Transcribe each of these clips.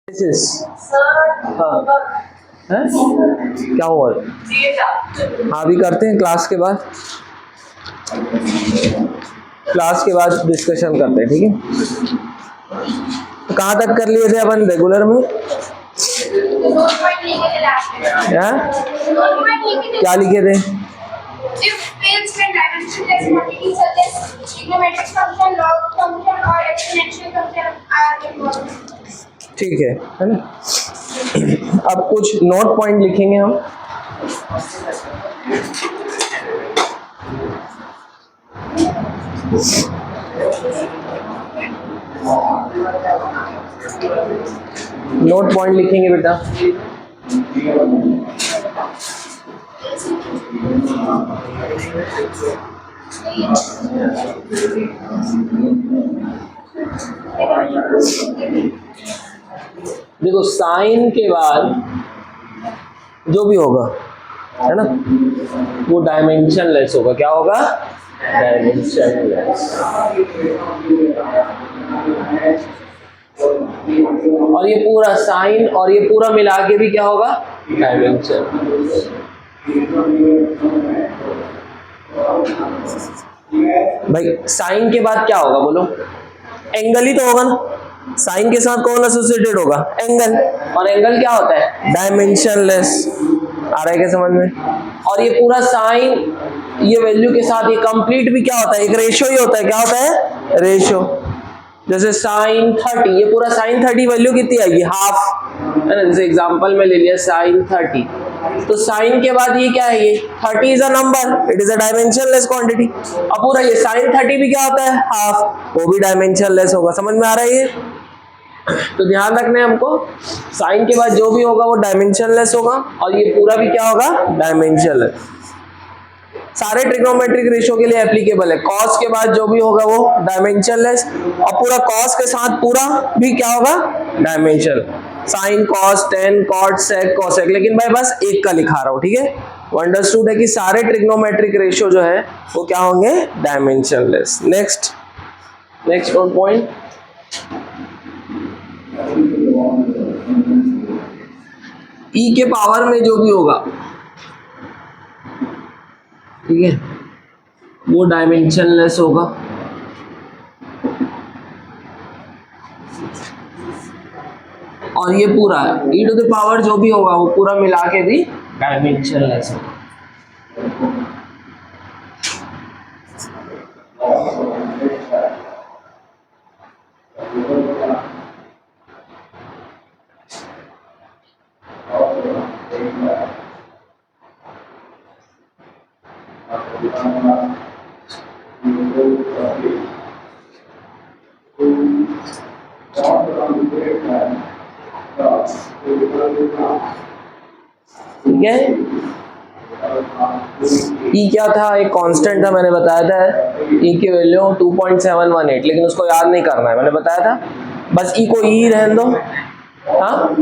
हाँ है? क्या हुआ? हाँ अभी करते हैं क्लास के बाद डिस्कशन करते हैं, ठीक है। तो कहाँ तक कर लिए थे अपन रेगुलर में? क्या लिखे थे? ठीक है ना। अब कुछ नोट पॉइंट लिखेंगे हम। नोट पॉइंट लिखेंगे बेटा। देखो साइन के बाद जो भी होगा है ना वो डायमेंशनलेस होगा। क्या होगा? डायमेंशनलेस। और ये पूरा साइन और ये पूरा मिला के भी क्या होगा? डायमेंशन। भाई साइन के बाद क्या होगा बोलो? एंगल ही तो होगा ना। साइन के साथ कौन एसोसिएटेड होगा? एंगल। और एंगल क्या होता है? डायमेंशनलेस। आ रहा है क्या समझ में? और ये पूरा साइन ये वैल्यू के साथ ये कंप्लीट भी क्या होता है? एक रेशो ही होता है। क्या होता है? रेशो। जैसे साइन 30, ये पूरा साइन 30 वैल्यू कितनी आएगी? हाफ, है ना। जैसे एग्जांपल में ले लिया साइन 30, तो साइन के बाद ये क्या है? ये 30 is a number, it is a dimensionless quantity. अब पूरा ये साइन 30 भी क्या होता है? हाफ, वो भी डायमेंशनलेस होगा। समझ में आ रहा है ये? तो ध्यान रखना है हमको, साइन के बाद जो भी होगा वो डायमेंशनलेस होगा और ये पूरा भी क्या होगा? डायमेंशनलेस। सारे ट्रिग्नोमेट्रिक रेशियो के लिए एप्लीकेबल है। कॉस के बाद जो भी होगा वो डायमेंशनलेस और पूरा कॉस के साथ पूरा भी क्या होगा? Dimension. Sine cos tan cot sec cosec, लेकिन भाई बस एक का लिखा रहा हूं, ठीक है। अंडरस्टूड है कि सारे ट्रिग्नोमेट्रिक रेशियो जो है वो क्या होंगे? डायमेंशनलेस। नेक्स्ट पॉइंट, ई के पावर में जो भी होगा, ठीक है, वो डायमेंशनलेस होगा। और ये पूरा e टू द पावर जो भी होगा वो पूरा मिला के भी डायमेंशनलेस होगा। ठीक है। ई क्या था? एक कांस्टेंट था, मैंने बताया था। ई की वैल्यू 2.718, लेकिन उसको याद नहीं करना है, मैंने बताया था। बस ई को ई रहने दो। हाँ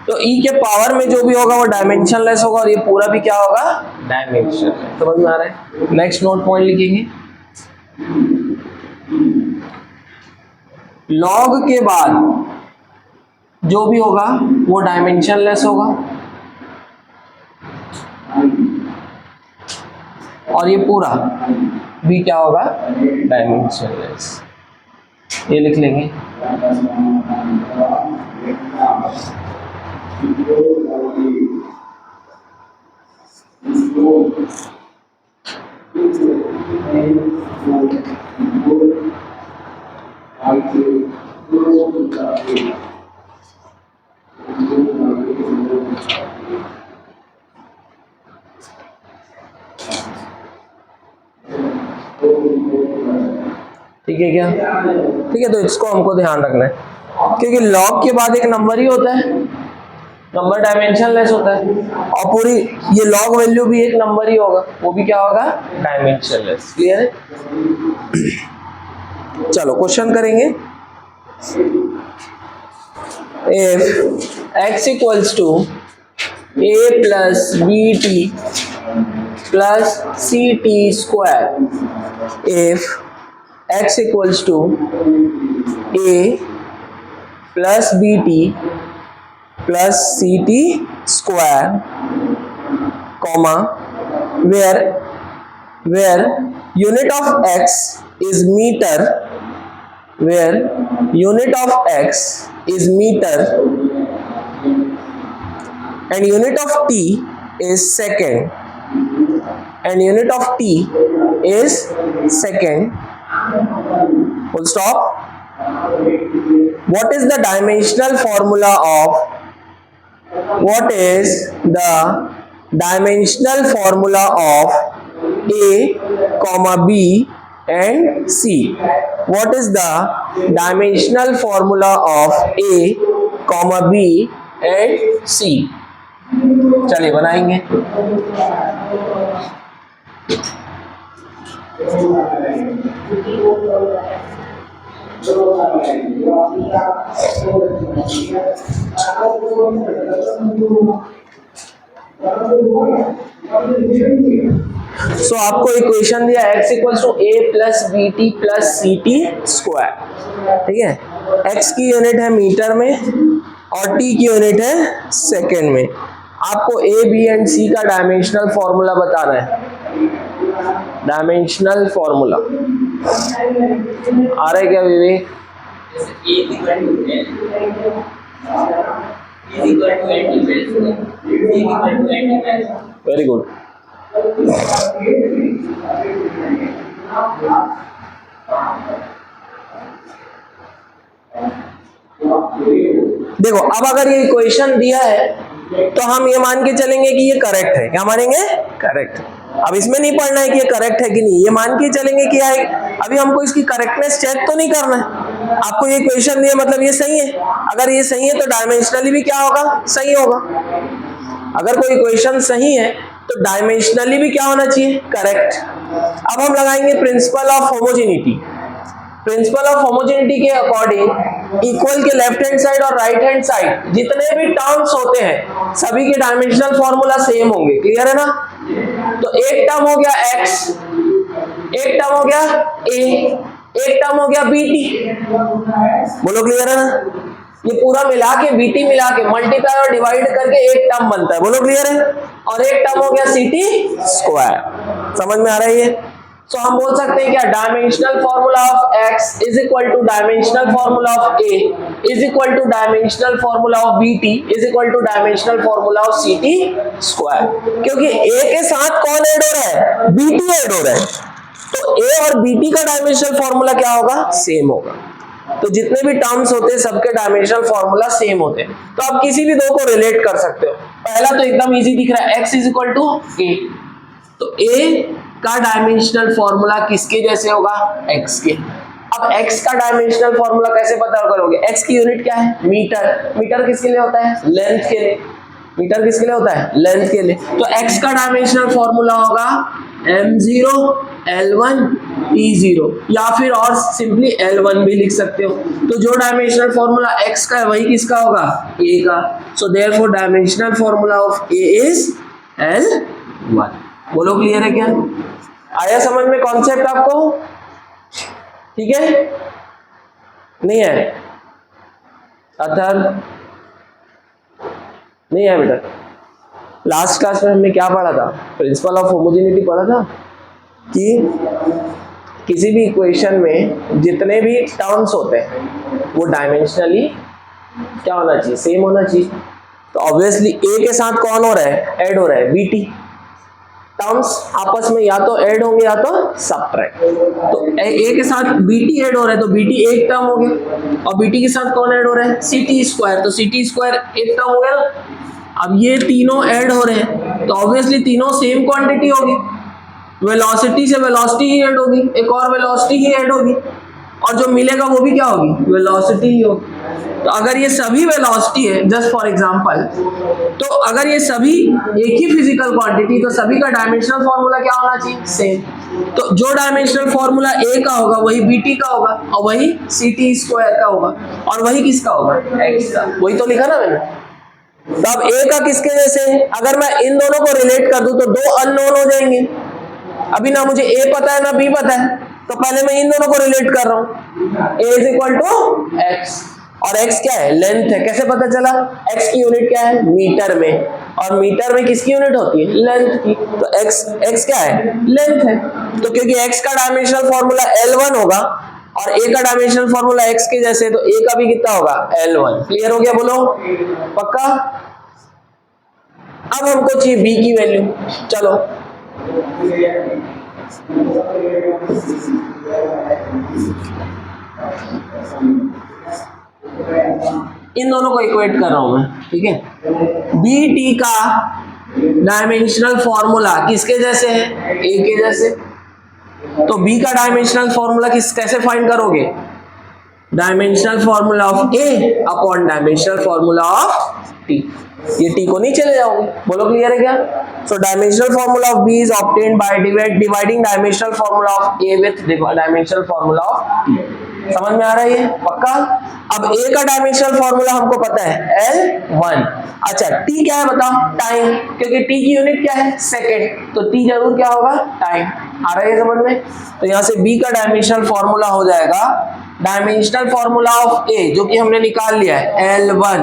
तो ई के पावर में जो भी होगा वो डायमेंशनलेस होगा और ये पूरा भी क्या होगा? डायमेंशनलेस। समझ में आ रहा है? नेक्स्ट नोट पॉइंट लिखेंगे, लॉग के बाद जो भी होगा वो डायमेंशनलेस होगा और ये पूरा भी क्या होगा? डायमेंशनलेस। ये लिख लेंगे। ठीक है क्या? ठीक है, तो इसको हमको ध्यान रखना है क्योंकि लॉग के बाद एक नंबर ही होता है, नंबर डायमेंशनलेस होता है और पूरी ये लॉग वैल्यू भी एक नंबर ही होगा, वो भी क्या होगा? डायमेंशनलेस। क्लियर है? चलो क्वेश्चन करेंगे। If x equals to a plus b t plus c t square, if x equals to a plus b t plus c t square, comma where unit of x is meter, where unit of x is meter and unit of t is second, and unit of t is second, full stop. What is the dimensional formula of, what is the dimensional formula of a comma b and c? What is the dimensional formula of a comma b and c? चलिए बनाएंगे। सो आपको equation दिया x equals to a plus b t plus c t square, ठीक है। x की unit है metre में और t की यूनिट है सेकेंड में। आपको a b एंड c का डायमेंशनल फॉर्मूला बताना है, डायमेंशनल फॉर्मूला आ रहा है क्या विवेक? Very good. देखो अब अगर ये इक्वेशन दिया है तो हम ये मान के चलेंगे कि ये करेक्ट है। क्या मानेंगे? करेक्ट। अब इसमें नहीं पढ़ना है कि ये करेक्ट है कि नहीं, ये मान के चलेंगे कि है। अभी हमको इसकी करेक्टनेस चेक तो नहीं करना है। आपको ये क्वेश्चन दिया मतलब ये सही है। अगर ये सही है तो डायमेंशनली भी क्या होगा? सही होगा। अगर कोई क्वेश्चन सही है तो डायमेंशनली भी क्या होना चाहिए? करेक्ट। अब हम लगाएंगे principal of homogeneity. Principal of homogeneity के अकॉर्डिंग इक्वल के लेफ्ट हैंड साइड और राइट हैंड साइड जितने भी टर्म्स होते हैं सभी के डायमेंशनल फॉर्मूला सेम होंगे। क्लियर है ना? तो एक टर्म हो गया x, एक टर्म हो गया a, एक टर्म हो गया bt। बोलो क्लियर है ना? ये पूरा मिला के bt मिला के मल्टीप्लाई और डिवाइड करके एक टर्म बनता है। बोलो क्लियर है? और एक टर्म हो गया ct स्क्वायर। समझ में आ रहा है ये? तो हम बोल सकते हैं क्या? Dimensional formula of x is equal to dimensional formula of a is equal to dimensional formula of bt is equal to dimensional formula of ct square. क्योंकि a के साथ कौन ऐड हो रहा है? bt ऐड हो रहा है। तो a और bt का डायमेंशनल फॉर्मूला क्या होगा? सेम होगा। तो जितने भी टर्म्स होते हैं सबके डायमेंशनल फॉर्मूला सेम होते हैं। तो आप किसी भी दो को रिलेट कर सकते हो। पहला तो एकदम इजी दिख रहा है, x is equal to a। तो a का डायमेंशनल फॉर्मूला किसके जैसे होगा? x के। अब x का डायमेंशनल फॉर्मूला कैसे पता करोगे? x की यूनिट क्या है? मीटर। मीटर किसके लिए होता है? लेंथ के लिए। मीटर किसके लिए होता है? लेंथ के लिए। तो x का डायमेंशनल फॉर्मूला होगा m0 L1 T0, या फिर और सिंपली L1 भी लिख सकते हो। तो जो डायमेंशनल फॉर्मूला x का है वही किसका होगा? a का। So therefore dimensional formula of a is L1। बोलो क्लियर है क्या? आया समझ में कॉन्सेप्ट आपको? ठीक है? नहीं है? अथर नहीं है बेटा? लास्ट क्लास में हमने क्या पढ़ा था? प्रिंसिपल ऑफ होमोजेनिटी पढ़ा था कि किसी भी इक्वेशन में जितने भी टर्म्स होते हैं वो डायमेंशनली क्या होना चाहिए? सेम होना चाहिए। तो ऑब्वियसली a के साथ कौन हो रहा है? ऐड हो रहा है bt। टर्म्स आपस में या तो ऐड होंगे या तो सबट्रैक्ट। तो a के साथ bt ऐड हो रहा है तो bt एक टर्म हो गया, और bt के साथ कौन ऐड हो रहा है? ct square. तो ct स्क्वायर एक टर्म हो गया ना। अब ये तीनों ऐड हो रहे हैं तो ऑब्वियसली तीनों सेम क्वांटिटी होगी। वेलोसिटी से वेलोसिटी ही ऐड होगी, एक और वेलोसिटी ही ऐड होगी, और जो मिलेगा वो भी क्या होगी? वेलोसिटी ही होगी। तो अगर ये सभी वेलोसिटी है, जस्ट फॉर एग्जांपल, तो अगर ये सभी एक ही फिजिकल क्वांटिटी, तो सभी का डायमेंशनल फॉर्मूला क्या होना चाहिए? सेम। तो जो डायमेंशनल फॉर्मूला a का होगा वही bt का होगा, और वही ct स्क्वायर का होगा, और वही किसका होगा? x का। वही तो लिखा ना मैंने। तो अब a का किसके जैसे? अगर मैं इन दोनों को रिलेट कर दूं तो दो अननोन हो जाएंगे। अभी ना मुझे a पता है ना b पता है, तो पहले मैं इन दोनों को रिलेट कर रहा हूं। a is equal to x, और x क्या है, लेंथ है। कैसे पता चला, x की यूनिट क्या है, मीटर में, और मीटर में किसकी यूनिट होती है, लेंथ की। तो x क्या है, लेंथ है। तो क्योंकि x का डायमेंशनल फॉर्मूला L1 होगा और a का डायमेंशनल फॉर्मूला x के जैसे है, तो a का भी कितना होगा, L1। क्लियर हो गया, बोलो पक्का। अब हमको चाहिए b की वैल्यू। चलो इन दोनों को इक्वेट कर रहा हूं मैं, ठीक है। बी टी का डायमेंशनल फॉर्मूला किसके जैसे है, ए के जैसे। तो बी का डायमेंशनल फॉर्मूला कैसे फाइंड करोगे, dimensional formula of A upon dimensional formula of T. ये टी को नहीं चले जाओगे, बोलो क्लियर है क्या। So dimensional formula of B is obtained by dividing dimensional formula of A with dimensional formula of T. समझ में आ रहा है ये पक्का। अब ए का डायमेंशनल फॉर्मूला हमको पता है L1। अच्छा टी क्या है बताओ, टाइम, क्योंकि टी की यूनिट क्या है, सेकंड, तो टी जरूर क्या होगा, टाइम। आ रहा है समझ में। तो यहां से बी का डायमेंशनल फॉर्मूला हो जाएगा डायमेंशनल फॉर्मूला ऑफ ए, जो कि हमने निकाल लिया है L1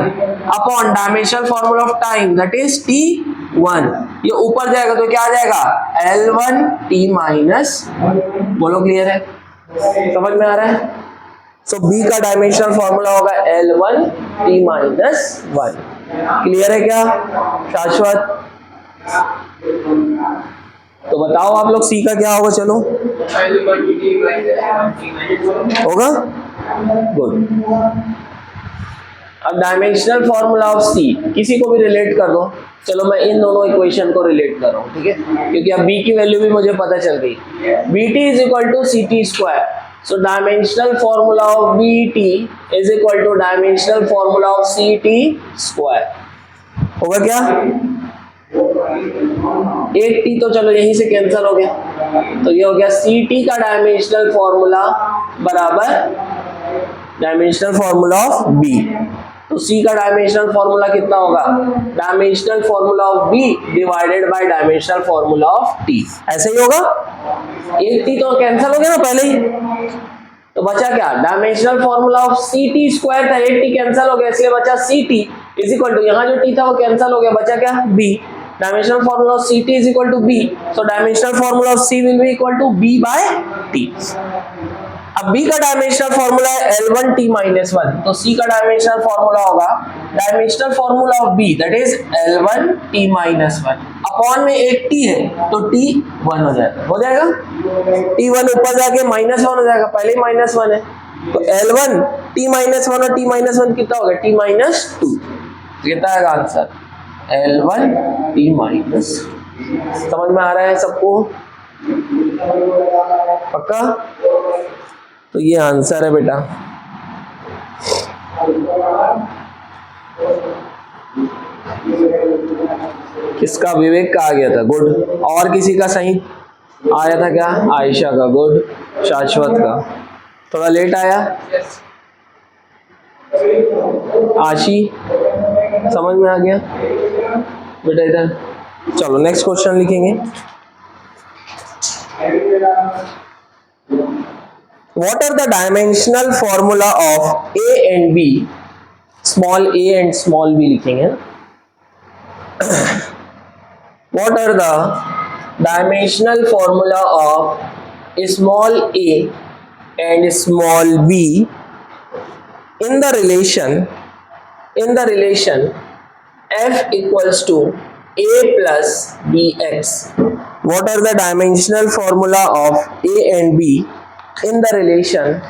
upon dimensional formula of time that is T1। ये ऊपर जाएगा तो क्या आ जाएगा, L1 T माइनस। बोलो क्लियर है, समझ में आ रहा है। सो बी का डायमेंशनल फॉर्मूला होगा L1 T माइनस 1। क्लियर है क्या शाश्वत। तो बताओ आप लोग सी का क्या होगा, चलो होगा, गुड। अब डायमेंशनल फॉर्मूला ऑफ सी किसी को भी रिलेट कर दो। चलो मैं इन दोनों इक्वेशन को रिलेट कर रहा हूँ, ठीक है, क्योंकि अब बी की वैल्यू भी मुझे पता चल गई। B t is equal to c t square. So dimensional formula of b t is equal to dimensional formula of c t square. होगा क्या, एक टी तो चलो यहीं से कैंसिल हो गया, तो ये हो गया सी टी का डायमेंशनल फॉर्मूला बराबर डायमेंशनल फॉर्मूला ऑफ बी। तो सी का डायमेंशनल फॉर्मूला कितना होगा, dimensional formula of B divided by dimensional formula of T. ऐसे ही होगा, एक टी तो कैंसिल हो गया ना पहले ही, तो बचा क्या, dimensional formula of c t square था, एक टी कैंसिल हो गया इसलिए बचा c t is equal to, यहाँ जो टी था वो कैंसिल हो गया, बचा क्या, b. Dimensional formula of c t is equal to b, so dimensional formula of c will be equal to b by t. अब b का डायमेंशनल फॉर्मूला है L1 T माइनस 1, तो c का डायमेंशनल फॉर्मूला होगा dimensional formula of b that is L1 T minus 1 upon में एक t है तो t 1 हो जाएगा, t 1 ऊपर जाके माइनस 1 हो जाएगा, पहले ही माइनस 1 है, तो L1 T माइनस 1 और t माइनस 1 कितना होगा, t माइनस 2। कितना आएगा आंसर, L1 T माइनस। समझ में आ रहा है सबको पक्का। तो ये आंसर है बेटा। किसका, विवेक का आ गया था, गुड। और किसी का सही आया था क्या, आयशा का, गुड। शाश्वत का थोड़ा लेट आया, आशी समझ में आ गया बेटा इधर। चलो नेक्स्ट क्वेश्चन लिखेंगे। What are the dimensional formula of A and B? Small a and small b लिखेंगे। What are the dimensional formula of small a and small b in the relation f equals to a plus bx? What are the dimensional formula of a and b in the relation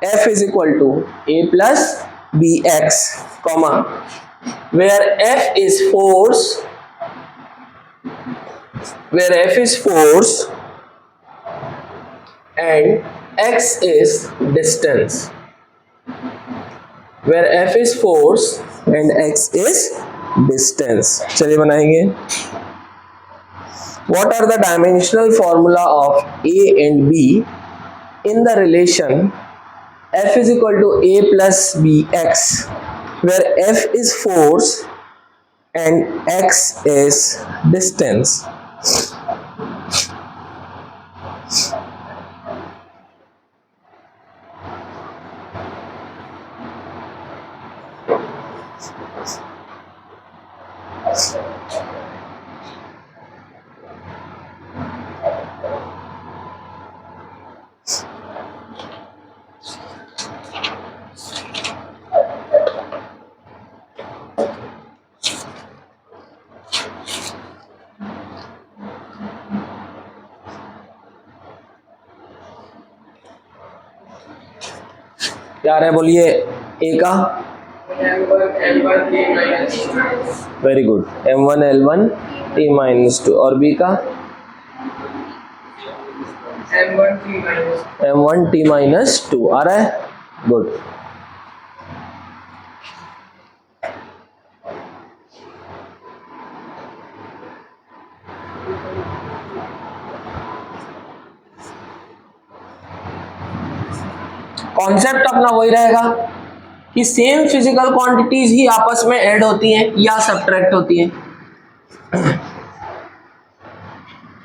f is equal to a plus bx, comma, where f is force and x is distance, where f is force and x is distance। चलिए बनाएंगे। What are the dimensional formula of a and b in the relation f is equal to a plus bx, where f is force and x is distance? क्या आ रहा है बोलिए? ए का very good, M1L1 T-2 और B का M1 T-2 आ रहा है, गुड। कॉन्सेप्ट अपना वही रहेगा कि सेम फिजिकल क्वांटिटीज ही आपस में ऐड होती हैं या सब्ट्रैक्ट होती हैं।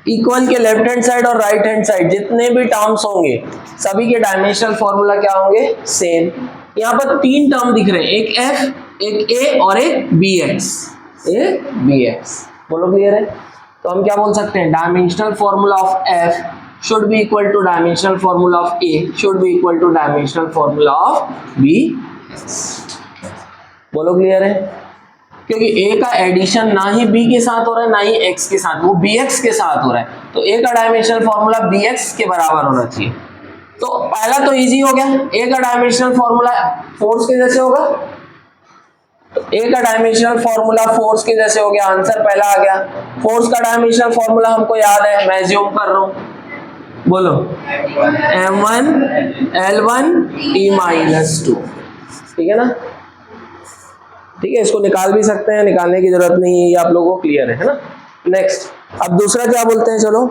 इक्वल के लेफ्ट हैंड साइड और राइट हैंड साइड जितने भी टर्म्स होंगे सभी के डायमेंशनल फॉर्मूला क्या होंगे? सेम। यहाँ पर तीन टर्म दिख रहे हैं, एक F, एक A और एक BX। बोलो क्लियर है? तो हम क्या बोल सकते हैं? Dimensional formula of F should be equal to dimensional formula of A should be equal to dimensional formula of BX। बोलो क्लियर है? क्योंकि A का एडिशन ना ही B के साथ हो रहा है ना ही X के साथ, वो BX के साथ हो रहा है, तो A का डायमेंशनल फॉर्मूला BX के बराबर होना चाहिए। तो पहला तो इजी हो गया, A का डायमेंशनल फॉर्मूला फोर्स के जैसे होगा, तो A का डायमेंशनल फॉर्मूला फोर्स के जैसे हो गया, आंसर पहला आ गया। फोर्स का डायमेंशनल फॉर्मूला हमको याद है, मैं ज्यूम कर रहा हूं, बोलो M1L1 T-2, ठीक है ना? ठीक है, इसको निकाल भी सकते हैं, निकालने की जरूरत नहीं है, ये आप लोगों को क्लियर है ना? नेक्स्ट, अब दूसरा क्या बोलते हैं? चलो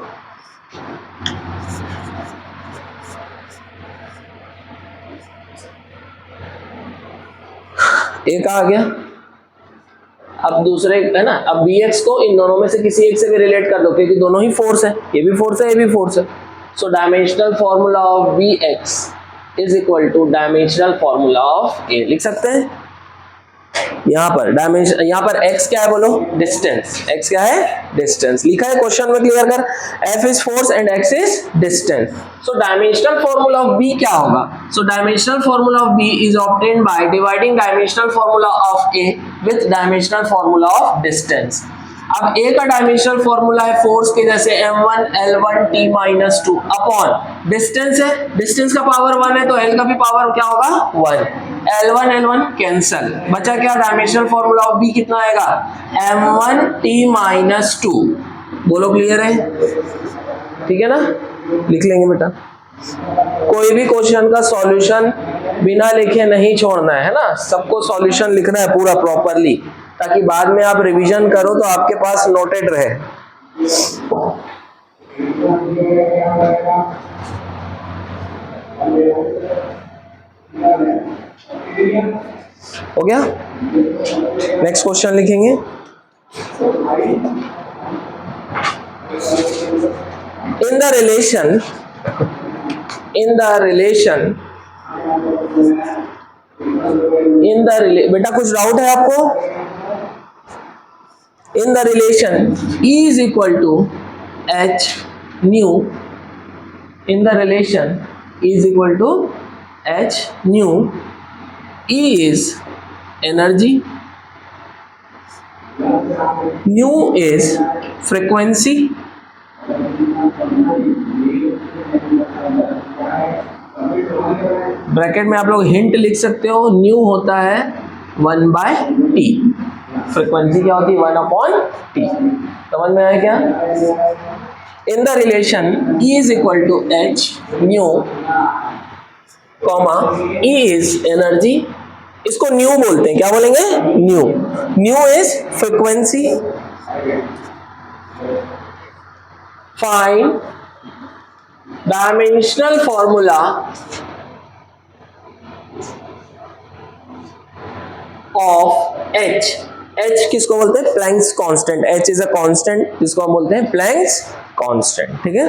एक आ गया, अब दूसरे है ना, अब Bx को इन दोनों में से किसी एक से भी रिलेट कर दो क्योंकि दोनों ही फोर्स है, ये भी फोर्स है ये भी फोर्स है। So dimensional formula of Bx is equal to dimensional formula of A लिख सकते हैं। यहाँ पर डायमेंशन, यहाँ पर x क्या है बोलो? डिस्टेंस। x क्या है? डिस्टेंस। लिखा है क्वेश्चन में क्लियर कर, F is force and x is distance. So dimensional formula of B क्या होगा? So dimensional formula of B is obtained by dividing dimensional formula of A with dimensional formula of distance. अब A का dimensional formula है force के जैसे M1L1 T-2 upon distance है, distance का power 1 है तो L का भी पावर क्या होगा? 1। L1 कैंसल, बचा क्या? डायमेंशनल फॉर्मूला ऑफ B कितना आएगा? M1 T-2। बोलो क्लियर है? ठीक है ना? लिख लेंगे बेटा, कोई भी क्वेश्चन का सॉल्यूशन बिना लिखे नहीं छोड़ना है ना, सबको सॉल्यूशन लिखना है पूरा प्रॉपरली, ताकि बाद में आप रिवीजन करो तो आपके पास नोटेड रहे। हो गया? नेक्स्ट क्वेश्चन लिखेंगे। इन द रिलेशन बेटा कुछ डाउट है आपको? In the relation E is equal to H nu, in the relation E is equal to H nu, E is energy, nu is frequency, bracket में आप लोग हिंट लिख सकते हो, न्यू होता है 1/T, फ्रीक्वेंसी क्या होती है? 1/T। समझ में आया क्या? In the relation E is equal to H nu comma E is energy, इसको न्यू बोलते हैं, क्या बोलेंगे? Nu is frequency. Find dimensional formula of H। H किसको बोलते हैं? Planck's constant. H is a constant जिसको हम बोलते हैं प्लैंक्स कांस्टेंट, ठीक है?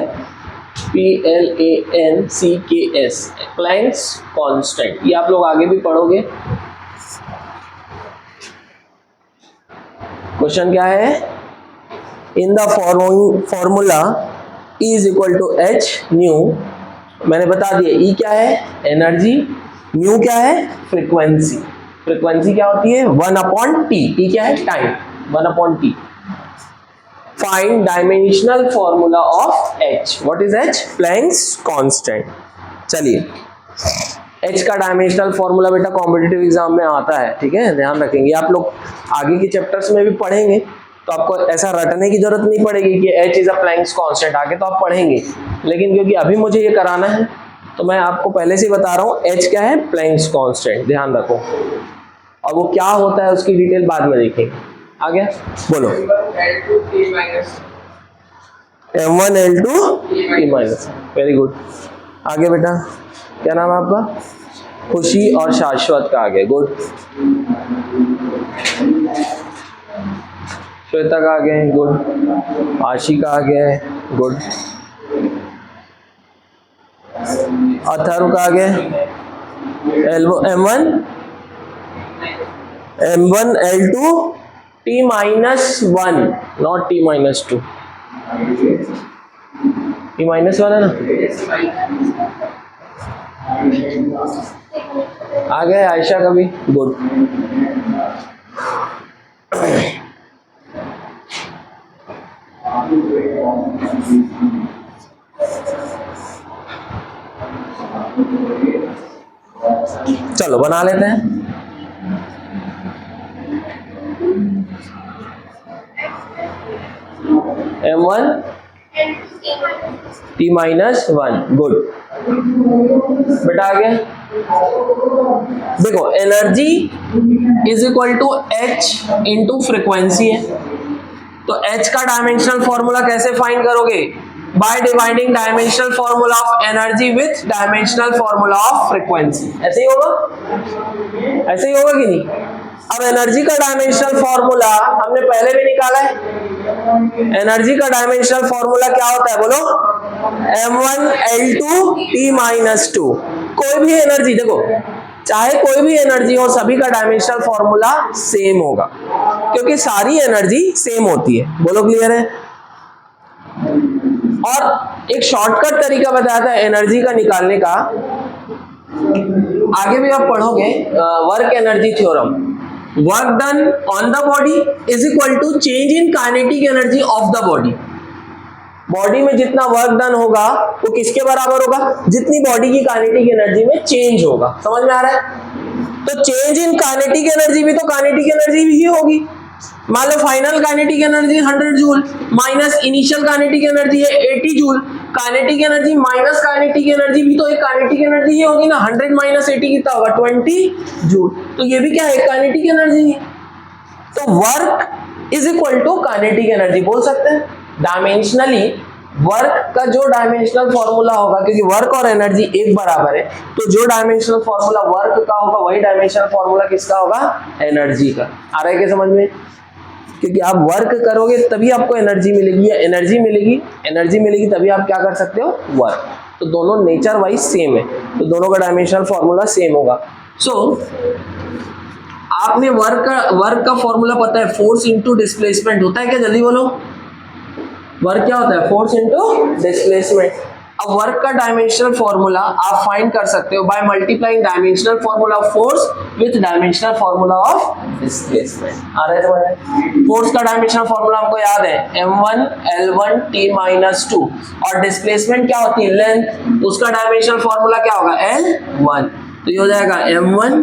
प्लैंक्स कांस्टेंट, ये आप लोग आगे भी पढ़ोगे। क्वेश्चन क्या है, in the formula E is equal to H nu, मैंने बता दिया E क्या है एनर्जी, न्यू क्या है फ्रीक्वेंसी, फ्रीक्वेंसी क्या होती है 1/t, T क्या है time 1/t। Find dimensional formula of H, what is H, Planck's constant. चलिए H का डायमेंशनल फॉर्मूला बेटा कॉम्पिटिटिव एग्जाम में आता है, ठीक है, ध्यान रखेंगे, आप लोग आगे के चैप्टर्स में भी पढ़ेंगे तो आपको ऐसा रटने की जरूरत नहीं पड़ेगी कि H is a Planck's constant, आगे तो आप पढ़ेंगे, लेकिन क्योंकि अभी मुझे ये कराना है तो मैं आपको पहले से बता रहा हूँ H क्या है प्लैंक्स कांस्टेंट, ध्यान रखो, और वो क्या होता है उसकी डिटेल बाद में देखेंगे। आगे बोलो, M1 L2 T minus, very good. आगे बेटा क्या नाम है आपका, खुशी और शाश्वत का आगे, गुड। श्वेता का आगे, गुड। आशी का आगे, गुड। अथर्व का आगे, M1 L2 T minus 1, not T minus 2, T minus 1 है ना। आ गए आयशा का भी, गुड। चलो बना लेते हैं। M1 T माइनस 1, गुड बेटा। आगे देखो energy is equal to H into frequency है, तो H का डायमेंशनल फॉर्मूला कैसे फाइंड करोगे, by dividing dimensional formula of energy with dimensional formula of frequency. ऐसे ही होगा, ऐसे ही होगा कि नहीं। अब एनर्जी का डायमेंशनल फॉर्मूला हमने पहले भी निकाला है, एनर्जी का डायमेंशनल फॉर्मूला क्या होता है बोलो, M1 L2 T माइनस 2। कोई भी एनर्जी देखो, चाहे कोई भी एनर्जी हो, सभी का डायमेंशनल फॉर्मूला सेम होगा, क्योंकि सारी एनर्जी सेम होती है। बोलो क्लियर है। और एक शॉर्टकट तरीका बताया था एनर्जी का निकालने का, आगे भी आप पढ़ोगे, work energy theorem. Work done on the body is equal to change in kinetic energy of the body. Body में जितना वर्क डन होगा वो किसके बराबर होगा, जितनी बॉडी की काइनेटिक एनर्जी में चेंज होगा। समझ में आ रहा है। तो चेंज इन काइनेटिक एनर्जी भी तो काइनेटिक एनर्जी भी ही होगी। मान लो final kinetic energy 100 joule minus initial kinetic energy है 80 joule, kinetic energy minus kinetic energy भी तो एक काइनेटिक एनर्जी ही होगी ना। 100 माइनस 80 कितना होगा 20 जूल, तो ये भी क्या है काइनेटिक एनर्जी है। तो work is equal to kinetic energy बोल सकते हैं। डायमेंशनली वर्क का जो डायमेंशनल फॉर्मूला होगा, क्योंकि वर्क और एनर्जी एक बराबर है, तो जो डायमेंशनल फॉर्मूला वर्क का होगा वही डायमेंशनल फॉर्मूला किसका होगा, एनर्जी का। आ रहा है क्या समझ में। क्योंकि आप वर्क करोगे तभी आपको एनर्जी मिलेगी, या एनर्जी मिलेगी तभी आप क्या कर सकते हो वर्क। तो दोनों नेचर वाइज सेम है, तो दोनों का डायमेंशनल फॉर्मूला सेम होगा। सो आपने वर्क का फॉर्मूला पता है, फोर्स इंटू डिस्प्लेसमेंट होता है क्या, जल्दी बोलो। वर्क क्या होता है, फोर्स इंटू डिस्प्लेसमेंट। अब वर्क का डायमेंशनल फॉर्मूला आप फाइंड कर सकते हो by multiplying dimensional formula of force with dimensional formula of displacement. आ रहा है। फोर्स का डायमेंशनल फॉर्मूला हमको याद है M1 L1 T माइनस 2, और डिस्प्लेसमेंट क्या होती है लेंथ, उसका डायमेंशनल फॉर्मूला क्या होगा L1। तो ये हो जाएगा M1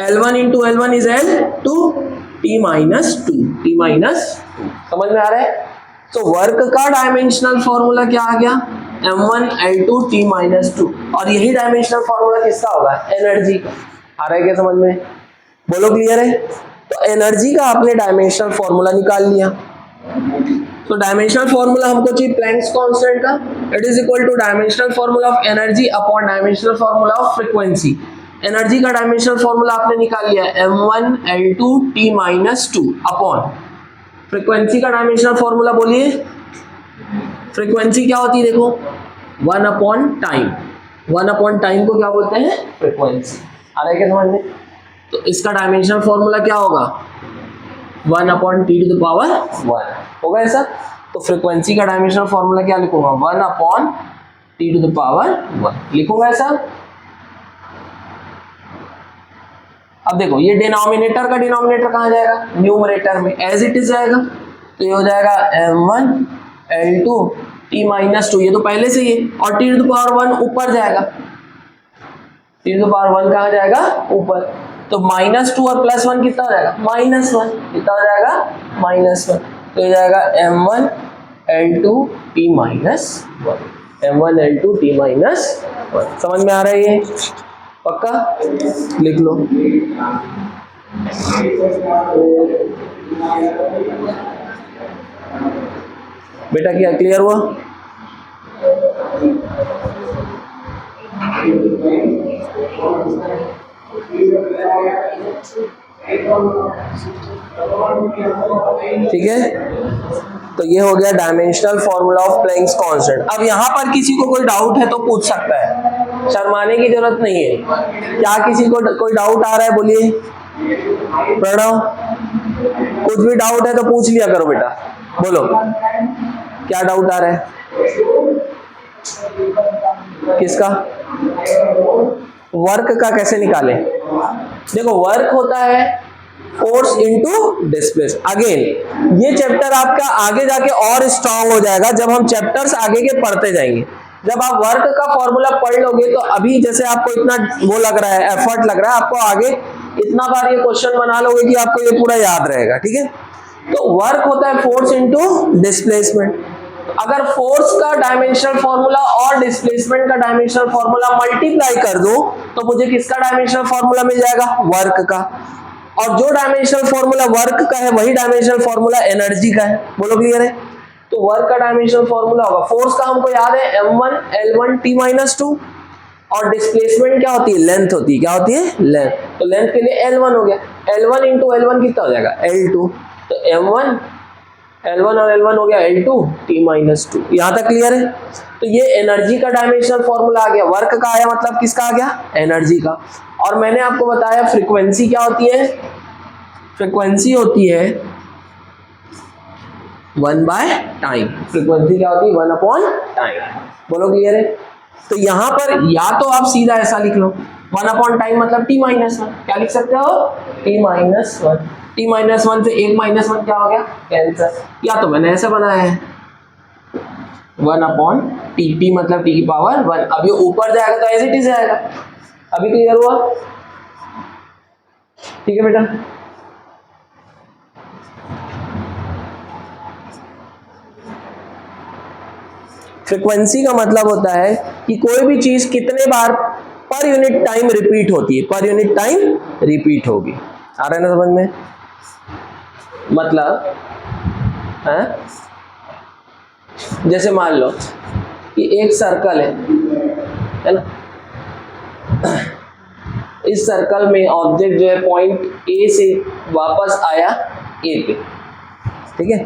L1 into L1 is L2 T minus 2। समझ में आ रहा है। तो वर्क का डायमेंशनल फॉर्मूला क्या आ गया M1 L2 T माइनस 2, और यही डायमेंशनल फॉर्मूला किसका होगा, एनर्जी का। आ रहा है क्या समझ में, बोलो क्लियर है। तो एनर्जी का आपने डायमेंशनल फॉर्मूला निकाल लिया। तो डायमेंशनल फॉर्मूला हमको चाहिए प्लैंक्स कांस्टेंट का, it is equal to dimensional formula of energy upon dimensional formula of frequency. Energy का डायमेंशनल फॉर्मूला आपने निकाल लिया M1 L2 T minus 2 upon frequency का डायमेंशनल फॉर्मूला बोलिए। फ्रीक्वेंसी क्या होती है देखो 1 अपॉन टाइम, 1 अपॉन टाइम को क्या बोलते हैं फ्रीक्वेंसी। आ रहा है क्या समझ में। तो इसका डायमेंशनल फॉर्मूला क्या होगा 1/t⁻1 होगा ऐसा। तो फ्रीक्वेंसी का डायमेंशनल फॉर्मूला क्या लिखूंगा, 1/t⁻1 लिखूंगा ऐसा। अब देखो ये डिनोमिनेटर का डिनोमिनेटर कहाँ जाएगा, न्यूमरेटर में एज इट इज जाएगा। तो ये हो जाएगा m1 L2 t-2, ये तो पहले से ही है, और t⁻1 ऊपर जाएगा, t⁻1 कहाँ जाएगा, ऊपर। तो -2 और +1 कितना हो जाएगा, -1, कितना हो जाएगा, -1। तो ये जाएगा m1 L2 t-1, m1 L2 t-1। समझ में आ रहा है ये, पक्का लिख लो। बेटा क्या क्लियर हुआ? ठीक है, तो ये हो गया dimensional formula of Planck's constant. अब यहाँ पर किसी को कोई डाउट है तो पूछ सकता है, शर्माने की जरूरत नहीं है। क्या किसी को कोई डाउट आ रहा है, बोलिए प्रणव, कुछ भी डाउट है तो पूछ लिया करो बेटा, बोलो क्या डाउट आ रहा है, किसका? वर्क का कैसे निकालें? देखो वर्क होता है फोर्स इनटू डिस्प्लेस। अगेन ये चैप्टर आपका आगे जाके और स्ट्रांग हो जाएगा जब हम चैप्टर्स आगे के पढ़ते जाएंगे। जब आप वर्क का फॉर्मूला पढ़ लोगे तो अभी जैसे आपको इतना वो लग रहा है, एफर्ट लग रहा है, आपको आगे इतना बार ये क्वेश्चन बना लोगे कि आपको ये पूरा याद रहेगा। ठीक है, तो वर्क होता है फोर्स इनटू डिस्प्लेसमेंट। अगर फोर्स का डायमेंशनल फॉर्मूला और डिस्प्लेसमेंट का डायमेंशनल फॉर्मूला मल्टीप्लाई कर दो तो मुझे किसका डायमेंशनल फॉर्मूला मिल जाएगा, वर्क का। और जो डायमेंशनल फॉर्मूला वर्क का है वही डायमेंशनल फॉर्मूला एनर्जी का है। बोलो क्लियर है? तो वर्क का डायमेंशनल फॉर्मूला होगा, फोर्स का हमको याद है m1 L1 t-2, और डिस्प्लेसमेंट क्या होती है, लेंथ होती है। क्या होती है, लेंथ। तो लेंथ के लिए L1 हो गया, L1 इंटू L1 कितना हो जाएगा, L2। तो m1 L1 और L1 हो गया L2 t-2। यहां तक क्लियर है? तो ये एनर्जी का डायमेंशनल फॉर्मूला आ गया। वर्क का आया मतलब किसका आ गया, एनर्जी का। और मैंने आपको बताया फ्रीक्वेंसी क्या होती है, फ्रीक्वेंसी होती है 1/टाइम। फ्रीक्वेंसी क्या होती है, 1/टाइम। बोलो क्लियर है? तो यहां पर या तो आप सीधा ऐसा लिख लो 1/टाइम मतलब t-1। क्या लिख सकते हो, t-1। t-1 से 1 - 1 क्या हो गया, कैंसर। या तो मैंने ऐसा बनाया है 1/t, t मतलब t⁻1। अब ये ऊपर जाएगा तो एज इट इज जाएगा। अभी क्लियर हुआ? ठीक है बेटा, फ्रीक्वेंसी का मतलब होता है कि कोई भी चीज कितने बार पर यूनिट टाइम रिपीट होती है, पर यूनिट टाइम रिपीट होगी। आ रहा है ना समझ में? मतलब है जैसे मान लो कि एक सर्कल है ना, इस सर्कल में ऑब्जेक्ट जो है पॉइंट ए से वापस आया ए पे। ठीक है,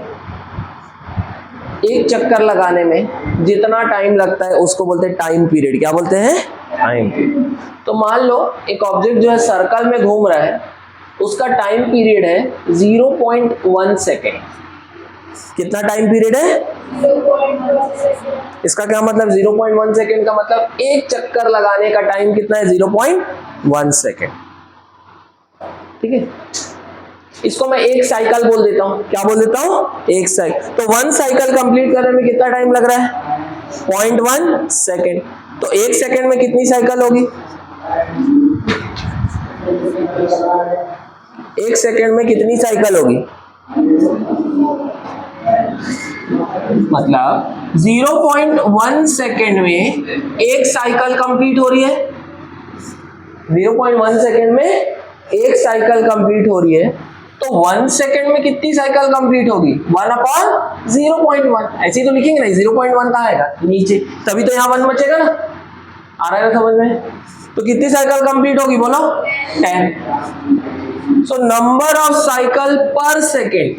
एक चक्कर लगाने में जितना टाइम लगता है उसको बोलते हैं टाइम पीरियड। क्या बोलते हैं, टाइम पीरियड। तो मान लो एक ऑब्जेक्ट जो है सर्कल में घूम रहा है, उसका टाइम पीरियड है 0.1 सेकेंड। कितना टाइम पीरियड है, 0.1। इसका क्या मतलब, 0.1 सेकेंड का मतलब एक चक्कर लगाने का टाइम कितना है, 0.1 सेकेंड। ठीक है, इसको मैं एक साइकिल बोल देता हूं। क्या बोल देता हूं, एक साइकिल। तो 1 साइकिल कंप्लीट करने में कितना टाइम लग रहा है, 0.1 सेकेंड। तो एक सेकेंड में कितनी साइकिल होगी, एक सेकेंड में कितनी साइकिल होगी, मतलब 0.1 सेकेंड में एक साइकिल कंप्लीट हो रही है। 0.1 सेकेंड में एक साइकिल कंप्लीट हो रही है, तो 1 सेकेंड में कितनी साइकिल कंप्लीट होगी, 1/0.1। ऐसे ही तो लिखेंगे ना, 0.1 कहाँ आएगा, नीचे, तभी तो यहाँ 1 बचेगा ना। आ रहा है ना समझ में? तो कितनी साइकिल कंप्लीट होगी, बोलो 10। सो नंबर ऑफ साइकिल पर सेकेंड,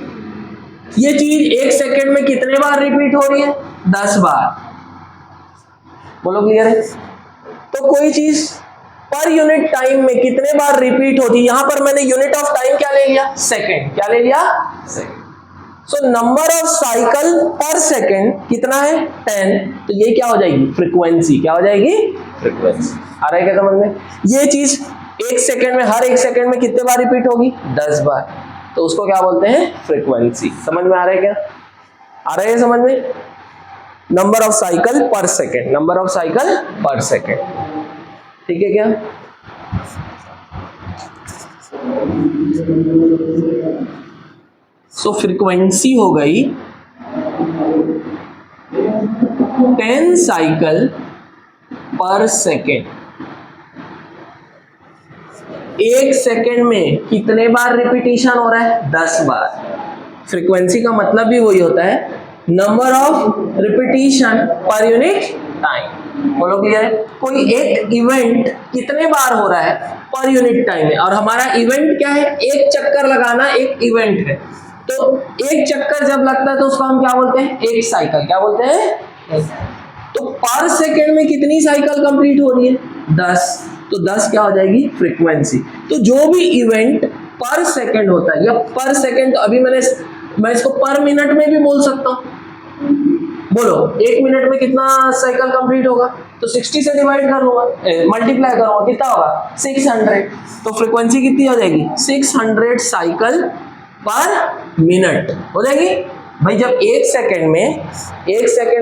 ये चीज एक सेकेंड में कितने बार रिपीट हो रही है, 10 बार। बोलो क्लियर है? तो कोई चीज पर यूनिट टाइम में कितने बार रिपीट होती है। यहां पर मैंने यूनिट ऑफ टाइम क्या ले लिया, सेकेंड। क्या ले लिया, second. So number of cycle पर सेकेंड कितना है, 10। तो ये क्या हो जाएगी, फ्रीक्वेंसी। क्या हो जाएगी, फ्रीक्वेंसी। आ रहा है क्या समझ में। ये चीज एक सेकेंड में, हर एक सेकेंड में कितने बार रिपीट होगी, 10 बार। तो उसको क्या बोलते हैं, फ्रीक्वेंसी। समझ में आ रहा है क्या, आ रहा है समझ में। नंबर ऑफ साइकिल पर सेकेंड, नंबर ऑफ साइकिल पर सेकेंड, ठीक है क्या। सो फ्रीक्वेंसी हो गई 10 साइकिल पर सेकेंड। एक सेकेंड में कितने बार रिपीटिशन हो रहा है, 10 बार। फ्रीक्वेंसी का मतलब भी वही होता है, नंबर ऑफ रिपीटिशन पर यूनिट टाइम। बोलो क्लियर है। कोई एक इवेंट कितने बार हो रहा है पर यूनिट टाइम में, और हमारा इवेंट क्या है, एक चक्कर लगाना एक इवेंट है। तो एक चक्कर जब लगता है तो उसको हम क्या बोलते हैं, एक साइकिल। क्या बोलते हैं, तो पर सेकेंड में कितनी साइकिल कंप्लीट हो रही है, 10। तो 10 क्या हो जाएगी, फ्रीक्वेंसी। तो जो भी इवेंट पर सेकेंड होता है या पर सेकेंड, तो अभी मैं इसको पर मिनट में भी बोल सकता हूं। बोलो एक मिनट में कितना साइकिल कंप्लीट होगा, तो 60 से डिवाइड कर लूंगा, मल्टीप्लाई करूंगा, कितना होगा, 600। तो फ्रीक्वेंसी कितनी हो जाएगी, 600 साइकिल पर मिनट हो जाएगी। भाई जब एक सेकेंड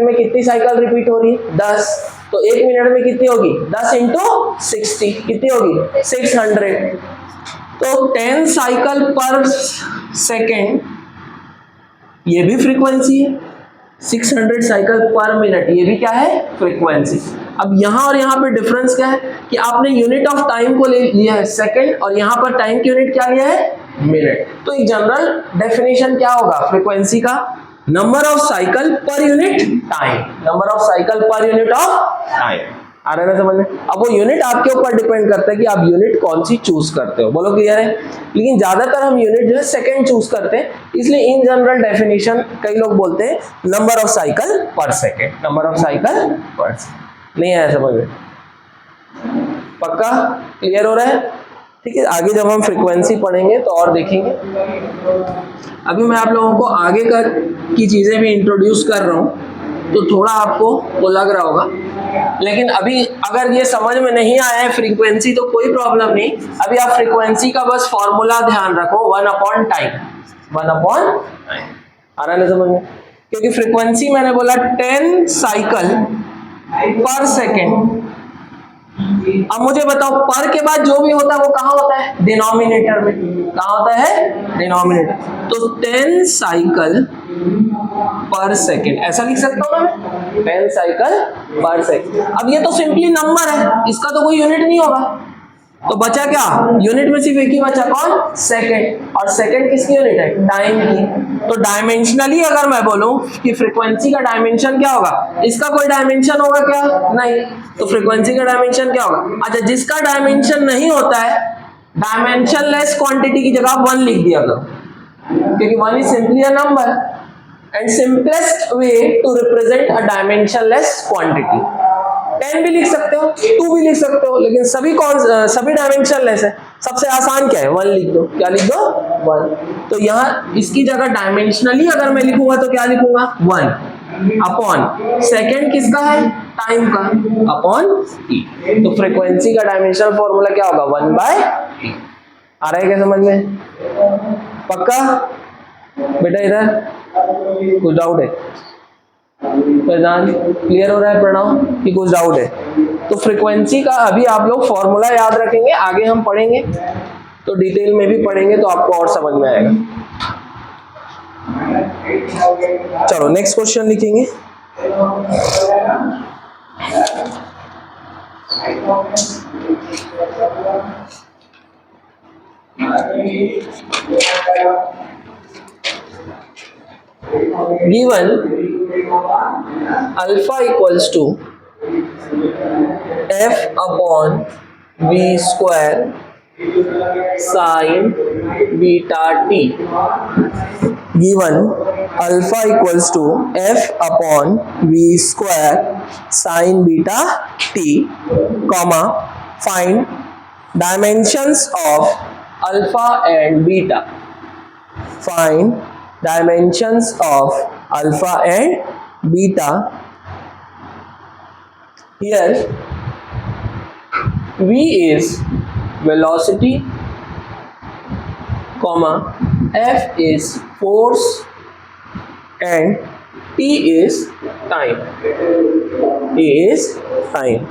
में कितनी साइकिल रिपीट हो रही है, 10। तो एक मिनट में कितनी होगी, 10 इंटू 60 कितनी होगी, 600। तो 10 साइकिल पर सेकेंड ये भी फ्रीक्वेंसी है। 600 साइकिल पर मिनट ये भी क्या है, फ्रीक्वेंसी। अब यहां और यहां पे डिफरेंस क्या है कि आपने यूनिट ऑफ टाइम को ले लिया है सेकेंड, और यहां पर टाइम की यूनिट क्या लिया है, मिनट। तो एक जनरल डेफिनेशन क्या होगा फ्रीक्वेंसी का, number of cycle per unit time, number of cycle per unit of time. आ रहा है ना समझ में। अब वो यूनिट आपके ऊपर डिपेंड करता है कि आप यूनिट कौन सी चूज करते हो। बोलो क्लियर है। लेकिन ज्यादातर हम यूनिट जो है सेकंड चूज करते हैं, इसलिए इन जनरल डेफिनेशन कई लोग बोलते हैं नंबर ऑफ साइकिल पर सेकेंड, नंबर ऑफ साइकिल पर सेकेंड। नहीं आया समझ में, पक्का क्लियर हो रहा है, ठीक है। आगे जब हम फ्रीक्वेंसी पढ़ेंगे तो और देखेंगे। अभी मैं आप लोगों को आगे की चीजें भी इंट्रोड्यूस कर रहा हूं, तो थोड़ा आपको वो लग रहा होगा, लेकिन अभी अगर ये समझ में नहीं आया है फ्रीक्वेंसी तो कोई प्रॉब्लम नहीं। अभी आप फ्रीक्वेंसी का बस फॉर्मूला ध्यान रखो, 1/टाइम, 1/टाइम। आ रहा है ना समझ में, क्योंकि फ्रीक्वेंसी मैंने बोला 10 साइकिल पर सेकेंड। अब मुझे बताओ पर के बाद जो भी होता है वो कहाँ होता है, डिनोमिनेटर में। कहाँ होता है, डिनोमिनेटर। तो 10 साइकिल पर सेकेंड ऐसा लिख सकता हूं मैं, 10 साइकिल पर सेकेंड। अब ये तो सिंपली नंबर है, इसका तो कोई यूनिट नहीं होगा। तो बचा क्या, यूनिट में सिर्फ एक ही बचा, कौन, सेकेंड। और सेकेंड किसकी यूनिट है, टाइम की। तो डायमेंशनली अगर मैं बोलूं कि फ्रीक्वेंसी का डायमेंशन क्या होगा, इसका कोई डायमेंशन होगा क्या, नहीं। तो फ्रीक्वेंसी का डायमेंशन क्या होगा, अच्छा जिसका डायमेंशन नहीं होता है, डायमेंशनलेस क्वांटिटी की जगह 1 लिख दिया करो, क्योंकि 1 is simply a number and simplest way to represent a dimensionless quantity. 10 भी लिख सकते हो, 2 भी लिख सकते हो, लेकिन सभी डायमेंशनलेस है। सबसे आसान क्या है, 1 लिख दो। क्या लिख दो, 1। तो यहाँ इसकी जगह डायमेंशनली अगर मैं लिखूंगा तो क्या लिखूंगा, 1 अपॉन सेकेंड किसका है, टाइम का, अपॉन टी। तो फ्रीक्वेंसी का डायमेंशनल फॉर्मूला क्या होगा, 1/t। आ रहा है क्या समझ में, पक्का बेटा। इधर कुछ डाउट है, प्रधान क्लियर हो रहा है प्रणव कि कुछ डाउट है। तो फ्रीक्वेंसी का अभी आप लोग फॉर्मूला याद रखेंगे, आगे हम पढ़ेंगे तो डिटेल में भी पढ़ेंगे तो आपको और समझ में आएगा। चलो नेक्स्ट क्वेश्चन लिखेंगे। Given alpha equals to f upon v square sin beta t. Given alpha equals to f upon v square sin beta t, comma find dimensions of alpha and beta. Find dimensions of alpha and beta. Here v is velocity, comma, f is force and t is time. T is time.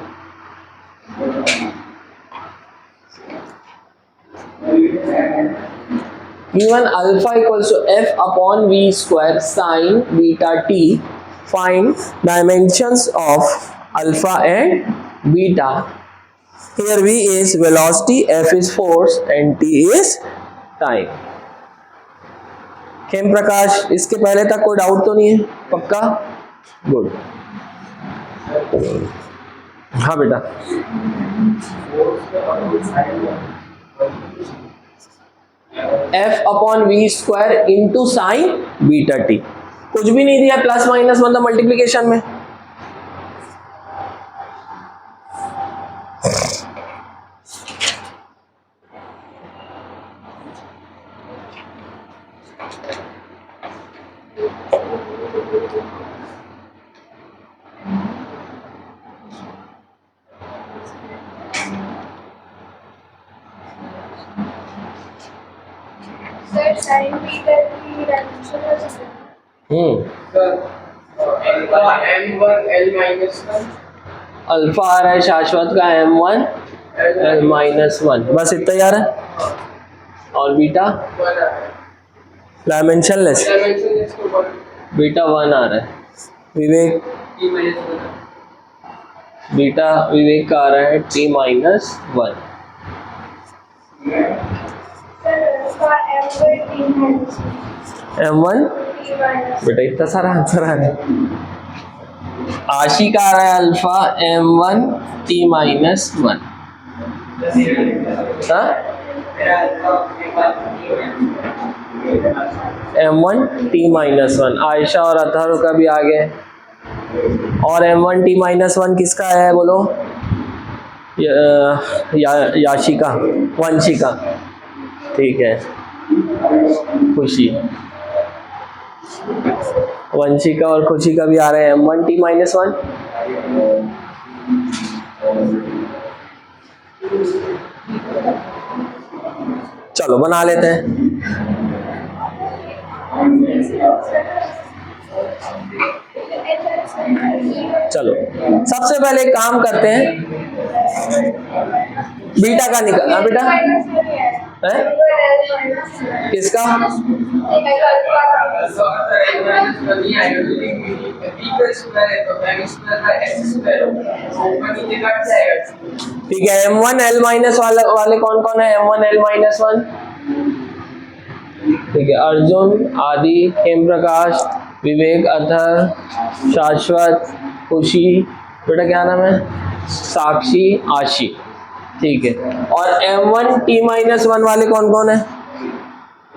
Given alpha equals to f upon v square sine beta t, find dimensions of alpha and beta. Here v is velocity, f is force and t is time. Khem Prakash, इसके पहले तक कोई doubt तो नहीं है? पक्का? Good. हाँ बेटा. f upon we square into sine beta t. कुछ भी नहीं दिया, प्लस माइनस मतलब मल्टीप्लीकेशन में. साइन बीटा की डायमेंशन अल्फा आ रहा है शाश्वत का m1 l-1, बस इतना यार है. और बीटा डायमेंशनलेस, बीटा 1 आ रहा है. विवेक बीटा विवेक का आ रहा है t-1. m1 बेटा इतना सारा आंसर आ रहा है. आशी का आ रहा है alpha m1 t-1. m1 t-1. Ayesha और अतहर का भी आ गया. और m1 t-1 किसका है बोलो? याशिका, वंशिका. ठीक है. खुशी, वंशिका और खुशी का भी आ रहा है m1 t-1. चलो बना लेते हैं. चलो सबसे पहले एक काम करते हैं, बीटा का निकालना. बेटा है किसका? ठीक है. m1 l- वाले कौन कौन है? m1 l-1. ठीक है. अर्जुन, आदि, हेम प्रकाश, विवेक, अथर, शाश्वत, खुशी, बेटा क्या नाम है? साक्षी, आशी. ठीक है. और m1 t-1 वाले कौन कौन है?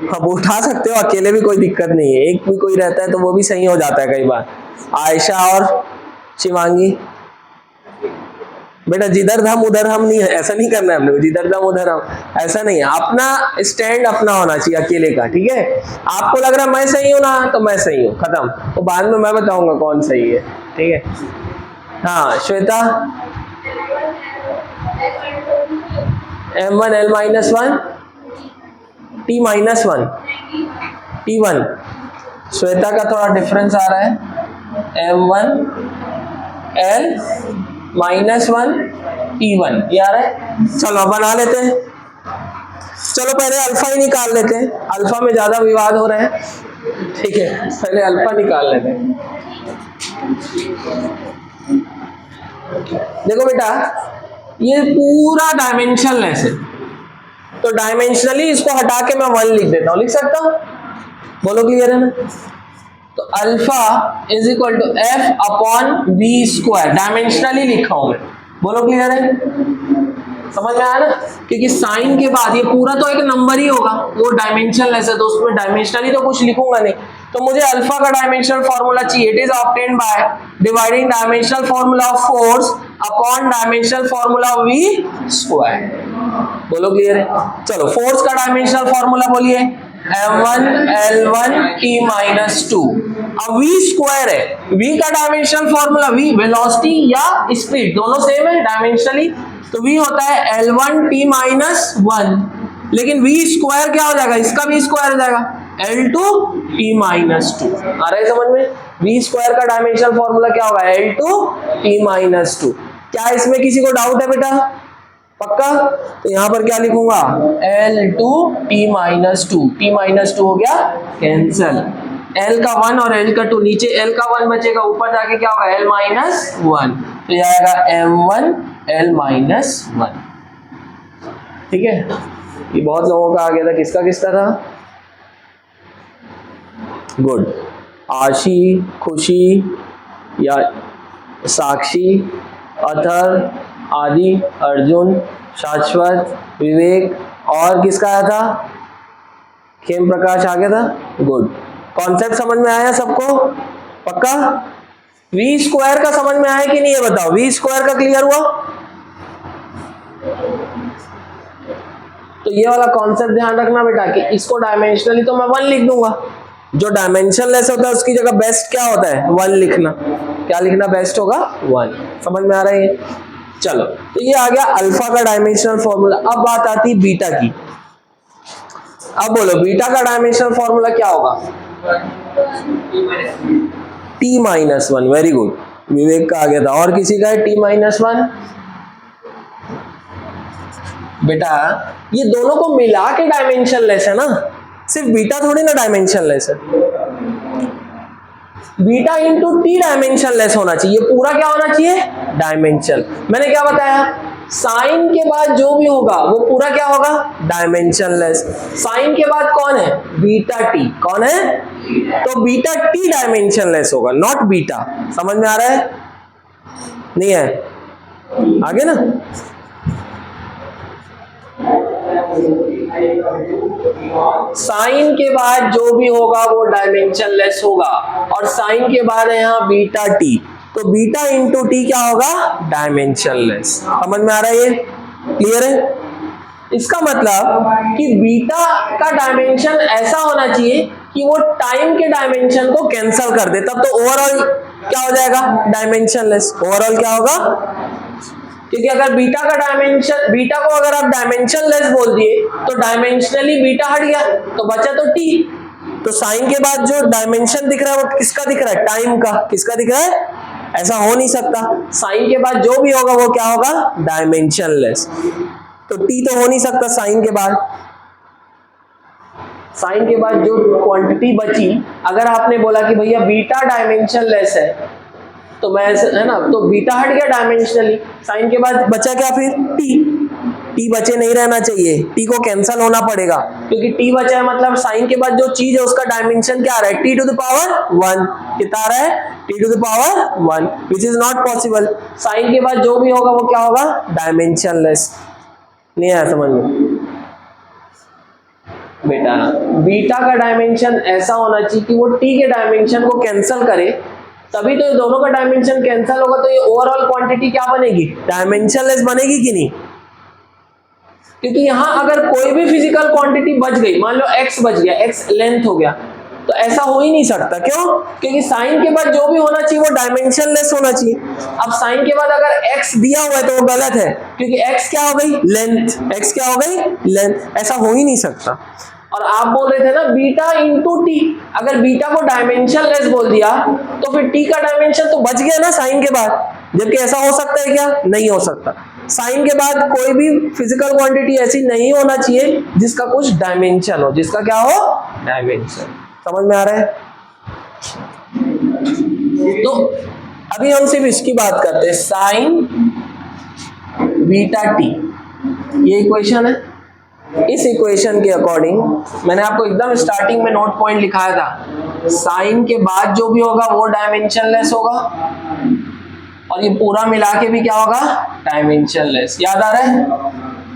हाँ वो उठा सकते हो अकेले भी, कोई दिक्कत नहीं है. एक भी कोई रहता है तो वो भी सही हो जाता है कई बार. आयशा और शिवांगी. बेटा जिधर धम उधर हम नहीं है, ऐसा नहीं करना है हम लोग. जिधर धम उधर हम, ऐसा नहीं है. अपना स्टैंड अपना होना चाहिए अकेले का. ठीक है. आपको लग रहा है मैं सही हूं ना, तो मैं सही हूँ, खत्म. तो बाद में मैं बताऊंगा कौन सही है. ठीक है. हाँ Shweta, m1 l-1 t-1 t1. Shweta का थोड़ा डिफरेंस आ रहा है. m1 l-1 t1 ये आ रहा है. चलो बना लेते हैं. चलो पहले अल्फा ही निकाल लेते हैं, अल्फा में ज्यादा विवाद हो रहे हैं. ठीक है. पहले अल्फा निकाल लेते हैं. देखो बेटा ये पूरा डायमेंशनलेस है, तो डायमेंशनली इसको हटा के मैं 1 लिख देता हूं. लिख सकता हूं? बोलो क्लियर है ना? तो alpha is equal to f upon B square. Dimensionally लिखा हूं मैं. बोलो क्लियर है? समझ में आया ना? क्योंकि साइन के बाद ये पूरा तो एक नंबर ही होगा, वो डायमेंशनलेस है तो उसमें डायमेंशनली तो कुछ लिखूंगा नहीं. तो मुझे अल्फा का डायमेंशनल फॉर्मूला चाहिए. It is obtained by dividing dimensional formula of force upon dimensional formula of v square. बोलो क्लियर है? चलो फोर्स का डायमेंशनल फॉर्मूला बोलिए, m1 l1 t माइनस 2। अब v स्क्वायर है, v का डायमेंशनल फॉर्मूला, v वेलोसिटी या स्पीड दोनों सेम है डायमेंशनली, तो v होता है l1 t माइनस 1, लेकिन v स्क्वायर क्या हो जाएगा, इसका v स्क्वायर हो जाएगा l2 t माइनस 2। आ रहा है समझ में? v स्क्वायर का डायमेंशनल फॉर्मूला क्या होगा, l2 t माइनस 2। क्या इसमें किसी को डाउट है बेटा? पक्का? तो यहां पर क्या लिखूंगा, l2 t minus 2, t minus 2 हो गया कैंसल, l का 1 और l का 2, नीचे l का 1 बचेगा, ऊपर जाके क्या होगा l माइनस 1, तो ये आएगा m1 l माइनस 1। ठीक है, ये बहुत लोगों का आ गया था, किसका किसका था? गुड, आशी, खुशी या साक्षी, अथर, आदि, अर्जुन, शाश्वत, विवेक और किसका आया था? खेम प्रकाश आ गया था। गुड, कॉन्सेप्ट समझ में आया सबको? पक्का? v स्क्वायर का समझ में आया कि नहीं, ये बताओ, v स्क्वायर का क्लियर हुआ? तो ये वाला कॉन्सेप्ट ध्यान रखना बेटा कि इसको डायमेंशनली तो मैं 1 लिख दूंगा, जो डायमेंशन लेस होता है उसकी जगह बेस्ट क्या होता है, 1 लिखना। क्या लिखना बेस्ट होगा? 1। समझ में आ रहा है? चलो, तो ये आ गया अल्फा का डायमेंशनल फॉर्मूला। अब बात आती है बीटा की। अब बोलो बीटा का डायमेंशनल फॉर्मूला क्या होगा? t minus 1। वेरी गुड, विवेक का आ गया था। और किसी का है t माइनस 1? बेटा ये दोनों को मिला के डायमेंशन लेस है ना, सिर्फ बीटा थोड़ी ना डायमेंशन लेस है। Beta into T dimension less होना चाहिए, पूरा क्या होना चाहिए? डायमेंशन। मैंने क्या बताया, साइन के बाद जो भी होगा वो पूरा क्या होगा? Dimension less. साइन के बाद कौन है? Beta T. कौन है? तो बीटा टी डायमेंशन लेस होगा, नॉट बीटा। समझ में आ रहा है? नहीं है? आगे ना, साइन के बाद जो भी होगा वो डायमेंशन लेस होगा, और साइन के बाद है यहाँ बीटा टी, तो बीटा इंटू टी क्या होगा? Dimension less. समझ में आ रहा है? ये क्लियर है? इसका मतलब कि बीटा का डायमेंशन ऐसा होना चाहिए कि वो टाइम के डायमेंशन को कैंसल कर दे, तब तो ओवरऑल क्या हो जाएगा? Dimension less. ओवरऑल क्या होगा? क्योंकि अगर बीटा का डायमेंशन, बीटा को अगर आप डायमेंशन लेस बोल दिए तो डायमेंशनली बीटा हट गया, तो बचा तो टी। तो साइन के बाद जो डायमेंशन दिख रहा है वो किसका दिख रहा है? टाइम का। किसका दिख रहा है? ऐसा हो नहीं सकता, साइन के बाद जो भी होगा वो क्या होगा? Dimension less. तो टी तो हो नहीं सकता साइन के बाद। साइन के बाद जो क्वांटिटी बची, अगर आपने बोला कि भैया बीटा डायमेंशन लेस है, तो मैं है ना, तो बीटा हट गया डायमेंशनली, साइन के बाद बचा क्या फिर? टी। टी बचे नहीं रहना चाहिए, टी को कैंसल होना पड़ेगा, क्योंकि टी बचा है मतलब साइन के बाद जो चीज है उसका डायमेंशन क्या आ रहा है? T to the power 1। कितना आ रहा है? T to the power 1, which is not possible. Sine के बाद जो भी होगा वो क्या होगा? Dimensionless. नहीं आया समझ में बेटा? बीटा का डायमेंशन ऐसा होना चाहिए कि वो टी के डायमेंशन को कैंसल करे, तभी तो ये दोनों का डायमेंशन कैंसल होगा, तो ये ओवरऑल क्वांटिटी क्या बनेगी? डायमेंशन लेस बनेगी कि नहीं? क्योंकि यहां अगर कोई भी फिजिकल क्वांटिटी बच गई, मान लो x बच गया, x लेंथ हो गया, तो ऐसा हो ही नहीं सकता। क्यों? क्योंकि साइन के बाद जो भी होना चाहिए वो डायमेंशन लेस होना चाहिए। अब साइन के बाद अगर x दिया हुआ है तो वो गलत है, क्योंकि x क्या हो गई? लेंथ। x क्या हो गई? लेंथ। ऐसा हो ही नहीं सकता। और आप बोल रहे थे ना बीटा इंटू टी, अगर बीटा को डायमेंशन लेस बोल दिया तो फिर टी का डायमेंशन तो बच गया ना साइन के बाद, जबकि ऐसा हो सकता है क्या? नहीं हो सकता। साइन के बाद कोई भी फिजिकल क्वांटिटी ऐसी नहीं होना चाहिए जिसका कुछ डायमेंशन हो। जिसका क्या हो? डायमेंशन। समझ में आ रहा है? तो अभी हम सिर्फ इसकी बात करते हैं, साइन बीटा टी, ये इक्वेशन है। इस इक्वेशन के अकॉर्डिंग मैंने आपको एकदम स्टार्टिंग में नोट पॉइंट लिखाया था, साइन के बाद जो भी होगा वो डायमेंशन लेस होगा, और ये पूरा मिला के भी क्या होगा? Dimension less. याद आ रहा है?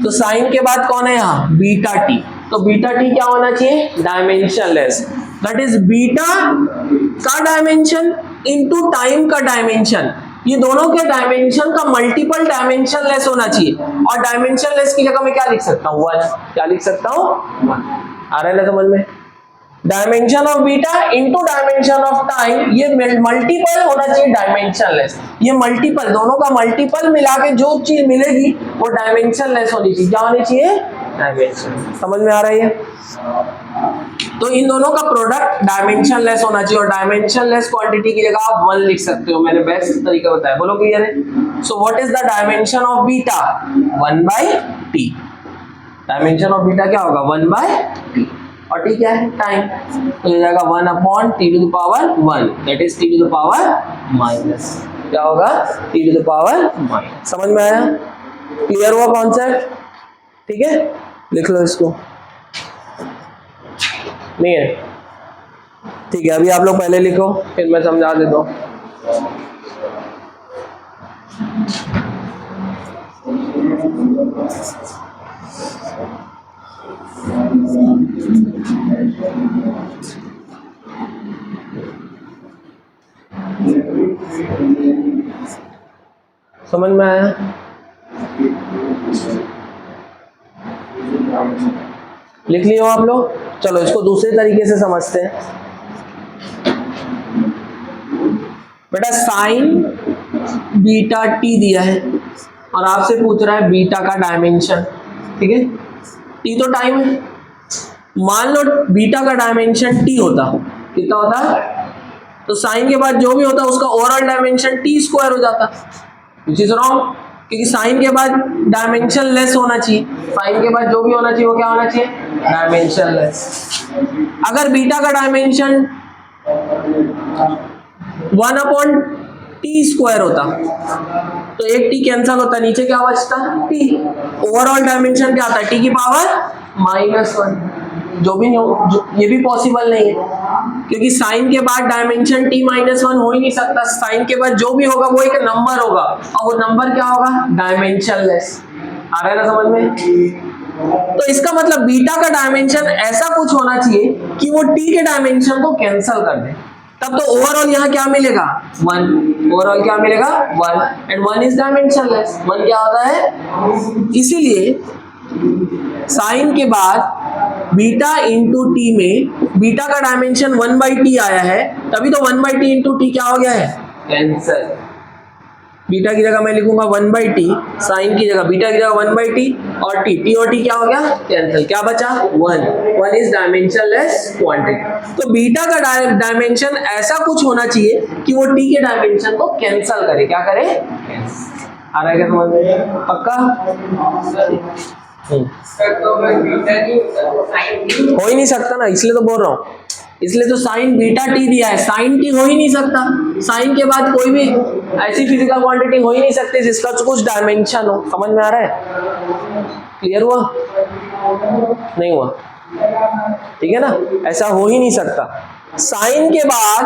तो साइन के बाद कौन है यहाँ? Beta T. तो बीटा टी क्या होना चाहिए? Dimension less. That is beta का डायमेंशन इंटू टाइम का डायमेंशन। ये दोनों के डायमेंशन का मल्टीपल डायमेंशन लेस होना चाहिए, और डायमेंशन लेस की जगह मैं क्या लिख सकता हूँ, 1। क्या लिख सकता हूँ, 1। आ रहा है ना समझ में? Dimension of beta into dimension of time, ये मल्टीपल होना चाहिए डायमेंशन लेस। ये मल्टीपल, दोनों का मल्टीपल मिला के जो चीज मिलेगी वो डायमेंशन लेस होनी चाहिए। क्या होनी चाहिए, डायमेंशन। समझ में आ रही है? तो इन दोनों का प्रोडक्ट डायमेंशन लेस होना चाहिए, और डायमेंशन लेस क्वांटिटी की जगह आप 1 लिख सकते हो। मैंने बेस्ट तरीका बताया, बोलो क्लियर है? So what is the dimension of beta, 1/t। Dimension of beta क्या होगा, 1/t, और t क्या है, टाइम। तो हो जाएगा 1/t⁻1, दैट इज t⁻⁻। क्या होगा, t⁻⁻। समझ में आया? क्लियर हुआ कॉन्सेप्ट? ठीक है, लिख लो इसको। नहीं है? ठीक है, अभी आप लोग पहले लिखो, फिर मैं समझा देता हूँ। समझ में आया? लिख लियो आप लोग? चलो इसको दूसरे तरीके से समझते हैं। बेटा साइन बीटा टी दिया है और आपसे पूछ रहा है बीटा का डायमेंशन, ठीक है? टी तो टाइम है। मान लो बीटा का डायमेंशन टी होता, कितना होता? तो साइन के बाद जो भी होता उसका ओवरऑल डायमेंशन t² हो जाता, विच इज रॉन्ग, क्योंकि साइन के बाद डायमेंशन लेस होना चाहिए। साइन के बाद जो भी होना चाहिए वो क्या होना चाहिए, डायमेंशन लेस। अगर बीटा का डायमेंशन 1/t² होता तो एक t कैंसल होता, नीचे क्या बचता, t। ओवरऑल डायमेंशन क्या आता है, t⁻⁻1। जो भी नहीं हो, ये भी पॉसिबल नहीं है, क्योंकि साइन के बाद डायमेंशन t-1 हो ही नहीं सकता। साइन के बाद जो भी होगा वो एक नंबर होगा, और वो नंबर क्या होगा, डायमेंशन लेस। आ रहा है ना समझ में? तो इसका मतलब बीटा का डायमेंशन ऐसा कुछ होना चाहिए कि वो t के डायमेंशन को कैंसल कर दे, तब तो ओवरऑल यहाँ क्या मिलेगा, 1। ओवरऑल क्या मिलेगा, 1, एंड 1 इज डायमेंशन लेस। 1 क्या होता है? इसीलिए साइन के बाद बीटा इंटू टी में बीटा का डायमेंशन 1/t आया है, तभी तो 1/t इंटू टी क्या हो गया है, कैंसल। बीटा की जगह मैं लिखूंगा 1/t, साइन की जगह बीटा की जगह 1/t, और टी और टी क्या हो गया, कैंसल। क्या बचा, 1 इज डायमेंशन लेस क्वांटिटी। तो बीटा का डायमेंशन ऐसा कुछ होना चाहिए कि वो टी के डायमेंशन को कैंसल करे। क्या करे, आ रहा है क्या समझ में? पक्का? हो ही नहीं सकता ना, इसलिए तो बोल रहा हूँ, इसलिए तो साइन बीटा टी दिया है। साइन टी हो ही नहीं सकता, साइन के बाद कोई भी ऐसी फिजिकल क्वांटिटी हो ही नहीं सकती जिसका कुछ डायमेंशन हो। समझ में आ रहा है? क्लियर हुआ, नहीं हुआ? ठीक है ना, ऐसा हो ही नहीं सकता। साइन के बाद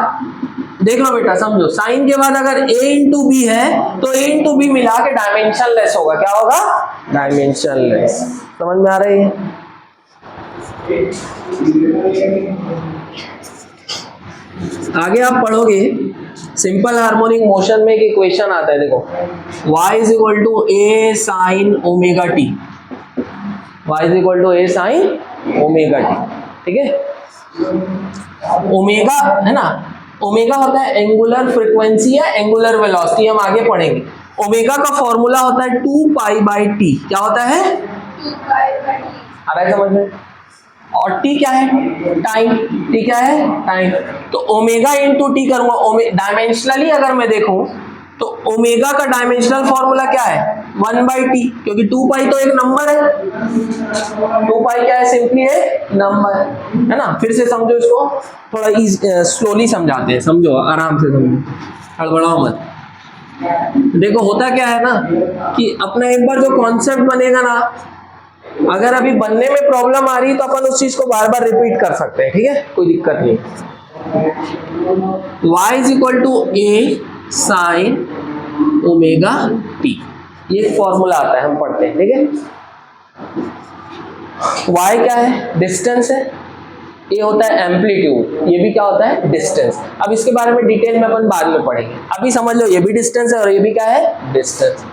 देख लो बेटा, समझो, साइन के बाद अगर a इंटू बी है तो a इंटू बी मिला के डायमेंशन लेस होगा। क्या होगा, डायमेंशन लेस। समझ में आ रही है? आगे आप पढ़ोगे सिंपल हार्मोनिक मोशन में एक इक्वेशन आता है, देखो y is equal to a sine omega t। y is equal to a sine omega t, ठीक है? ओमेगा है ना, ओमेगा होता है एंगुलर फ्रीक्वेंसी या एंगुलर वेलोसिटी, हम आगे पढ़ेंगे। ओमेगा का फॉर्मूला होता है 2π/t। क्या होता है, 2π/t। आ रहा है समझ में? और t क्या है, टाइम। t क्या है, टाइम। तो ओमेगा इंटू टी करूंगा, डायमेंशनली अगर मैं देखूं तो ओमेगा का डायमेंशनल फॉर्मूला क्या है, 1/t, क्योंकि 2π तो एक नंबर है। 2π क्या है, सिंपली एक नंबर है ना। फिर से समझो इसको, थोड़ा स्लोली समझाते हैं, समझो आराम से समझो, हड़बड़ाओ मत। देखो होता क्या है ना कि अपना एक बार जो कॉन्सेप्ट बनेगा ना, अगर अभी बनने में प्रॉब्लम आ रही है तो अपन उस चीज को बार बार रिपीट कर सकते हैं, ठीक है, कोई दिक्कत नहीं। y is equal to a sine omega t, ये फॉर्मूला आता है, हम पढ़ते हैं, ठीक है। y क्या है, डिस्टेंस है, ये होता है एम्पलीट्यूड, ये भी क्या होता है डिस्टेंस। अब इसके बारे में डिटेल में अपन बाद में पढ़ेंगे, अभी समझ लो ये भी डिस्टेंस है और ये भी क्या है डिस्टेंस।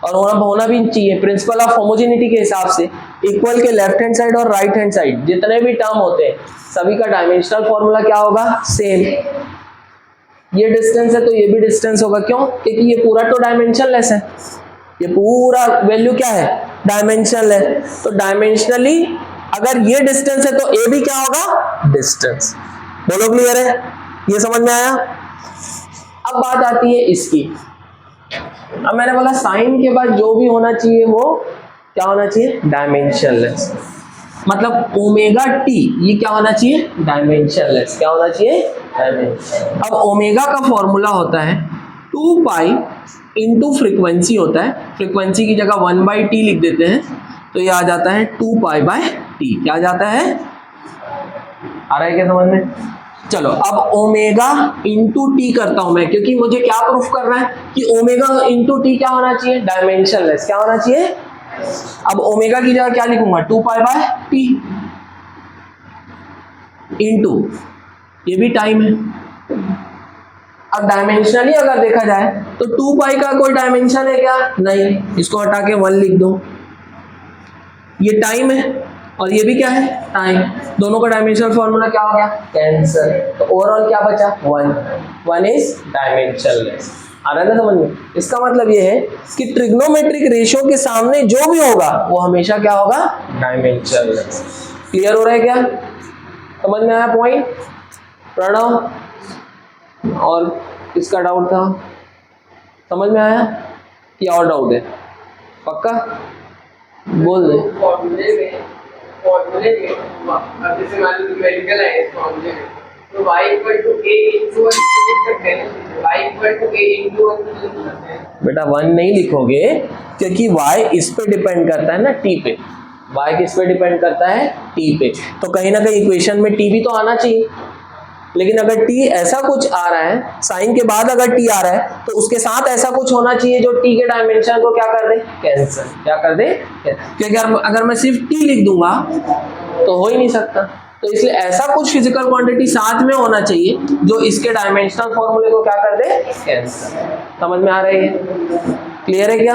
और होना भी चाहिए प्रिंसिपल ऑफ होमोजेनिटी के हिसाब से इक्वल के लेफ्ट हैंड साइड और राइट हैंड साइड जितने भी टर्म होते हैं सभी का डायमेंशनल फॉर्मूला क्या होगा सेम। ये डिस्टेंस है तो ये भी डिस्टेंस होगा, क्यों? क्योंकि ये पूरा तो डायमेंशनलेस है, ये पूरा वैल्यू क्या है डायमेंशनल है। तो डायमेंशनली अगर ये डिस्टेंस है तो ए भी क्या होगा डिस्टेंस। बोलो क्लियर है, ये समझ में आया? अब बात आती है इसकी, अब मैंने बोला साइन के बाद जो भी होना चाहिए वो क्या होना चाहिए डायमेंशनलेस, मतलब ओमेगा टी ये क्या होना चाहिए डायमेंशनलेस, क्या होना चाहिए डायमेंशन। अब ओमेगा का फॉर्मूला होता है 2 पाई इंटू फ्रीक्वेंसी होता है, फ्रीक्वेंसी की जगह 1/t लिख देते हैं तो ये आ जाता है 2 पाई बाय टी। क्या आ जाता है, आ रहा है क्या समझ में? चलो अब ओमेगा इंटू टी करता हूं मैं, क्योंकि मुझे क्या प्रूफ करना है कि ओमेगा इंटू टी क्या होना चाहिए डायमेंशनलेस, क्या होना चाहिए। अब ओमेगा की जगह क्या लिखूंगा 2 पाई बाय टी इंटू ये भी टाइम है। अब डायमेंशनली अगर देखा जाए तो 2 पाई का कोई डायमेंशन है क्या, नहीं, इसको हटा के 1 लिख दो। ये टाइम है और ये भी क्या है टाइम, दोनों का डायमेंशनल फॉर्मूला क्या हो गया कैंसिल, तो ओवरऑल क्या बचा 1 इज डायमेंशनलेस। आ रहा है ना समझ में? इसका मतलब ये है कि ट्रिग्नोमेट्रिक रेशियो के सामने जो भी होगा वो हमेशा क्या होगा डायमेंशनलेस। क्लियर हो रहा है क्या, समझ में आया पॉइंट? प्रणव और किसका डाउट था, समझ में आया क्या और डाउट है? पक्का बोल दे। फॉर्मूले में अब जैसे मान लो मेडिकल है इस फॉर्मूले में तो y = a * 1 लिख सकते हैं, y = a * 1 लिख सकते हैं। बेटा 1 नहीं लिखोगे क्योंकि y इस पे डिपेंड करता है ना t पे, y किस पे डिपेंड करता है t पे, तो कहीं ना कहीं इक्वेशन में t भी तो आना चाहिए। लेकिन अगर t ऐसा कुछ आ रहा है, साइन के बाद अगर t आ रहा है तो उसके साथ ऐसा कुछ होना चाहिए जो t के डायमेंशन को क्या कर दे कैंसिल, क्या कर दे, क्योंकि अगर मैं सिर्फ t लिख दूंगा तो हो ही नहीं सकता, तो इसलिए ऐसा कुछ फिजिकल क्वांटिटी साथ में होना चाहिए जो इसके डायमेंशनल फॉर्मूले को क्या कर दे कैंसिल। समझ में आ रही है, क्लियर है क्या?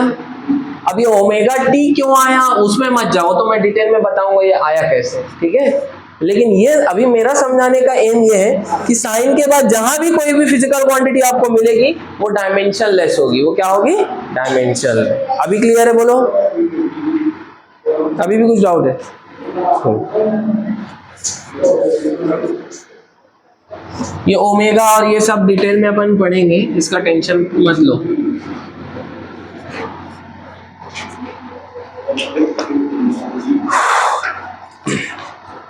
अब ये ओमेगा टी क्यों आया उसमें मत जाओ, तो मैं डिटेल में बताऊंगा ये आया कैसे, ठीक है? लेकिन ये अभी मेरा समझाने का एम ये है कि साइन के बाद जहां भी कोई भी फिजिकल क्वांटिटी आपको मिलेगी वो डायमेंशनलेस होगी, वो क्या होगी डायमेंशनल। अभी क्लियर है बोलो, अभी भी कुछ डाउट है? ये ओमेगा और ये सब डिटेल में अपन पढ़ेंगे, इसका टेंशन मत लो।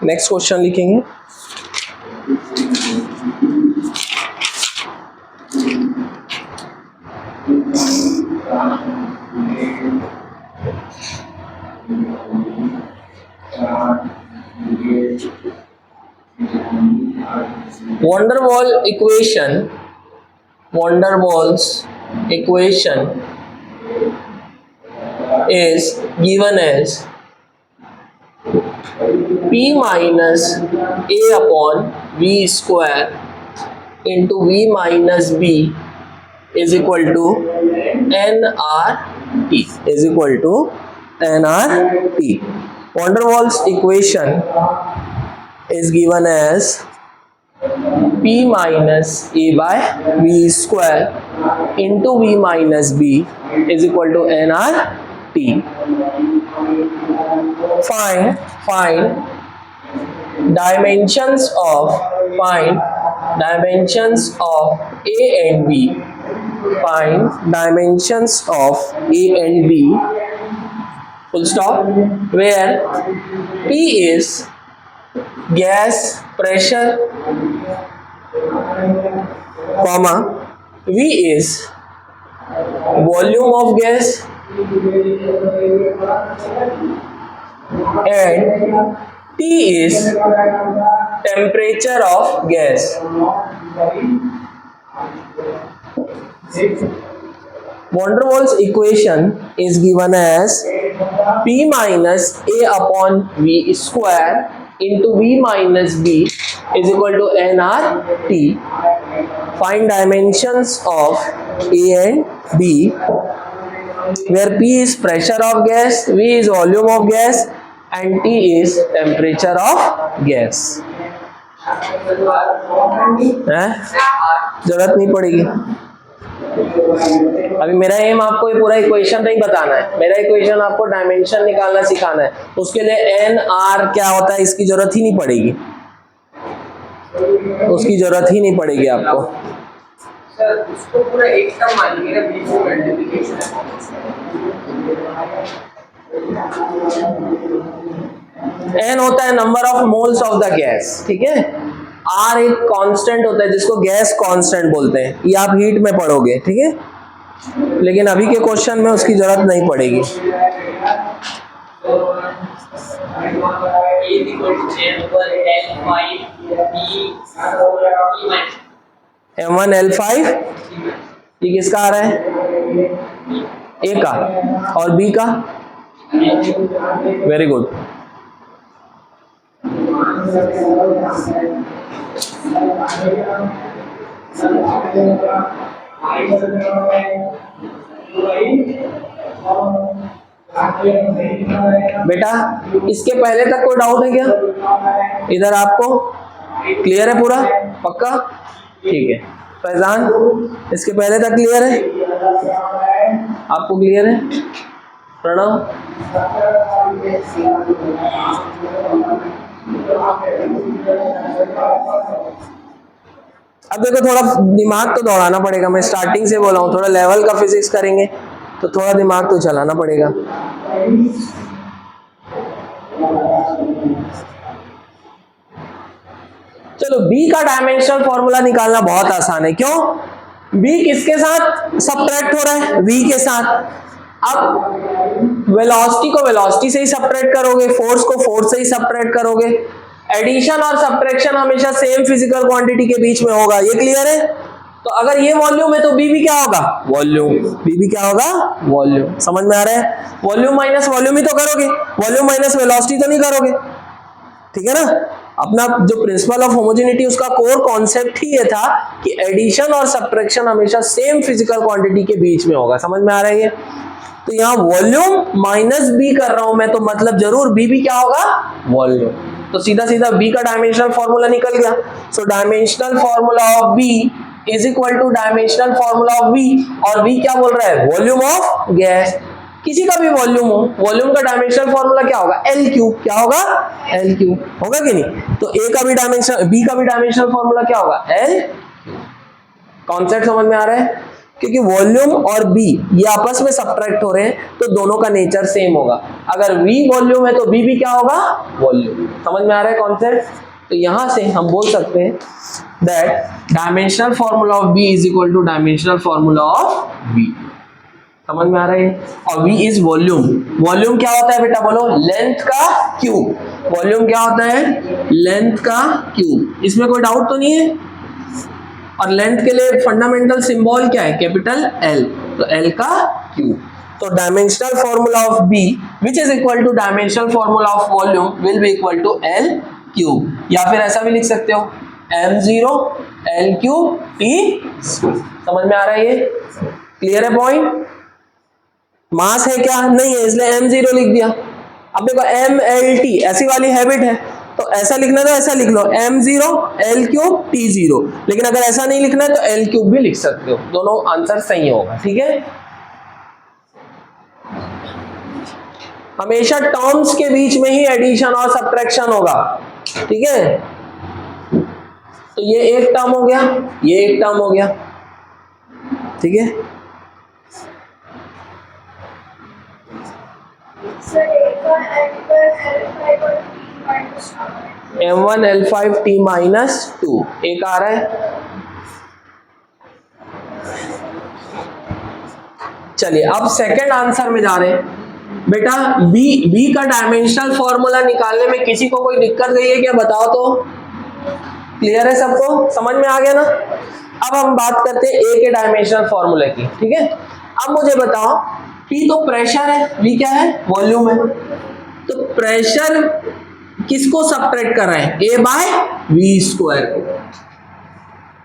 नेक्स्ट क्वेश्चन लिखेंगे। Van der Waals equation is given as P minus A upon V square into V minus B is equal to nRT is equal to nRT. Van der Waals equation is given as P minus A by V square into V minus B is equal to nRT. Find dimensions of A and B. Find dimensions of A and B. Full stop. Where P is gas pressure, comma V is volume of gas and T is temperature of gas. Van der Waals equation is given as P minus A upon V square into V minus B is equal to nRT. Find dimensions of A and B, where P is pressure of gas, V is volume of gas, and T is temperature of gas. जरूरत नहीं पड़ेगी। अभी मेरा M आपको ये पूरा equation नहीं बताना है, मेरा इक्वेशन आपको डायमेंशन निकालना सिखाना है। उसके लिए एन आर क्या होता है इसकी जरूरत ही नहीं पड़ेगी, उसकी जरूरत ही नहीं पड़ेगी आपको। सर उसको पूरा एक टर्म मानिए ना, बीच में मल्टीप्लिकेशन एन होता है number of moles of the gas, ठीक है। आर एक कांस्टेंट होता है जिसको गैस कांस्टेंट बोलते हैं, ये आप हीट में पढ़ोगे, ठीक है, लेकिन अभी के क्वेश्चन में उसकी जरूरत नहीं पड़ेगी। M1L5 ये किसका आ रहा है? ए का, और बी का? Very good. बेटा इसके पहले तक कोई डाउट है क्या? इधर आपको क्लियर है पूरा? पक्का? ठीक है। फैजान इसके पहले तक क्लियर है? आपको क्लियर है? प्रणव अब देखो थोड़ा दिमाग तो दौड़ाना पड़ेगा, मैं स्टार्टिंग से बोला हूँ, थोड़ा लेवल का फिजिक्स करेंगे तो थोड़ा दिमाग तो चलाना पड़ेगा। चलो बी का डायमेंशनल फॉर्मूला निकालना बहुत आसान है। क्यों? बी किसके साथ सब्ट्रैक्ट हो रहा है? वी के साथ। अब वेलोसिटी को वेलोसिटी से ही सब्ट्रैक्ट करोगे, फोर्स को फोर्स से ही सब्ट्रैक्ट करोगे। एडिशन और सब्ट्रैक्शन हमेशा सेम फिजिकल क्वांटिटी के बीच में होगा, ये क्लियर है? तो अगर ये वॉल्यूम है तो बी भी क्या होगा? वॉल्यूम। बी भी क्या होगा? वॉल्यूम। समझ में आ रहा है? वॉल्यूम माइनस वॉल्यूम ही तो करोगे, वॉल्यूम माइनस वेलोसिटी तो नहीं करोगे, ठीक है ना? अपना जो प्रिंसिपल ऑफ होमोजेनिटी उसका कोर कॉन्सेप्ट ही ये था कि एडिशन और सब्ट्रैक्शन हमेशा सेम फिजिकल क्वांटिटी के बीच में होगा। समझ में आ रहा है ये? तो यहाँ वॉल्यूम माइनस बी कर रहा हूं मैं, तो मतलब जरूर बी भी क्या होगा? वॉल्यूम। तो सीधा सीधा बी का डायमेंशनल फॉर्मूला निकल गया। So dimensional formula of B is equal to dimensional formula of V, और वी क्या बोल रहा है? Volume of gas. किसी का भी वॉल्यूम हो, वॉल्यूम का डायमेंशनल फॉर्मूला क्या होगा? L cube. क्या होगा? L cube. होगा कि नहीं? तो ए का भी डायमेंशन, बी का भी डायमेंशनल फॉर्मूला क्या होगा? एल। कॉन्सेप्ट समझ में आ रहा है? क्योंकि वॉल्यूम और बी ये आपस में सब्ट्रैक्ट हो रहे हैं तो दोनों का नेचर सेम होगा। अगर वी वॉल्यूम है तो बी भी क्या होगा? वॉल्यूम। समझ में आ रहा है कॉन्सेप्ट? तो यहां से हम बोल सकते हैं that dimensional formula of B is equal to dimensional formula of v. समझ में आ रहा है? और V इज वॉल्यूम। वॉल्यूम क्या होता है बेटा? बोलो। लेंथ का क्यूब। वॉल्यूम क्या होता है? लेंथ का क्यूब। इसमें कोई डाउट तो नहीं है? और लेंथ के लिए फंडामेंटल सिंबल क्या है? Capital L। तो L का क्यूब। तो dimensional formula of B which is equal to dimensional formula of volume will be equal to L cube, या फिर ऐसा भी लिख सकते हो m0 L क्यूब T। समझ में आ रहा है ये? क्लियर है पॉइंट? मास है क्या? नहीं है, इसलिए m0 लिख दिया। अब देखो mlt ऐसी वाली हैबिट है, तो ऐसा लिखना है तो ऐसा लिख लो m0 L क्यूब T0, लेकिन अगर ऐसा नहीं लिखना है तो L क्यूब भी लिख सकते हो, दोनों आंसर सही होगा। ठीक है? हमेशा टर्म्स के बीच में ही एडिशन और सब्ट्रैक्शन होगा, ठीक है? तो ये एक टर्म हो गया, ये एक टर्म हो गया, ठीक है? M1 L5 T माइनस 2 एक आ रहा है। चलिए अब सेकंड आंसर में जा रहे हैं। बेटा बी का डायमेंशनल फॉर्मूला निकालने में किसी को कोई दिक्कत गई है क्या? बताओ तो। क्लियर है सबको? समझ में आ गया ना? अब हम बात करते हैं ए के डायमेंशनल फॉर्मूला की, ठीक है? अब मुझे बताओ, P तो प्रेशर है, V क्या है? वॉल्यूम है। तो प्रेशर किसको सब्ट्रैक्ट कर रहे हैं? ए बाय वी स्क्वायर को।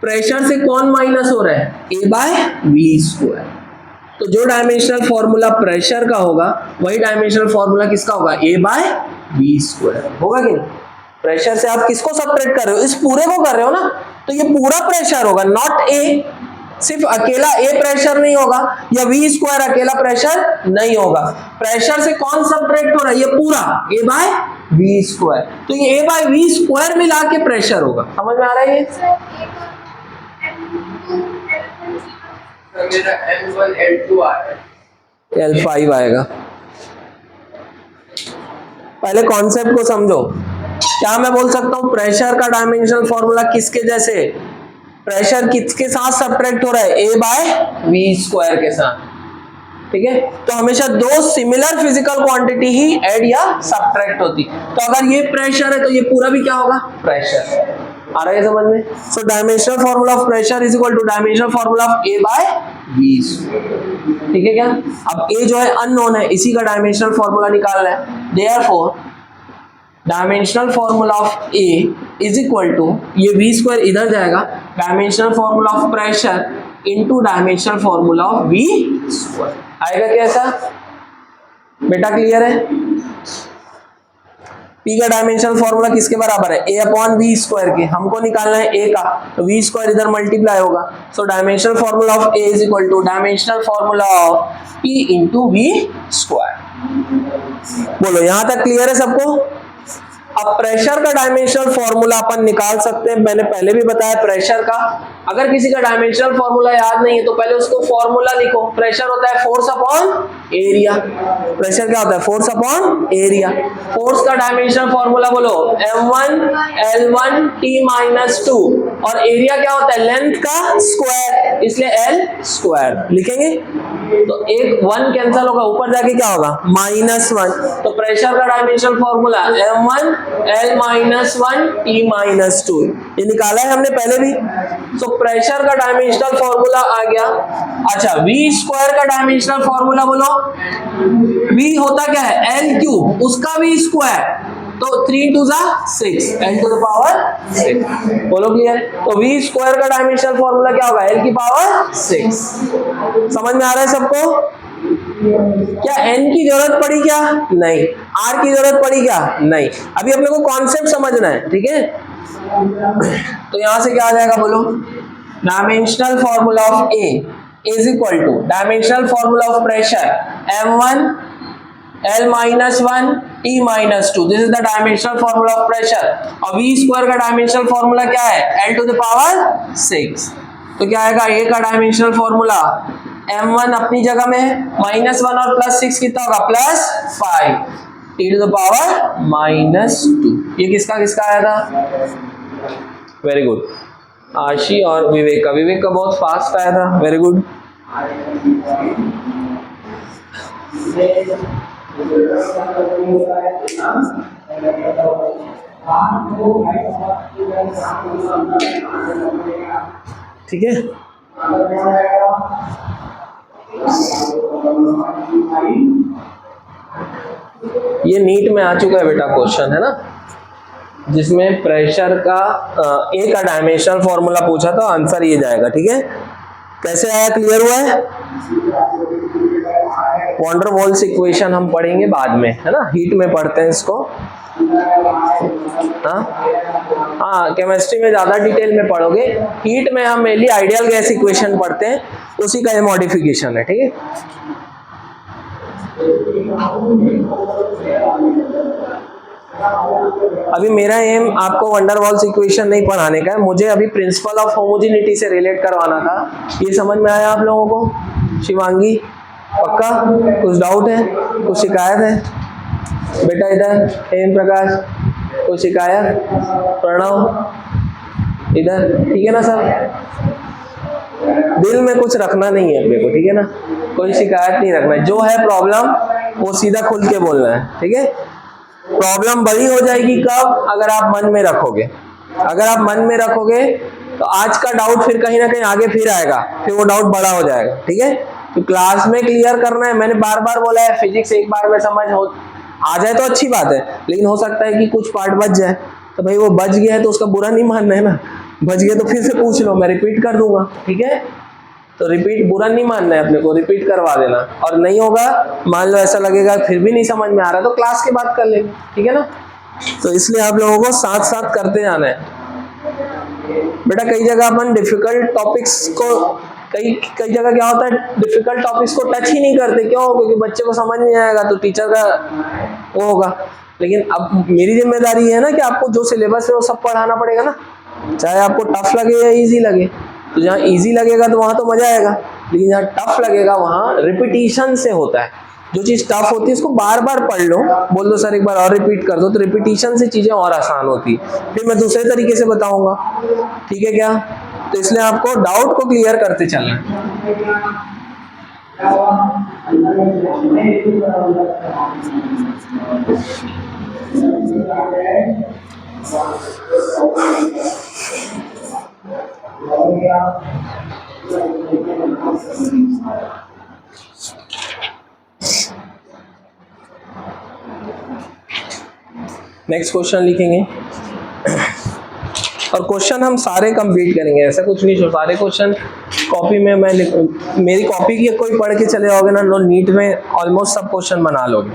प्रेशर से कौन माइनस हो रहा है? ए बाय वी स्क्वायर। तो जो डायमेंशनल फॉर्मूला प्रेशर का होगा वही डायमेंशनल फॉर्मूला किसका होगा? ए बाय वी स्क्वायर होगा कि नहीं? प्रेशर से आप किसको सब्ट्रैक्ट कर रहे हो? इस पूरे को कर रहे हो ना, तो ये पूरा प्रेशर होगा, नॉट ए। सिर्फ अकेला ए प्रेशर नहीं होगा या वी स्क्वायर अकेला प्रेशर नहीं होगा। प्रेशर से कौन सब्ट्रैक्ट हो रहा है? ये पूरा ए बाय वी स्क्वायर। तो ये ए बाय वी स्क्वायर मिला के प्रेशर होगा। समझ में आ रहा है ये? मेरा M1 L2 आ रहा है, L5 आएगा। पहले कॉन्सेप्ट को समझो। क्या मैं बोल सकता हूं प्रेशर का डायमेंशनल फॉर्मूला किसके जैसे? प्रेशर किसके साथ सब्ट्रैक्ट हो रहा है? ए बाय वी स्क्वायर के साथ। ठीक है, तो हमेशा दो सिमिलर फिजिकल क्वांटिटी ही ऐड या सब्ट्रैक्ट होती। तो अगर ये प्रेशर है तो ये पूरा भी क्या होगा? प्रेशर। आ रहा है समझ में? So dimensional formula of pressure is equal to dimensional formula of A by we square. ठीक है क्या? अब ए जो है अननोन है, इसी का डायमेंशनल फॉर्मूला निकालना है। Therefore dimensional formula of A is equal to, ये वी स्क्वायर इधर जाएगा, dimensional formula of pressure into dimensional formula of v square. आएगा कैसा बेटा? क्लियर है? पी का डायमेंशनल फॉर्मूला किसके बराबर है? ए अपॉन वी स्क्वायर के। हमको निकालना है ए का, तो वी स्क्वायर इधर मल्टीप्लाई होगा। So dimensional formula of A is equal to dimensional formula of P into V square. बोलो यहां तक क्लियर है सबको? अब प्रेशर का डायमेंशनल फॉर्मूला अपन निकाल सकते हैं। मैंने पहले भी बताया प्रेशर का, अगर किसी का डायमेंशनल फॉर्मूला याद नहीं है तो पहले उसको फॉर्मूला लिखो। प्रेशर होता है फोर्स अपॉन एरिया। प्रेशर क्या होता है? Force upon area. फोर्स का डायमेंशनल फॉर्मूला बोलो M1 L1 T-2 और एरिया क्या होता है? लेंथ का स्क्वायर, इसलिए L स्क्वायर लिखेंगे। तो एक 1 कैंसिल होगा, ऊपर जाके क्या होगा? -1। तो प्रेशर का dimensional formula M1 L-1 T-2, ये निकाला है हमने पहले भी। तो प्रेशर का डायमेंशनल फॉर्मूला आ गया। अच्छा, वी स्क्वायर का डायमेंशनल फॉर्मूला बोलो। वी होता क्या है? L क्यूब, उसका वी स्क्वायर, तो 3 2 6, L टू द पावर 6। बोलो क्लियर? तो वी स्क्वायर का डायमेंशनल फॉर्मूला क्या होगा? L की पावर 6। समझ में आ रहा है सबको? क्या n की जरूरत पड़ी क्या? नहीं। r की जरूरत पड़ी क्या? नहीं। अभी अपने को कॉन्सेप्ट समझना है, ठीक है? तो यहां से क्या आ जाएगा बोलो? Dimensional formula of A is equal to dimensional formula of pressure M1 L-1 T-2। This is the dimensional formula of pressure. और V स्क्वायर का डायमेंशनल फॉर्मूला क्या है? L to the power 6। तो क्या आएगा? A का डायमेंशनल फॉर्मूला M1 अपनी जगह में है, -1 और +6 कितना होगा? +5 T टू द पावर -2। ये किसका किसका आया था? वेरी गुड, आशी और विवेक का। विवेक का बहुत फास्ट आया था, वेरी गुड। ठीक है, ये नीट में आ चुका है बेटा क्वेश्चन, है ना, जिसमें प्रेशर का ए का डायमेंशनल फॉर्मूला पूछा था, आंसर ये जाएगा। ठीक है, कैसे आया? क्लियर हुआ है? वॉन डर वाल्स इक्वेशन हम पढ़ेंगे बाद में, है ना, हीट में पढ़ते हैं इसको। हाँ, केमिस्ट्री में ज्यादा डिटेल में पढ़ोगे, हीट में हम मेनली आइडियल गैस इक्वेशन पढ़ते हैं, उसी का ये मॉडिफिकेशन है। ठीक है, अभी मेरा एम आपको वंडर वॉल्स इक्वेशन नहीं पढ़ाने का है, मुझे अभी प्रिंसिपल ऑफ होमोजेनिटी से रिलेट करवाना था। ये समझ में आया आप लोगों को? शिवांगी पक्का? कुछ डाउट है, कुछ शिकायत है? बेटा इधर, हेम प्रकाश, कोई शिकायत? प्रणव इधर, ठीक है ना सर? दिल में कुछ रखना नहीं है अपने को, ठीक है ना, कोई शिकायत नहीं रखना है। जो है प्रॉब्लम वो सीधा खुल के बोलना है। ठीक है, प्रॉब्लम बड़ी हो जाएगी कब? अगर आप मन में रखोगे। अगर आप मन में रखोगे तो आज का डाउट फिर कहीं ना कहीं आगे फिर आएगा, फिर वो डाउट बड़ा हो जाएगा। ठीक है, तो क्लास में क्लियर करना है। मैंने बार बार बोला है, फिजिक्स एक बार में समझ आ जाए तो अच्छी बात है, लेकिन हो सकता है कि कुछ पार्ट बच जाए, तो भाई वो बच गया है तो उसका बुरा नहीं मानना है ना, बच गया तो फिर से पूछ लो, मैं रिपीट कर दूंगा, ठीक है। तो रिपीट बुरा नहीं मानना है अपने को, रिपीट करवा देना, और नहीं होगा मान लो ऐसा लगेगा फिर भी नहीं समझ में आ रहा तो क्लास के बाद कर लेंगे, ठीक है ना। तो इसलिए आप लोगों को साथ साथ करते जाना है बेटा। कई जगह अपन डिफिकल्ट टॉपिक्स को, कई कई जगह क्या होता है डिफिकल्ट टॉपिक्स को टच ही नहीं करते, क्यों? क्योंकि बच्चे को समझ नहीं आएगा तो टीचर का वो होगा। लेकिन अब मेरी जिम्मेदारी है ना कि आपको जो सिलेबस है वो सब पढ़ाना पड़ेगा ना, चाहे आपको टफ लगे या इजी लगे। तो जहाँ इजी लगेगा तो वहाँ तो मजा आएगा, लेकिन जहाँ टफ लगेगा वहाँ रिपीटिशन से होता है। जो चीज टफ होती है उसको बार बार पढ़ लो, बोल दो सर एक बार और रिपीट कर दो, तो रिपीटिशन से चीजें और आसान होती, फिर मैं दूसरे तरीके से बताऊंगा, ठीक है क्या। तो इसलिए आपको डाउट को क्लियर करते चलना है। नेक्स्ट क्वेश्चन लिखेंगे और क्वेश्चन हम सारे कंप्लीट करेंगे, ऐसा कुछ नहीं जो सारे क्वेश्चन कॉपी में मैं मेरी कॉपी की कोई पढ़ के चले जाओगे ना, नीट में ऑलमोस्ट सब क्वेश्चन बना लोगे।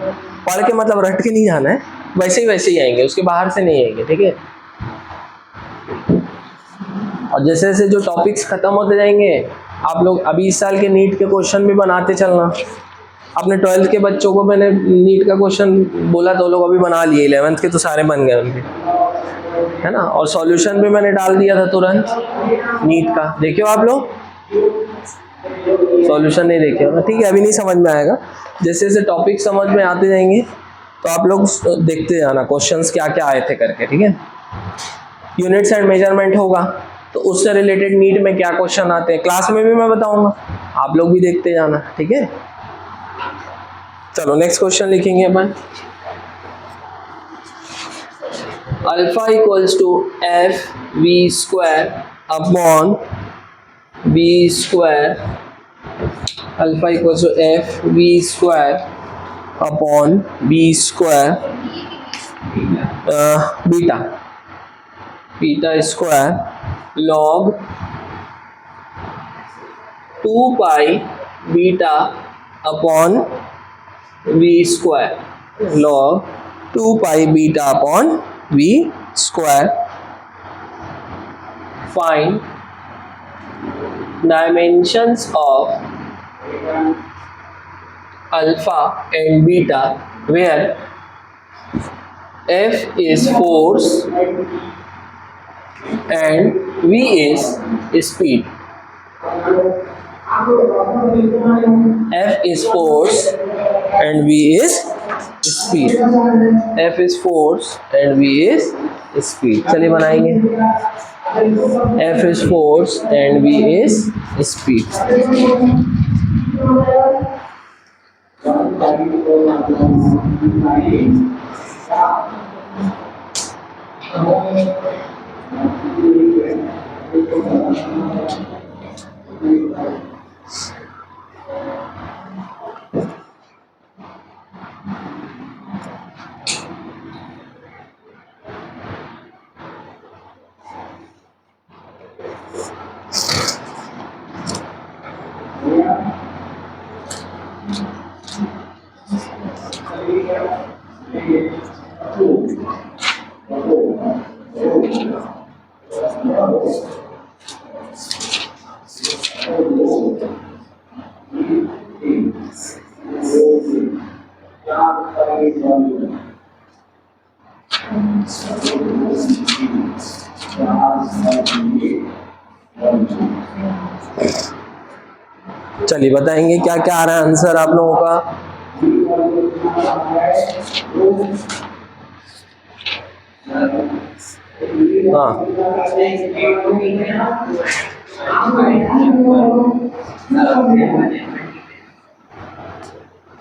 पढ़ के मतलब रट के नहीं जाना है, वैसे ही आएंगे, उसके बाहर से नहीं आएंगे, ठीक है। और जैसे जैसे जो टॉपिक्स खत्म होते जाएंगे आप लोग अभी इस साल के नीट के क्वेश्चन भी बनाते चलना। अपने 12th के बच्चों को मैंने नीट का क्वेश्चन बोला तो लोग अभी बना लिए, 11th के तो सारे बन गए उनके, है ना। और सॉल्यूशन भी मैंने डाल दिया था तुरंत नीट का, देखियो आप लोग सॉल्यूशन नहीं देखे हो, ठीक है। अभी नहीं समझ में आएगा, जैसे जैसे टॉपिक समझ में आते जाएंगे तो आप लोग देखते जाना क्वेश्चंस क्या क्या आए थे करके, ठीक है। यूनिट्स एंड मेजरमेंट होगा तो उससे रिलेटेड नीट में क्या क्वेश्चन आते हैं क्लास में भी मैं बताऊंगा, आप लोग भी देखते जाना, ठीक है। चलो नेक्स्ट क्वेश्चन लिखेंगे अपन। Alpha equals to F we square upon B square, alpha equals to F we square upon B square beta, beta square log 2 pi beta upon we square, log 2 pi beta upon we square. Find dimensions of alpha and beta where F is force and V is speed. F is force and V is speed. F is force and V is speed. चलिए बनाएंगे। F is force and V is speed. चलिए बताएंगे क्या क्या आ रहा है answer आप लोगों का। हाँ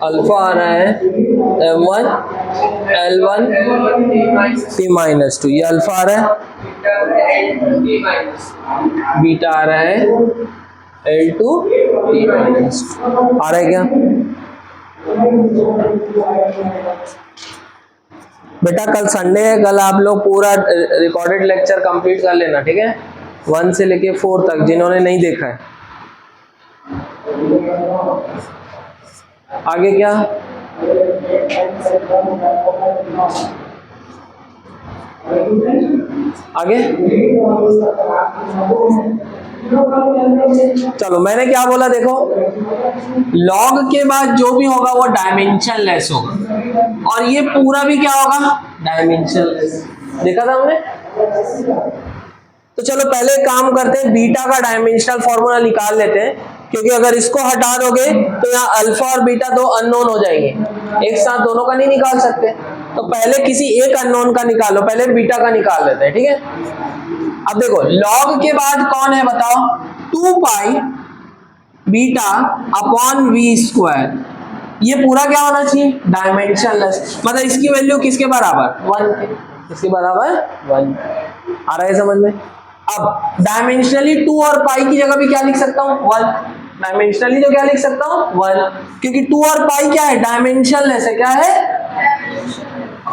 अल्फा आ रहा है M1 L1 T-2, ये अल्फा आ रहा है, बीटा आ रहा है L2 T-2 आ रहा है क्या? बेटा कल संडे है, कल आप लोग पूरा रिकॉर्डेड लेक्चर कंप्लीट कर लेना, ठीक है, 1 से लेके 4 तक जिन्होंने नहीं देखा है। आगे क्या, आगे चलो, मैंने क्या बोला देखो, लॉग के बाद जो भी होगा वो डायमेंशन लेस होगा, और ये पूरा भी क्या होगा, डायमेंशन लेस। देखा था हमने। तो चलो पहले काम करते हैं, बीटा का डायमेंशनल फॉर्मूला निकाल लेते हैं, क्योंकि अगर इसको हटा दोगे तो यहाँ अल्फा और बीटा दो अननोन हो जाएंगे, एक साथ दोनों का नहीं निकाल सकते। तो पहले किसी एक अननोन का निकालो, पहले बीटा का निकाल लेते हैं, ठीक है। अब देखो लॉग के बाद कौन है बताओ, 2 pi beta upon we square, ये पूरा क्या होना चाहिए, डायमेंशनलेस, मतलब इसकी वैल्यू किसके बराबर, 1 के, किसके बराबर 1। आ रहा है समझ में। अब डायमेंशनली 2 और पाई की जगह भी क्या लिख सकता हूँ, 1। डायमेंशनली तो क्या लिख सकता हूँ, 1, क्योंकि 2 और पाई क्या है, डायमेंशनलेस है, क्या है।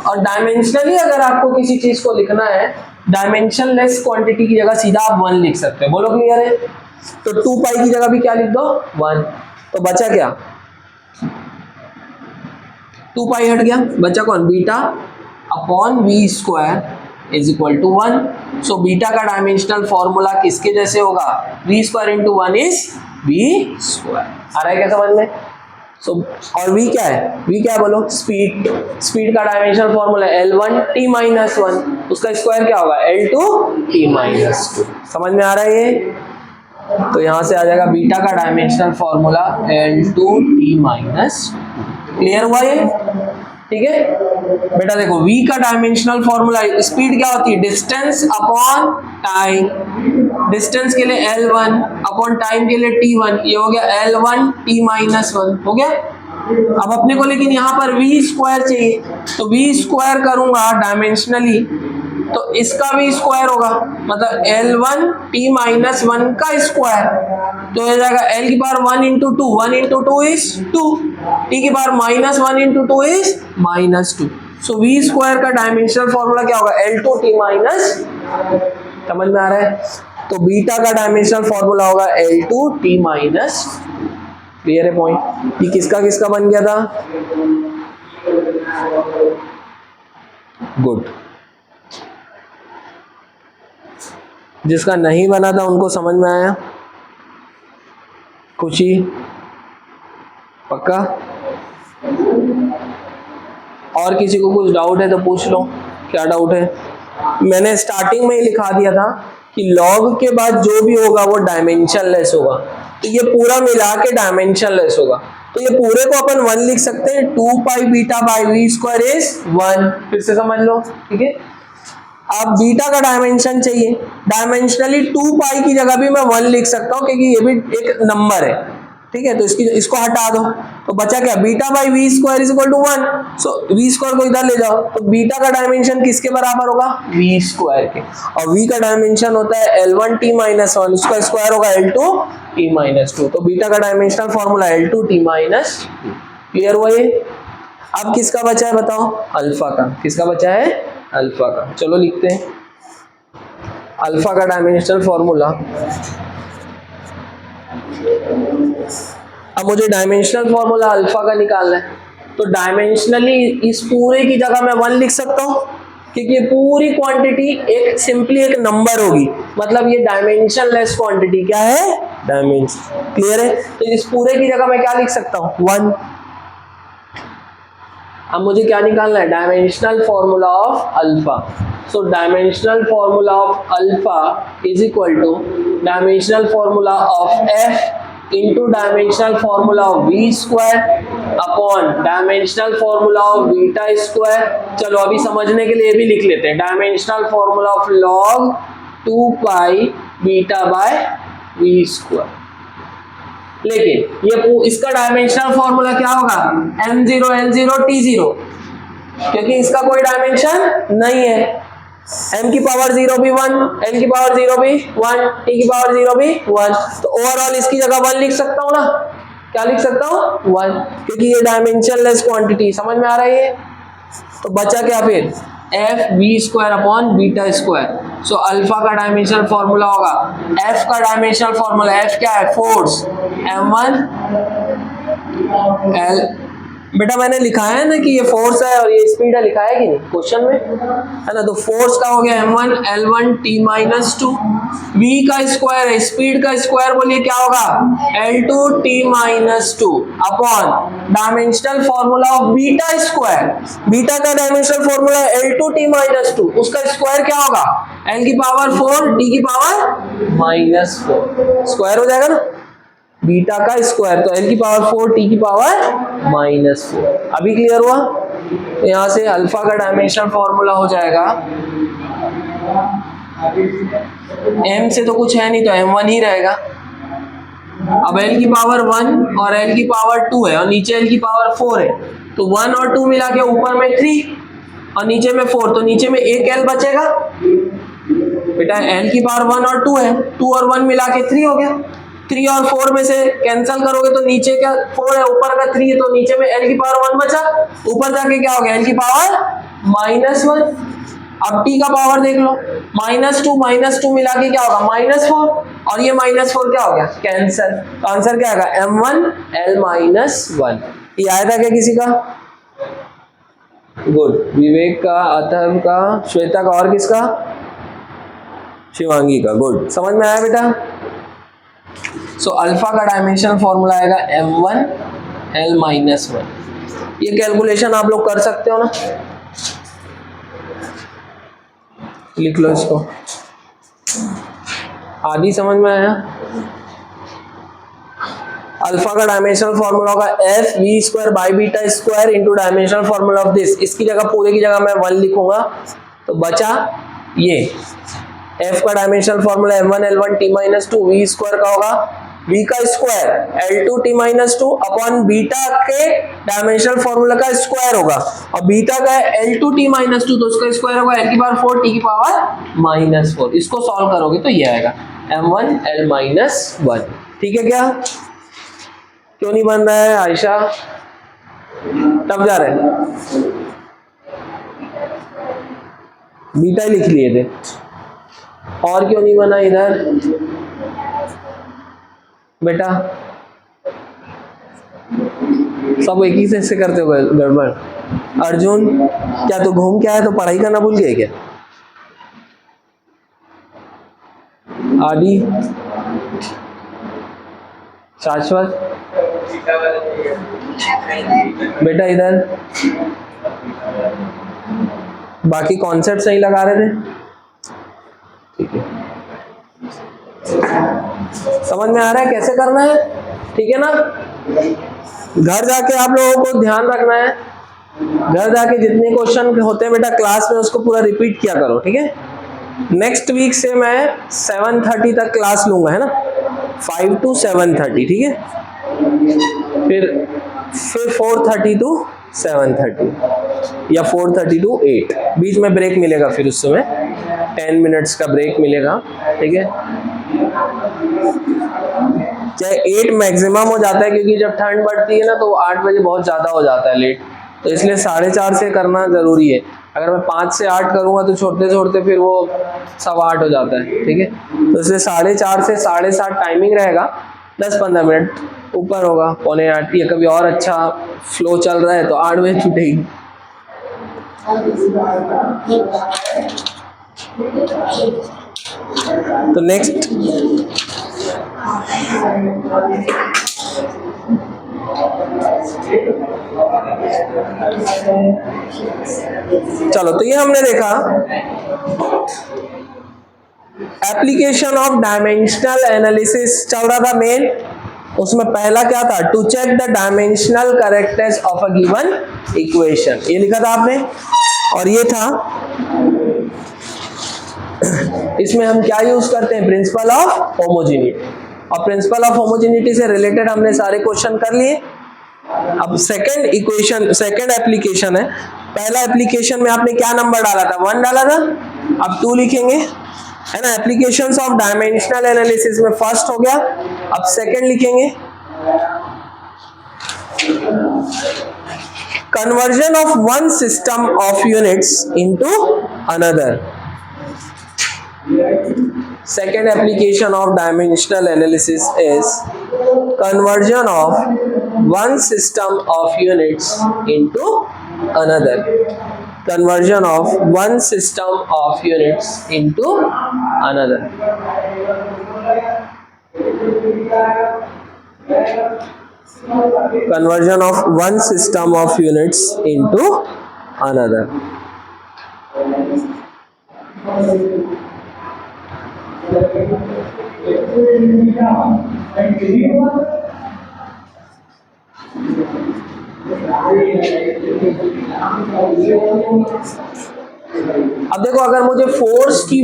और डायमेंशनली अगर आपको किसी चीज को लिखना है, डायमेंशनलेस क्वांटिटी की जगह सीधा आप 1 लिख सकते हो। बोलो क्लियर है। तो 2 पाई की जगह भी क्या लिख दो, 1। तो बचा क्या, 2 पाई हट गया, बचा कौन, beta upon we square is equal to 1। So beta का डायमेंशनल फॉर्मूला किसके जैसे होगा, V square into 1 is V square. आ रहा है क्या समझ में। सो और v क्या है, v क्या है बोलो, स्पीड। स्पीड का dimensional formula L1 t minus 1, उसका स्क्वायर क्या होगा, L2 t माइनस 2। समझ में आ रहा है ये। तो यहां से आ जाएगा बीटा का dimensional formula L2 t minus. Clear हुआ ये, ठीक है बेटा। देखो v का डायमेंशनल फॉर्मूला, स्पीड क्या होती है, डिस्टेंस अपॉन टाइम। डिस्टेंस के लिए L1 अपॉन टाइम के लिए T1, ये हो गया L1 T माइनस 1 हो गया। अब अपने को लेकिन यहाँ पर v स्क्वायर चाहिए, तो v स्क्वायर करूंगा डायमेंशनली, तो इसका भी स्क्वायर होगा, मतलब L1 T माइनस 1 का स्क्वायर, तो हो जाएगा L की power 1 into 2, 1 into 2 is 2, T की power minus 1 into 2 is minus 2। So v square का डायमेंशनल फॉर्मूला क्या होगा, L2 T माइनस। समझ में आ रहा है। तो बीटा का डायमेंशनल फॉर्मूला होगा L2 T माइनस। क्लियर है पॉइंट। ये किसका किसका बन गया था, गुड। जिसका नहीं बना था उनको समझ में आया, खुशी पक्का। और किसी को कुछ डाउट है तो पूछ लो, क्या डाउट है। मैंने स्टार्टिंग में ही लिखा दिया था कि लॉग के बाद जो भी होगा वो डायमेंशनलेस होगा, तो ये पूरा मिला के डायमेंशनलेस होगा। तो ये पूरे को अपन 1 लिख सकते हैं, 2 pi beta by we square is 1। फिर से समझ लो, ठीक है। अब बीटा का डायमेंशन चाहिए, डायमेंशनली 2 पाई की जगह भी मैं 1 लिख सकता हूँ, क्योंकि ये भी एक नंबर है, ठीक है। तो इसको हटा दो, तो बचा क्या, beta by we square is equal to 1। So v square को इधर ले जाओ, तो बीटा का डायमेंशन किसके बराबर होगा, वी स्क्वायर के। और वी का डायमेंशन होता है L1 t माइनस 1, उसका स्क्वायर होगा L2 t माइनस 2। तो बीटा का dimensional formula L2 t minus 2। Clear हुआ ये। अब किसका बचा है बताओ, अल्फा का। किसका बचा है, अल्फा का। चलो लिखते हैं अल्फा का डायमेंशनल फॉर्मूला। अब मुझे डायमेंशनल फॉर्मूला अल्फा का निकालना है, तो डायमेंशनली इस पूरे की जगह मैं 1 लिख सकता हूं, क्योंकि ये पूरी क्वांटिटी एक सिंपली एक नंबर होगी, मतलब ये डायमेंशनलेस क्वांटिटी क्या है, डायमेंशन। क्लियर है। तो इस पूरे की जगह मैं क्या लिख सकता हूं, 1। अब मुझे क्या निकालना है, dimensional formula of alpha. So dimensional formula of alpha is equal to dimensional formula of f into dimensional formula of v square upon dimensional formula of beta square. चलो अभी समझने के लिए भी लिख लेते हैं, dimensional formula of log 2 pi beta by we square. लेकिन ये इसका डायमेंशनल फॉर्मूला क्या होगा, m0 l0 t0, क्योंकि इसका कोई डायमेंशन नहीं है। m की पावर 0 भी 1, l की पावर 0 भी 1, t की पावर 0 भी 1, तो ओवरऑल इसकी जगह 1 लिख सकता हूं ना। क्या लिख सकता हूं, 1, क्योंकि ये डायमेंशनलेस क्वांटिटी। समझ में आ रहा है ये। तो बचा क्या फिर f b square upon beta square. So alpha का डायमेंशनल फॉर्मूला होगा, एफ का डायमेंशनल फॉर्मूला, एफ क्या है फोर्स, m1 l, बेटा मैंने लिखा है ना कि ये फोर्स है और ये स्पीड है, लिखा है कि नहीं क्वेश्चन में, है ना। तो फोर्स का हो गया m1 l1 t minus 2, v का स्क्वायर है, स्पीड का स्क्वायर बोलिए क्या होगा l2 t minus 2 upon dimensional formula of beta square, beta का dimensional formula l2 t minus 2, उसका स्क्वायर क्या होगा l की पावर 4 t की पावर माइनस 4, स्क्वायर हो जाएगा ना बीटा का स्क्वायर, तो l की पावर 4 t की पावर माइनस 4। अभी क्लियर हुआ। तो यहां से अल्फा का डायमेंशनल फॉर्मूला हो जाएगा, m से तो कुछ है नहीं तो m1 ही रहेगा। अब l की पावर 1 और l की पावर 2 है और नीचे l की पावर 4 है, तो 1 और 2 मिला के ऊपर में 3 और नीचे में 4, तो नीचे में एक l बचेगा बेटा, l की पावर 1 और 2 है, 2 और 1 मिला के 3 हो गया, 3 और 4 में से कैंसिल करोगे तो नीचे क्या 4 है ऊपर का 3 है, तो नीचे में l की पावर 1 बचा, ऊपर जाके क्या हो गया l की पावर माइनस 1। अब t का पावर देख लो, माइनस टू मिला के क्या होगा -4 और ये -4 क्या हो गया कैंसिल, तो आंसर क्या आएगा m1 l माइनस 1। ये आया था क्या किसी का? गुड, विवेक का, अथर्व का, श्वेता का और किसका? शिवांगी का। गुड, समझ में आया बेटा। सो अल्फा का डायमेंशनल फॉर्मूला आएगा m1 l माइनस 1। ये कैलकुलेशन आप लोग कर सकते हो ना, लिख लो इसको। आदि समझ में आया? अल्फा का डायमेंशनल फॉर्मूला होगा f we square by beta square into dimensional formula of this. इसकी जगह पूरे की जगह मैं 1 लिखूंगा, तो बचा ये एफ का dimensional formula m1 l1 t minus 2, v square का होगा v का square l2 t minus 2 upon beta के डायमेंशनल फॉर्मूला का स्क्वायर होगा, और बीटा का l2 t माइनस 2 तो उसका स्क्वायर होगा l की पावर 4 t की पावर माइनस 4। इसको सॉल्व करोगे तो ये आएगा m1 l माइनस 1। ठीक है क्या? क्यों नहीं बन रहा है आयशा? तब जा रहे हैं, बीटा ही लिख लिए थे, और क्यों नहीं बना इधर बेटा? सब एक ही से करते हो गड़बड़। अर्जुन, क्या तू घूम के आया तो पढ़ाई करना भूल गए क्या? आदि, शाश्वत बेटा इधर, बाकी कॉन्सेप्ट सही लगा रहे थे? ठीक है, समझ में आ रहा है कैसे करना है? ठीक है ना। घर जाके आप लोगों को ध्यान रखना है, घर जाके जितने क्वेश्चन होते हैं बेटा क्लास में उसको पूरा रिपीट किया करो। ठीक है, नेक्स्ट वीक से मैं 7:30 तक क्लास लूंगा, है ना, 5 to 7:30। ठीक है, फिर 4:30 to 7:30 या 4:30 to 8, बीच में ब्रेक मिलेगा, फिर उस समय 10 मिनट्स का ब्रेक मिलेगा। ठीक है, चाहे 8 मैक्सिमम हो जाता है, क्योंकि जब ठंड बढ़ती है ना तो 8 बजे बहुत ज़्यादा हो जाता है लेट, तो इसलिए 4:30 से करना ज़रूरी है। अगर मैं 5 से 8 करूँगा तो छोड़ते छोड़ते फिर वो 7:15 हो जाता है। ठीक है, तो इसलिए 4:30 से 7:30 टाइमिंग रहेगा, 10-15 मिनट ऊपर होगा, 7:45, या कभी और अच्छा फ्लो चल रहा है तो 8 बजे छूटेगी। तो नेक्स्ट चलो, तो ये हमने देखा एप्लीकेशन ऑफ डायमेंशनल एनालिसिस चल रहा था मेन। उसमें पहला क्या था? To check the dimensional correctness of a given equation, ये लिखा था आपने। और ये था, इसमें हम क्या यूज करते हैं? Principal of homogeneity. और प्रिंसिपल ऑफ होमोजेनिटी से रिलेटेड हमने सारे क्वेश्चन कर लिए। अब सेकंड इक्वेशन, सेकंड एप्लीकेशन है। पहला एप्लीकेशन में आपने क्या नंबर डाला था? 1 डाला था, अब 2 लिखेंगे, है ना। एप्लीकेशंस ऑफ डायमेंशनल एनालिसिस में फर्स्ट हो गया, अब सेकंड लिखेंगे। conversion of one system of units into another. Second application of dimensional analysis is conversion of one system of units into another. Conversion of one system of units into another. Conversion of one system of units into another. अब देखो, अगर मुझे force की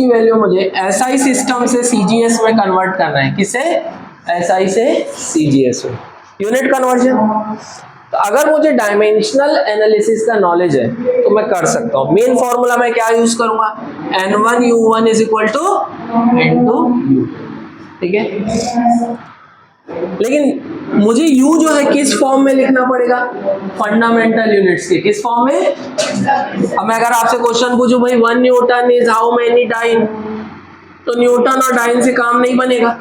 value मुझे SI system से CGS में convert करना है, किसे? एसआई से सीजीएस में, यूनिट कन्वर्जन। तो अगर मुझे डायमेंशनल एनालिसिस का नॉलेज है तो मैं कर सकता हूँ। मेन फॉर्मूला मैं क्या यूज करूंगा? N1U1 is equal to N2U, ठीक है। लेकिन मुझे U जो है किस फॉर्म में लिखना पड़ेगा? फंडामेंटल यूनिट्स के किस फॉर्म में? अब मैं अगर आपसे क्वेश्चन पूछूं भाई 1 newton is how many dyne, तो न्यूटन और डाइन से काम नहीं बनेगा,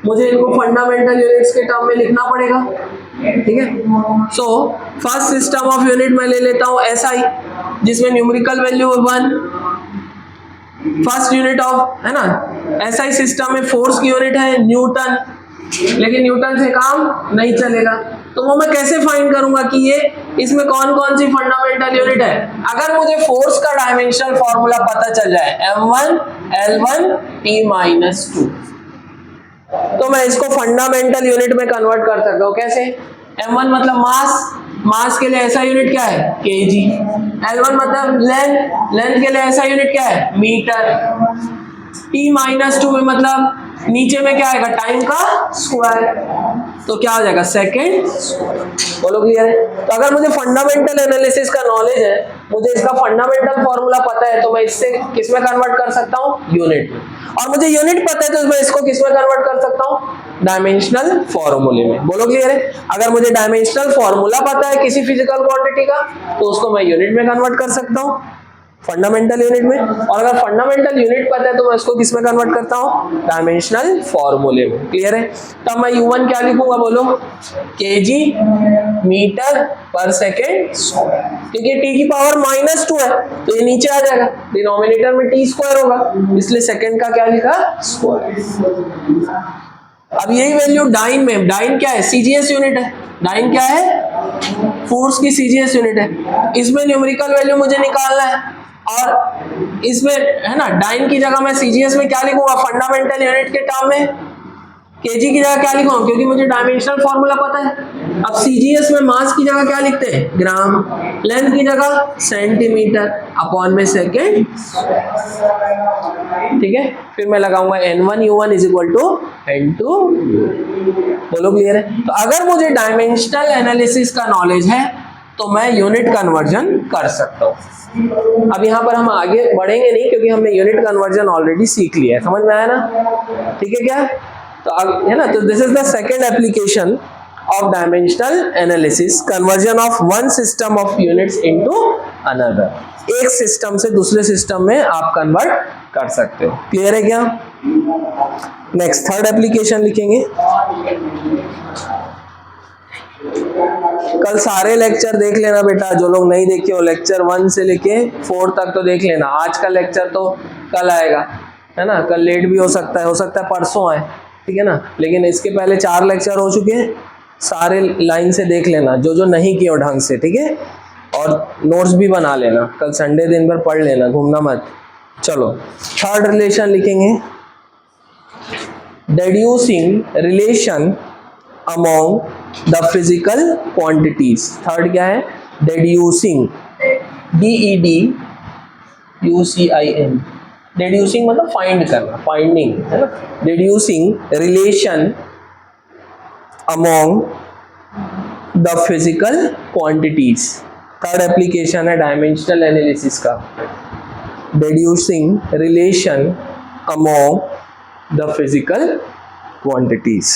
मुझे इनको फंडामेंटल यूनिट्स के टर्म में लिखना पड़ेगा, ठीक है। So first system of unit मैं ले लेता हूं एसआई, जिसमें numerical value 1, first unit of, है ना, एसआई सिस्टम में फोर्स की यूनिट है न्यूटन, लेकिन न्यूटन से काम नहीं चलेगा, तो वो मैं कैसे फाइंड करूंगा कि ये इसमें कौन कौन सी फंडामेंटल यूनिट है? अगर मुझे फोर्स का डायमेंशनल फॉर्मूला पता चल जाए M1 L1 T-2, तो मैं इसको फंडामेंटल यूनिट में कन्वर्ट कर सकता हूँ। कैसे? M1 मतलब मास, मास के लिए ऐसा यूनिट क्या है? केजी। L1 मतलब लेंथ, लेंथ के लिए ऐसा यूनिट क्या है? मीटर। T-2 में मतलब नीचे में क्या आएगा? टाइम का स्क्वायर, तो क्या हो जाएगा? सेकेंड। बोलो क्लियर है? तो अगर मुझे फंडामेंटल एनालिसिस का नॉलेज है, मुझे इसका फंडामेंटल फॉर्मूला पता है, तो मैं इससे किस में कन्वर्ट कर सकता हूँ? यूनिट में। और मुझे यूनिट पता है तो मैं इसको किस में कन्वर्ट कर सकता हूँ? डायमेंशनल फॉर्मूले में। बोलो क्लियर है? अगर मुझे डायमेंशनल फॉर्मूला पता है किसी फिजिकल क्वांटिटी का, तो उसको मैं यूनिट में कन्वर्ट कर सकता हूँ, फंडामेंटल यूनिट में। और अगर फंडामेंटल यूनिट पता है तो मैं उसको किस में कन्वर्ट करता हूँ? डायमेंशनल फॉर्मूले में। क्लियर है? तब मैं U1 क्या लिखूंगा? बोलो, केजी मीटर पर सेकेंड स्क्वायर, क्योंकि t की पावर -2 है तो ये नीचे आ जाएगा, डिनोमिनेटर में t स्क्वायर होगा, इसलिए सेकेंड का क्या लिखा? स्क्वायर। अब यही वैल्यू डाइन में, डाइन क्या है? सीजीएस यूनिट है। डाइन क्या है? फोर्स की सीजीएस यूनिट है। इसमें न्यूमेरिकल वैल्यू मुझे निकालना है, और इसमें, है ना, डाइन की जगह मैं सीजीएस में क्या लिखूंगा? फंडामेंटल यूनिट के टर्म में। केजी की जगह क्या लिखूंगा? क्योंकि मुझे डायमेंशनल फॉर्मूला पता है। अब सीजीएस में मास की जगह क्या लिखते हैं? ग्राम। लेंथ की जगह सेंटीमीटर अपॉन में सेकेंड, ठीक है। फिर मैं लगाऊंगा N1U1 is equal to N2। बोलो क्लियर है? तो अगर मुझे डायमेंशनल एनालिसिस का नॉलेज है तो मैं यूनिट कन्वर्जन कर सकता हूँ। अब यहाँ पर हम आगे बढ़ेंगे नहीं, क्योंकि हमने यूनिट कन्वर्जन ऑलरेडी सीख लिया है। समझ में आया ना? ठीक है क्या? तो अब, है ना, तो this is the second application of dimensional analysis, conversion of one system of units into another। एक सिस्टम से दूसरे सिस्टम में आप कन्वर्ट कर सकते हो। क्लियर है क्या? नेक्स्ट थर्ड एप्लीकेशन लिखेंगे। कल सारे लेक्चर देख लेना बेटा, जो लोग नहीं देखे हो, लेक्चर 1 से लेके 4 तक तो देख लेना। आज का लेक्चर तो कल आएगा, है ना, कल लेट भी हो सकता है परसों आए, ठीक है ना, लेकिन इसके पहले 4 लेक्चर हो चुके हैं। सारे लाइन से देख लेना जो जो नहीं किए ढंग से, ठीक है, और नोट्स भी बना लेना। कल संडे दिन भर पढ़ लेना, घूमना मत। चलो थर्ड रिलेशन लिखेंगे, deducing relation among the physical quantities। Third क्या है? deducing, DEDUCING, deducing मतलब फाइंड करना, फाइंडिंग, है ना। deducing relation among the physical quantities। Third application है डायमेंशनल एनालिसिस का, deducing relation among the physical quantities।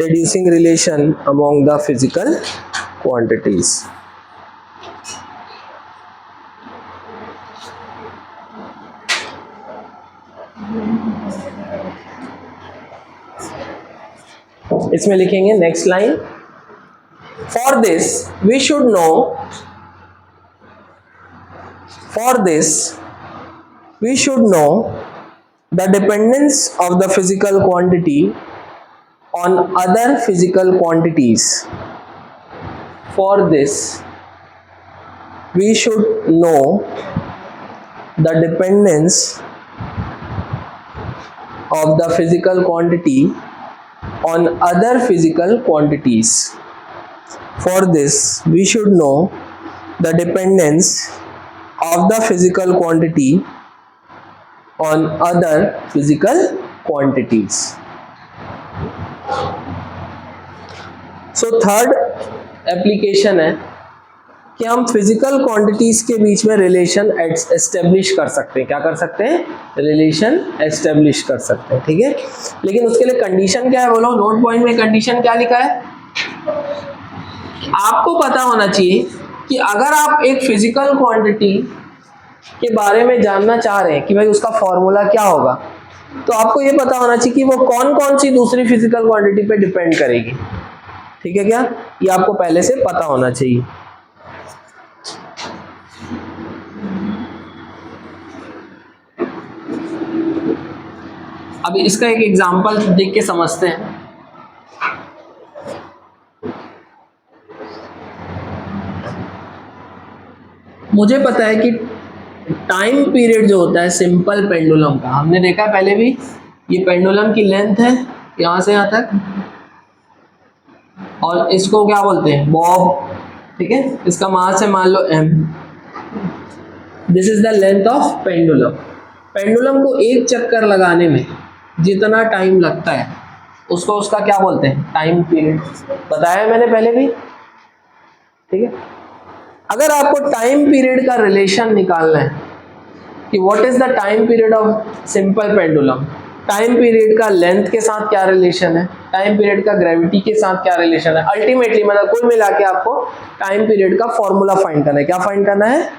reducing relation among the physical quantities. इसमें लिखेंगे next line, for this we should know the dependence of the physical quantity on other physical quantities. For this we should know the dependence of the physical quantity on other physical quantities. For this we should know the dependence of the physical quantity on other physical quantities. So third application है कि हम physical quantities के बीच में relation establish कर सकते हैं. क्या कर सकते हैं? रिलेशन एस्टेब्लिश कर सकते हैं. ठीक है, लेकिन उसके लिए कंडीशन क्या है बोलो. नोट पॉइंट में कंडीशन क्या लिखा है? आपको पता होना चाहिए कि अगर आप एक फिजिकल क्वांटिटी के बारे में जानना चाह रहे हैं कि भाई उसका फॉर्मूला क्या होगा, तो आपको ये पता होना चाहिए कि वो कौन कौन सी दूसरी फिजिकल क्वांटिटी पे डिपेंड करेगी. ठीक है क्या? ये आपको पहले से पता होना चाहिए. अभी इसका एक एग्जांपल देख के समझते हैं. मुझे पता है कि टाइम पीरियड जो होता है सिंपल पेंडुलम का, हमने देखा है पहले भी, ये पेंडुलम की लेंथ है यहाँ से यहाँ तक, और इसको क्या बोलते हैं? बॉब. ठीक है, इसका मास है मान लो m. This is the length of pendulum. Pendulum को एक चक्कर लगाने में जितना टाइम लगता है उसको उसका क्या बोलते हैं? Time period. बताया मैंने पहले भी. ठीक है, अगर आपको टाइम पीरियड का रिलेशन निकालना है कि what is the time period of simple pendulum, time period का लेंथ के साथ क्या रिलेशन है, टाइम पीरियड का ग्रेविटी के साथ क्या रिलेशन है, अल्टीमेटली मतलब कुल मिला के आपको टाइम पीरियड का फॉर्मूला फाइंड करना है. क्या फाइंड करना है?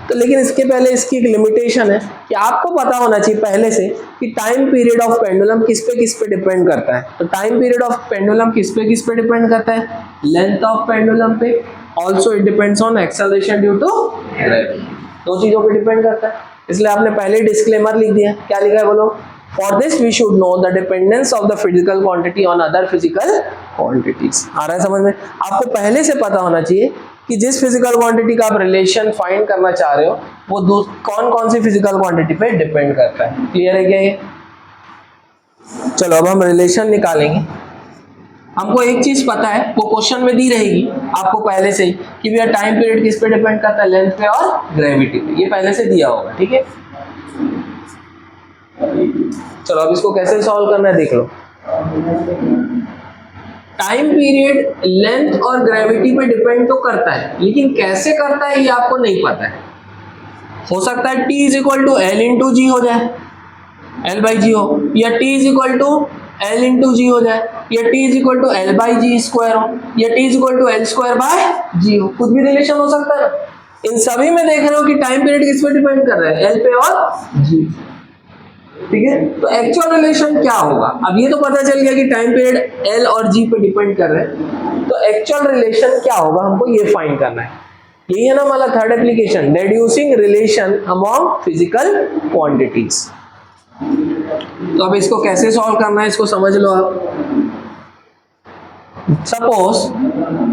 तो लेकिन इसके पहले इसकी एक लिमिटेशन है कि आपको पता होना चाहिए पहले से कि टाइम पीरियड ऑफ पेंडुलम किस पे डिपेंड करता है. तो टाइम पीरियड ऑफ पेंडुलम किस पे डिपेंड करता है? लेंथ ऑफ पेंडुलम पे. Also it depends on acceleration due to gravity. दो चीजों पे डिपेंड करता है. इसलिए आपने पहले डिस्क्लेमर लिख दिया. क्या लिखा है बोलो? For this we should know the dependence of the physical quantity on other physical quantities. आ रहा है समझ में? आपको पहले से पता होना चाहिए कि जिस फिजिकल क्वांटिटी का आप रिलेशन फाइंड करना चाह रहे हो वो कौन कौन सी फिजिकल क्वांटिटी पे डिपेंड करता है. क्लियर है क्या ये? चलो अब हम रिलेशन निकालेंगे. हमको एक चीज पता है, वो क्वेश्चन में दी रहेगी आपको पहले से ही कि भैया टाइम पीरियड किस पे डिपेंड करता है? लेंथ पे और ग्रेविटी पे. ये पहले से दिया होगा. ठीक है, चलो अब इसको कैसे सॉल्व करना है देख लो. टाइम पीरियड लेंथ और ग्रेविटी पे डिपेंड तो करता है, लेकिन कैसे करता है ये आपको नहीं पता है. हो सकता है t is equal to L into G हो जाए, एल बाई जी हो, या t is equal to L into G हो जाए, या t is equal to L by G square हो, या t is equal to L square by G हो. कुछ भी रिलेशन हो सकता है. इन सभी में देख रहे हो कि टाइम पीरियड किस पे डिपेंड कर रहा है? एल पे और जी. ठीक है, तो एक्चुअल रिलेशन क्या होगा? अब ये तो पता चल गया कि टाइम पीरियड एल और जी पे डिपेंड कर रहे हैं, तो एक्चुअल रिलेशन क्या होगा हमको ये फाइंड करना है. यही है ना हमारा third application, reducing relation among physical quantities. तो अब इसको कैसे सॉल्व करना है इसको समझ लो आप. Suppose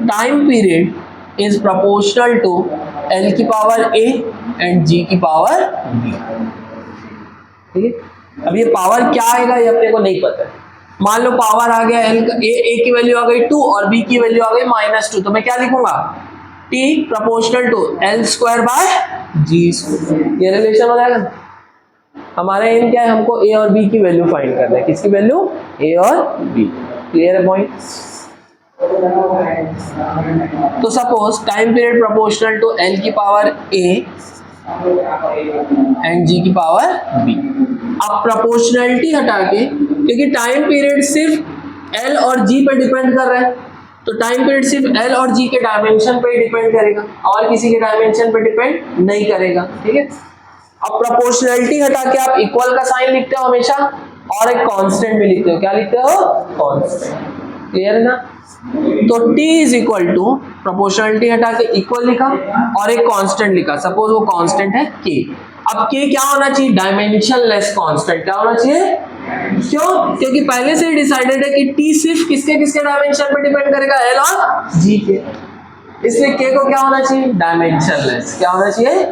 time period is proportional to l की पावर ए एंड जी की पावर बी. ठीक है, अब ये पावर क्या आएगा ये अपने को नहीं पता है. मान लो पावर आ गया एल का, ए की वैल्यू आ गई 2 और बी की वैल्यू आ गई -2, तो मैं क्या लिखूंगा? t proportional to L square by g square. ये रिलेशन हो जाएगा. हमारे एम क्या है? हमको a और b की वैल्यू फाइंड करना है. किसकी वैल्यू? a और b. क्लियर है पॉइंट? तो suppose time period proportional to l की पावर a एंड g की पावर b. अब प्रोपोर्शनैलिटी हटा के, क्योंकि टाइम पीरियड सिर्फ एल और जी पे डिपेंड कर रहा है, तो टाइम पीरियड सिर्फ एल और जी के डायमेंशन पे डिपेंड करेगा और किसी के डायमेंशन पे डिपेंड नहीं करेगा, ठीक है। अब प्रोपोर्शनैलिटी हटा के आप इक्वल का साइन लिखते हो हमेशा और एक कांस्टेंट भी लिखते हो, क्या लिखते हो, कांस्टेंट, क्लियर है ना। तो t is equal to proportionality हटा के इक्वल लिखा और एक कांस्टेंट लिखा, सपोज वो कांस्टेंट है k। अब k क्या होना चाहिए, डायमेंशनलेस कांस्टेंट, क्या होना चाहिए, क्यों, क्योंकि पहले से ही डिसाइडेड है कि t सिर्फ किसके किसके डायमेंशन पे डिपेंड करेगा, l और g के, इसलिए k को क्या होना चाहिए, डायमेंशनलेस, क्या होना चाहिए,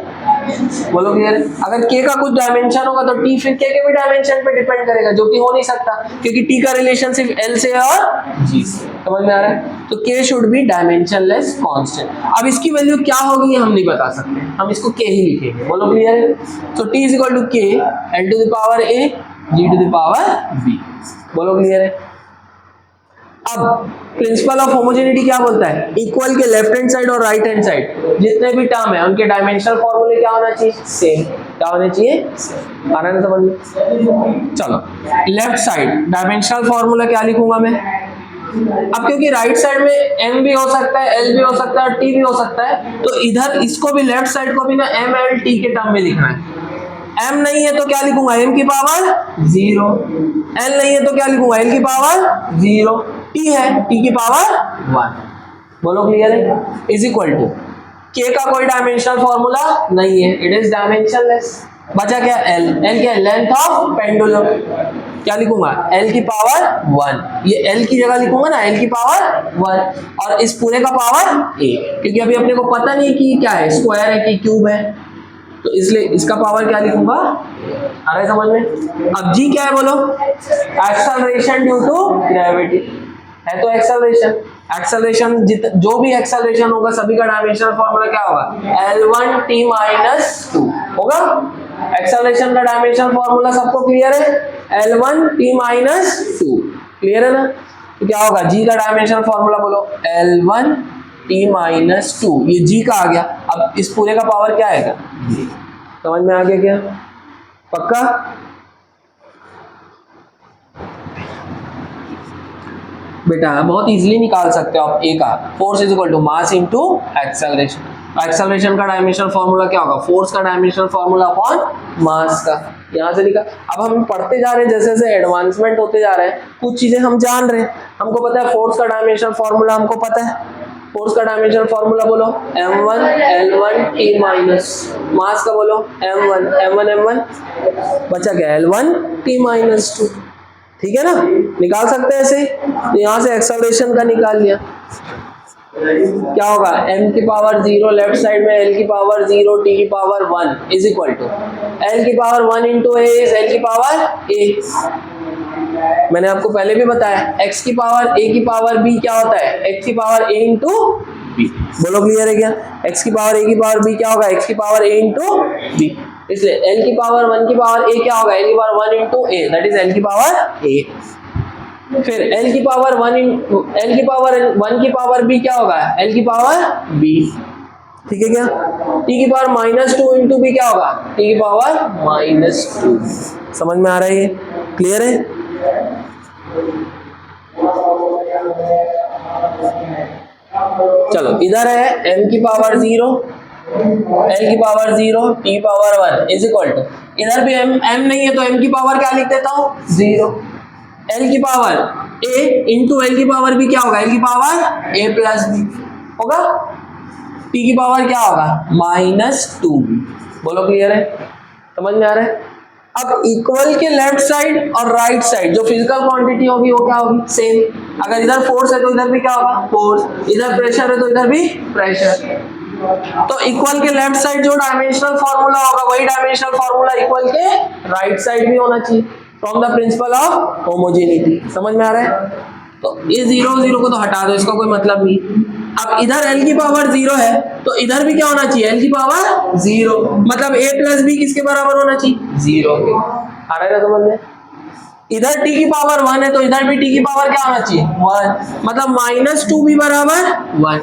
बोलो क्लियर है। अगर k का कुछ डायमेंशन होगा तो t फिर k के भी डायमेंशन पे डिपेंड करेगा, जो कि हो नहीं सकता क्योंकि t का रिलेशन सिर्फ l से और g से, समझ में आ रहा है। तो k should be dimensionless constant. अब इसकी वैल्यू क्या होगी हम नहीं बता सकते, हम इसको k ही लिखेंगे, बोलो क्लियर है। तो t is equal to k l to the power a g to the power b, बोलो क्लियर है। अब प्रिंसिपल ऑफ होमोजेनिटी क्या बोलता है, इक्वल के लेफ्ट हैंड साइड और राइट हैंड साइड जितने भी टर्म है उनके डायमेंशनल फॉर्मूले क्या होना चाहिए, सेम, क्या होने चाहिए, आ रहा है ना समझ में। चलो लेफ्ट साइड डायमेंशनल फॉर्मूला क्या लिखूंगा मैं, अब क्योंकि राइट साइड में m भी हो सकता है, l भी हो सकता है, t भी हो सकता है, तो इधर इसको भी लेफ्ट साइड को भी ना m l t के टर्म में लिखना है। m नहीं है तो क्या लिखूंगा, m की पावर 0, l नहीं है तो क्या लिखूंगा, l की पावर 0, t है t की पावर 1, बोलो क्लियर है। इज इक्वल टू k का कोई डायमेंशनल फॉर्मूला नहीं है, इट इज डायमेंशनलेस, बचा क्या l, l क्या है, लेंथ ऑफ पेंडुलम, क्या लिखूंगा, l की पावर 1, ये l की जगह लिखूंगा ना ल की पावर 1 और इस पूरे का पावर a, क्योंकि अभी अपने को पता नहीं कि क्या है, स्क्वायर है कि क्यूब है, तो इसलिए इसका पावर क्या लिखूंगा, आ रहा है समझ में। अब g क्या है बोलो, एक्सेलरेशन ड्यू टू ग्रेविटी है, तो एक्सेलरेशन, एक्सेलरेशन जो भी एक्सेलरेशन होगा सभी का डायमेंशनल फॉर्मूला क्या होगा, L1t माइनस 2 होगा। एक्सेलरेशन का डायमेंशनल फॉर्मूला सबको क्लियर है, L1t माइनस 2, क्लियर है ना। तो क्या होगा, g का डायमेंशनल फॉर्मूला बोलो, L1t माइनस 2, ये g का आ गया। अब इस पूरे का पावर क्या आएगा, समझ में आ गया क्या, पक्का। बेटा बहुत इजीली निकाल सकते हो आप a का, force is equal to mass into acceleration. Acceleration का डायमेंशनल फॉर्मूला क्या होगा, फोर्स का डायमेंशनल फॉर्मूला अपॉन मास का, यहाँ से लिखा। अब हम पढ़ते जा रहे हैं, जैसे जैसे एडवांसमेंट होते जा रहे हैं कुछ चीजें हम जान रहे हैं, हमको पता है फोर्स का डायमेंशनल फॉर्मूला, हमको पता है फोर्स का डायमेंशनल फॉर्मूला बोलो m1 l1 t माइनस, मास का बोलो m1 बचा क्या, l1 t माइनस 2, ठीक है ना, निकाल सकते हैं ऐसे। तो यहाँ से एक्सेलरेशन का निकाल लिया, क्या होगा, m की पावर 0 लेफ्ट साइड में, l की पावर 0 t की power 1 is equal to l की power 1 into a is l की पावर a। मैंने आपको पहले भी बताया x की पावर a की पावर b क्या होता है, x की पावर a इंटू b, बोलो क्लियर है क्या, x की पावर a की पावर b क्या होगा, x की पावर a इंटू b, इसलिए l की पावर 1 की पावर a क्या होगा, l की power 1 into a, that is l की पावर a। फिर l की पावर 1 की पावर b क्या होगा, l की पावर b, ठीक है क्या। t की पावर माइनस 2 इंटू b क्या होगा, t की पावर माइनस 2, समझ में आ रहा है, ये क्लियर है। चलो इधर है m की पावर 0 l की power 0 t power 1 is equal to, इधर भी m नहीं है तो m की पावर क्या लिख देता हूँ 0, l की पावर a इंटू l की पावर b क्या होगा, l की पावर a प्लस b होगा, t की पावर क्या होगा माइनस 2b, बोलो क्लियर है, समझ में आ रहा है। अब इक्वल के लेफ्ट साइड और राइट साइड जो फिजिकल क्वांटिटी होगी वो क्या होगी, सेम। अगर इधर फोर्स है तो इधर भी क्या होगा, फोर्स, इधर प्रेशर है तो इधर भी प्रेशर। तो इक्वल के लेफ्ट साइड जो डायमेंशनल फॉर्मूला होगा वही डायमेंशनल फॉर्मूला इक्वल के राइट साइड भी होना चाहिए, from the principle of homogeneity, समझ में आ रहा है। तो ये 0 0 को तो हटा दो, इसका कोई मतलब नहीं। अब इधर l की पावर 0 है तो इधर भी क्या होना चाहिए, l की पावर 0, मतलब a प्लस b किसके बराबर होना चाहिए, 0 के, आ रहा है ना समझ में। इधर t की पावर 1 है तो इधर भी t की पावर क्या होना चाहिए 1, मतलब माइनस 2b बराबर 1,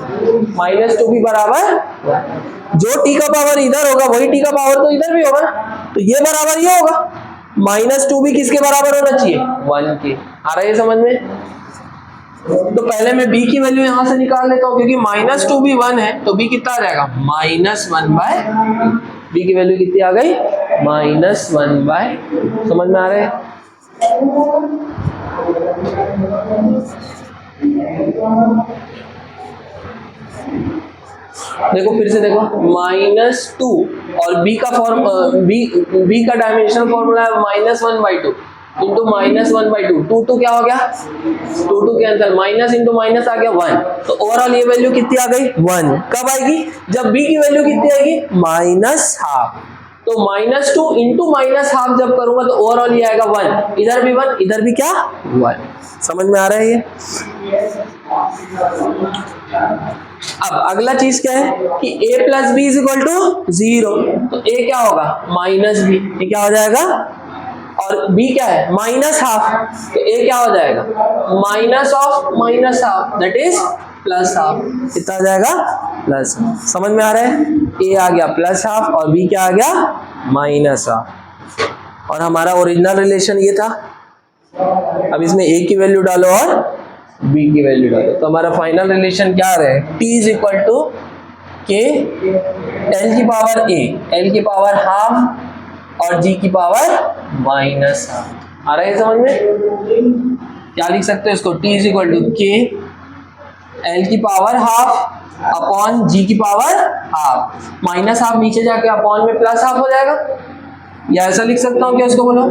माइनस 2b बराबर 1। जो t का पावर इधर होगा वही t का पावर तो इधर भी होगा, तो ये बराबर ये होगा, माइनस 2b किसके बराबर होना चाहिए 1 के, आ रहा है समझ में। तो पहले मैं b की वैल्यू यहां से निकाल लेता हूं, क्योंकि -2 भी 1 है, तो b कितना आ जाएगा -1/2। b की वैल्यू कितनी आ गई -1/2। समझ में आ रहा है? देखो फिर से देखो, -2 और b का फॉर्म b का डायमेंशनल फॉर्मूला है -1/2 इंटू -1/2। 2 क्या हो गया, 2 कैंसिल, माइनस इंटू माइनस आ गया 1। तो ओवरऑल ये वैल्यू कितनी आ गई 1। कब आएगी, जब b की वैल्यू कितनी आएगी -1/2। तो -2 इंटू -1/2 जब करूंगा तो ओवरऑल ये आएगा 1। इधर भी 1, इधर भी क्या 1। समझ में आ रहा है ये? अब अगला चीज क्या है कि a plus b is equal to 0, तो a क्या होगा -b, ये क्या हो जाएगा, और b क्या है -1/2, तो a क्या हो जाएगा माइनस ऑफ -1/2 दैट इज +1/2। कितना आ जाएगा +1। समझ में आ रहा है? a आ गया +1/2 और b क्या आ गया -1/2। और हमारा ओरिजिनल रिलेशन ये था। अब इसमें a की वैल्यू डालो और b की वैल्यू डालो, तो हमारा फाइनल रिलेशन क्या आ रहा है, t is equal to k l की पावर a, l की पावर ½ और g की पावर -1/2। आ रहा है समझ में? क्या लिख सकते हो इसको, t is equal to k l की पावर ½ अपॉन g की पावर ½ -½ नीचे जाके अपॉन में +½ हो जाएगा, या ऐसा लिख सकता हूँ क्या इसको, बोलो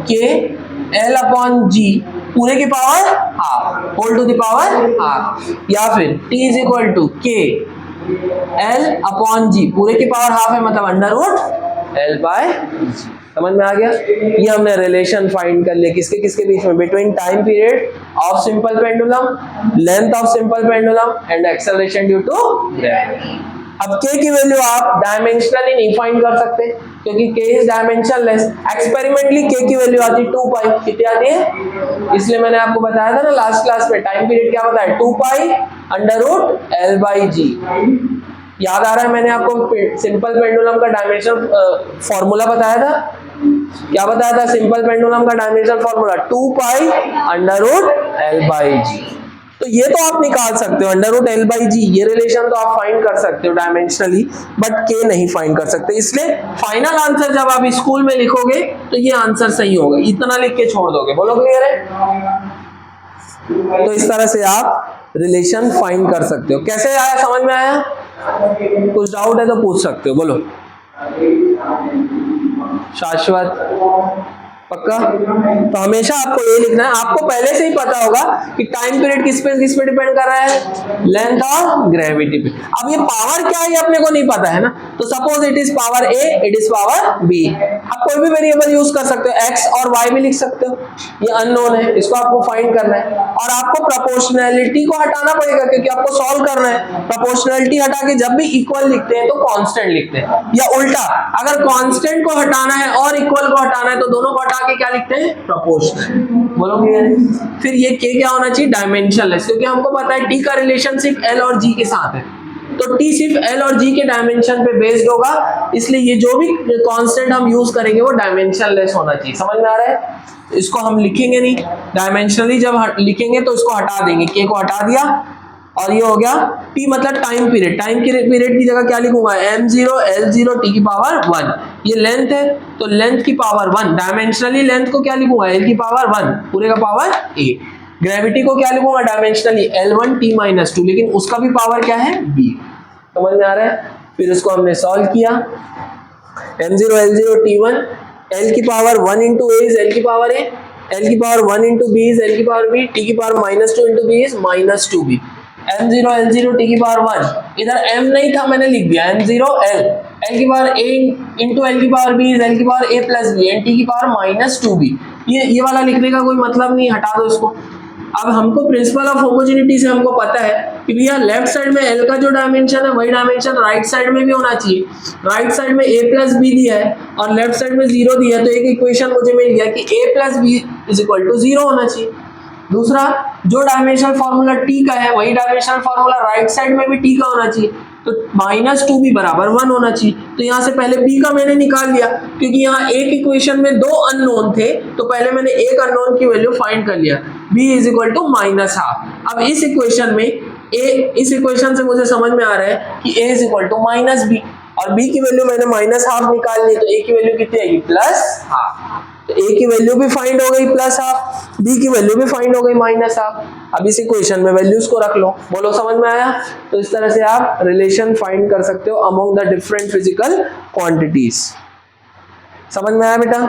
k l अपॉन g पूरे की power ½ whole to the power ½ या फिर t is equal to k l upon g पूरे की पावर ½ है, मतलब √l/g। समझ में आ गया? ये हमने रिलेशन फाइंड कर लिया किसके किसके बीच में, between time period of simple pendulum, length of simple pendulum and acceleration due to gravity. अब k की वैल्यू आप डायमेंशनली नहीं फाइंड कर सकते, क्योंकि k is dimensionless. Experimentally k की वैल्यू आती है 2 पाई, कितनी आती है, इसलिए मैंने आपको बताया था ना लास्ट क्लास में, टाइम पीरियड क्या बताया, 2 पाई √l/g। याद आ रहा है? मैंने आपको सिंपल पेंडुलम का डायमेंशन फॉर्मूला बताया था, क्या बताया था सिंपल पेंडुलम का डायमेंशन फॉर्मूला, 2 पाई √l/g। तो ये तो आप निकाल सकते हो √l/g, ये रिलेशन तो आप फाइंड कर सकते हो डायमेंशनली, बट k नहीं फाइंड कर सकते। इसलिए फाइनल आंसर जब आप स्कूल में लिखोगे तो ये आंसर सही होगा, इतना लिख के छोड़ दोगे। बोलो क्लियर है? तो इस तरह से आप रिलेशन फाइंड कर सकते हो। कैसे आया, समझ में आया? कुछ डाउट है तो पूछ सकते हो, बोलो। शाश्वत पक्का? तो हमेशा आपको ये लिखना है, आपको पहले से ही पता होगा कि टाइम पीरियड किस पे डिपेंड कर रहा है, लेंथ और ग्रेविटी पे। अब ये पावर क्या है ये अपने को नहीं पता है ना, तो suppose it is power a, it is power b। आप कोई भी वेरिएबल यूज कर सकते हो, x और y भी लिख सकते हो, ये अननोन है, इसको आपको फाइंड करना है। और आपको प्रोपोर्शनैलिटी को हटाना पड़ेगा, क्योंकि आपको सॉल्व करना है। प्रोपोर्शनैलिटी हटा के जब भी इक्वल लिखते हैं तो कांस्टेंट लिखते हैं, या उल्टा अगर कांस्टेंट को हटाना है और इक्वल को हटाना है तो दोनों को हटा के क्या लिखते हैं, प्रोपोर्शनल। बोलो क्लियर? फिर ये k क्या होना चाहिए, डायमेंशनलेस, क्योंकि हमको पता है t का रिलेशन सिर्फ l और g के साथ है, तो t सिर्फ l और g के डायमेंशन पे बेस्ड होगा, इसलिए ये जो भी कांस्टेंट हम यूज करेंगे वो डायमेंशनलेस होना चाहिए। समझ में आ रहा है? इसको हम लिखेंगे नहीं डायमेंशनली, जब लिखेंगे तो इसको हटा देंगे, k को हटा दिया और ये हो गया t मतलब टाइम पीरियड। टाइम पीरियड की जगह क्या लिखूंगा, m0 l0 t की पावर 1। ये लेंथ है तो लेंथ की पावर 1, डायमेंशनली लेंथ को क्या लिखूंगा, l की पावर 1 पूरे का पावर a। ग्रेविटी को क्या लिखूंगा डायमेंशनली, l1 t-2, लेकिन उसका भी पावर क्या है, b। समझ में आ रहा है? फिर इसको हमने सॉल्व किया, m0 l0 t1, l की power 1 into a is l की पावर a, l की power 1 into b is l की पावर b, t की power -2 into b is -2b। m0 l0 t की पावर 1, इधर m नहीं था मैंने लिख दिया m0 l की पावर a इंटू l की पावर b इज l की power a plus b and t की पावर -2b। ये वाला लिखने का कोई मतलब नहीं, हटा दो इसको। अब हमको प्रिंसिपल ऑफ होमोजेनिटी से हमको पता है कि भैया लेफ्ट साइड में l का जो डायमेंशन है वही डायमेंशन राइट साइड में भी होना चाहिए। राइट साइड में a प्लस बी दिया है और लेफ्ट साइड में 0 दिया है, तो एक इक्वेशन मुझे मिल गया कि a plus b is equal to 0 होना चाहिए। दूसरा, जो डायमेंशनल फॉर्मूला t का है वही डायमेंशनल फॉर्मूला राइट साइड में भी t का होना चाहिए, तो -2b बराबर 1 होना चाहिए। तो यहाँ से पहले b का मैंने निकाल लिया, क्योंकि यहाँ एक इक्वेशन में 2 अननोन थे, तो पहले मैंने एक अननोन की वैल्यू फाइंड कर लिया, b इज इक्वल टू -½ अब इस इक्वेशन में इस इक्वेशन से मुझे समझ में आ रहा है कि a is equal to minus b, और b की वैल्यू मैंने माइनस हाफ निकाल ली, तो a की वैल्यू कितनी आएगी प्लस हाफ। तो a की वैल्यू भी फाइंड हो गई प्लस हाफ, b की वैल्यू भी फाइंड हो गई माइनस हाफ। अब इस इक्वेशन में वैल्यूज को रख लो, बोलो समझ में आया? तो इस तरह से आप रिलेशन फाइंड कर सकते हो among the different physical quantities. समझ में आया बेटा?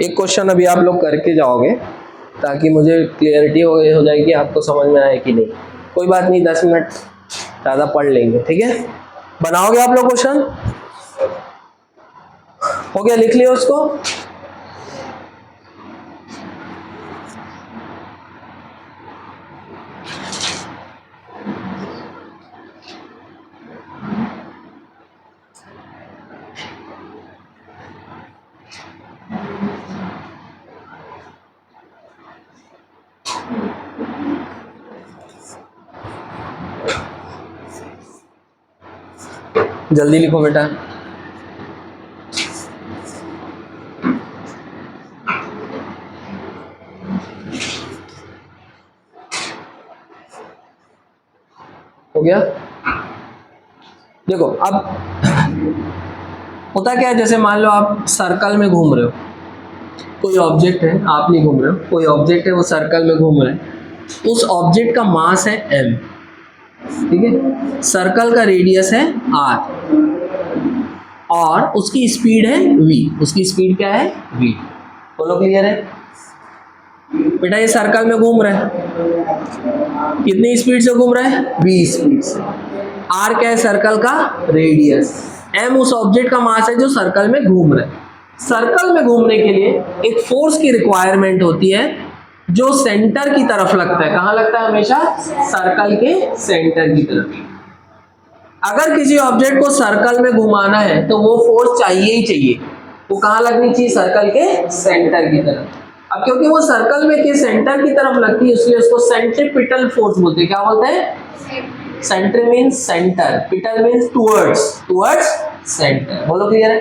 एक क्वेश्चन अभी आप लोग करके जाओगे ताकि मुझे क्लियरिटी हो जाएगी आपको समझ में आए कि नहीं। कोई बात नहीं, 10 मिनट ज़्यादा पढ़ लेंगे, ठीक है? बनाओगे आप लोग क्वेश्चन? हो गया, लिख लिया उसको। जल्दी लिखो बेटा। हो गया? देखो अब होता क्या है, जैसे मान लो आप सर्कल में घूम रहे हो, कोई ऑब्जेक्ट है, आप नहीं घूम रहे हो, कोई ऑब्जेक्ट है वो सर्कल में घूम रहा है, उस ऑब्जेक्ट का मास है m, ठीक है? सर्कल का रेडियस है r और उसकी स्पीड है v। उसकी स्पीड क्या है? v। बोलो क्लियर है? बेटा ये सर्कल में घूम रहा है, कितनी स्पीड से घूम रहा है? v स्पीड से। r क्या है? सर्कल का रेडियस। m उस ऑब्जेक्ट का मास है जो सर्कल में घूम रहा है। सर्कल में घूमने के लिए एक फोर्स की रिक्वायरमेंट होती है जो सेंटर की तरफ लगता है। कहाँ लगता है? हमेशा सर्कल के सेंटर की तरफ। अगर किसी ऑब्जेक्ट को सर्कल में घुमाना है तो वो फोर्स चाहिए ही चाहिए, वो कहाँ लगनी चाहिए? सर्कल के सेंटर की तरफ। अब क्योंकि वो सर्कल में के सेंटर की तरफ लगती है इसलिए उसको सेंट्रीपिटल फोर्स बोलते हैं। क्या बोलते हैं? Centri means centre, petal means towards centre. बोलो क्लियर है?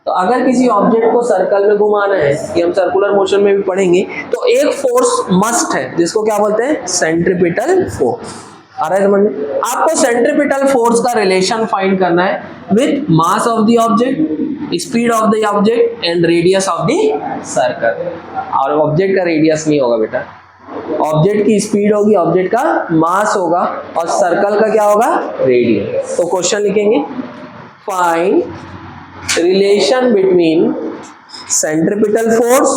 तो अगर किसी ऑब्जेक्ट को सर्कल में घुमाना है, कि हम सर्कुलर मोशन में भी पढ़ेंगे, तो एक फोर्स मस्ट है जिसको क्या बोलते हैं? Centripetal force. आ रहा है समझ में? आपको सेंट्रीपिटल फोर्स का रिलेशन फाइंड करना है with mass of the object, speed of the object and radius of the circle. और ऑब्जेक्ट का रेडियस नहीं होगा बेटा, ऑब्जेक्ट की स्पीड होगी, ऑब्जेक्ट का मास होगा और सर्कल का क्या होगा? रेडियस। तो क्वेश्चन लिखेंगे, find relation between centripetal force.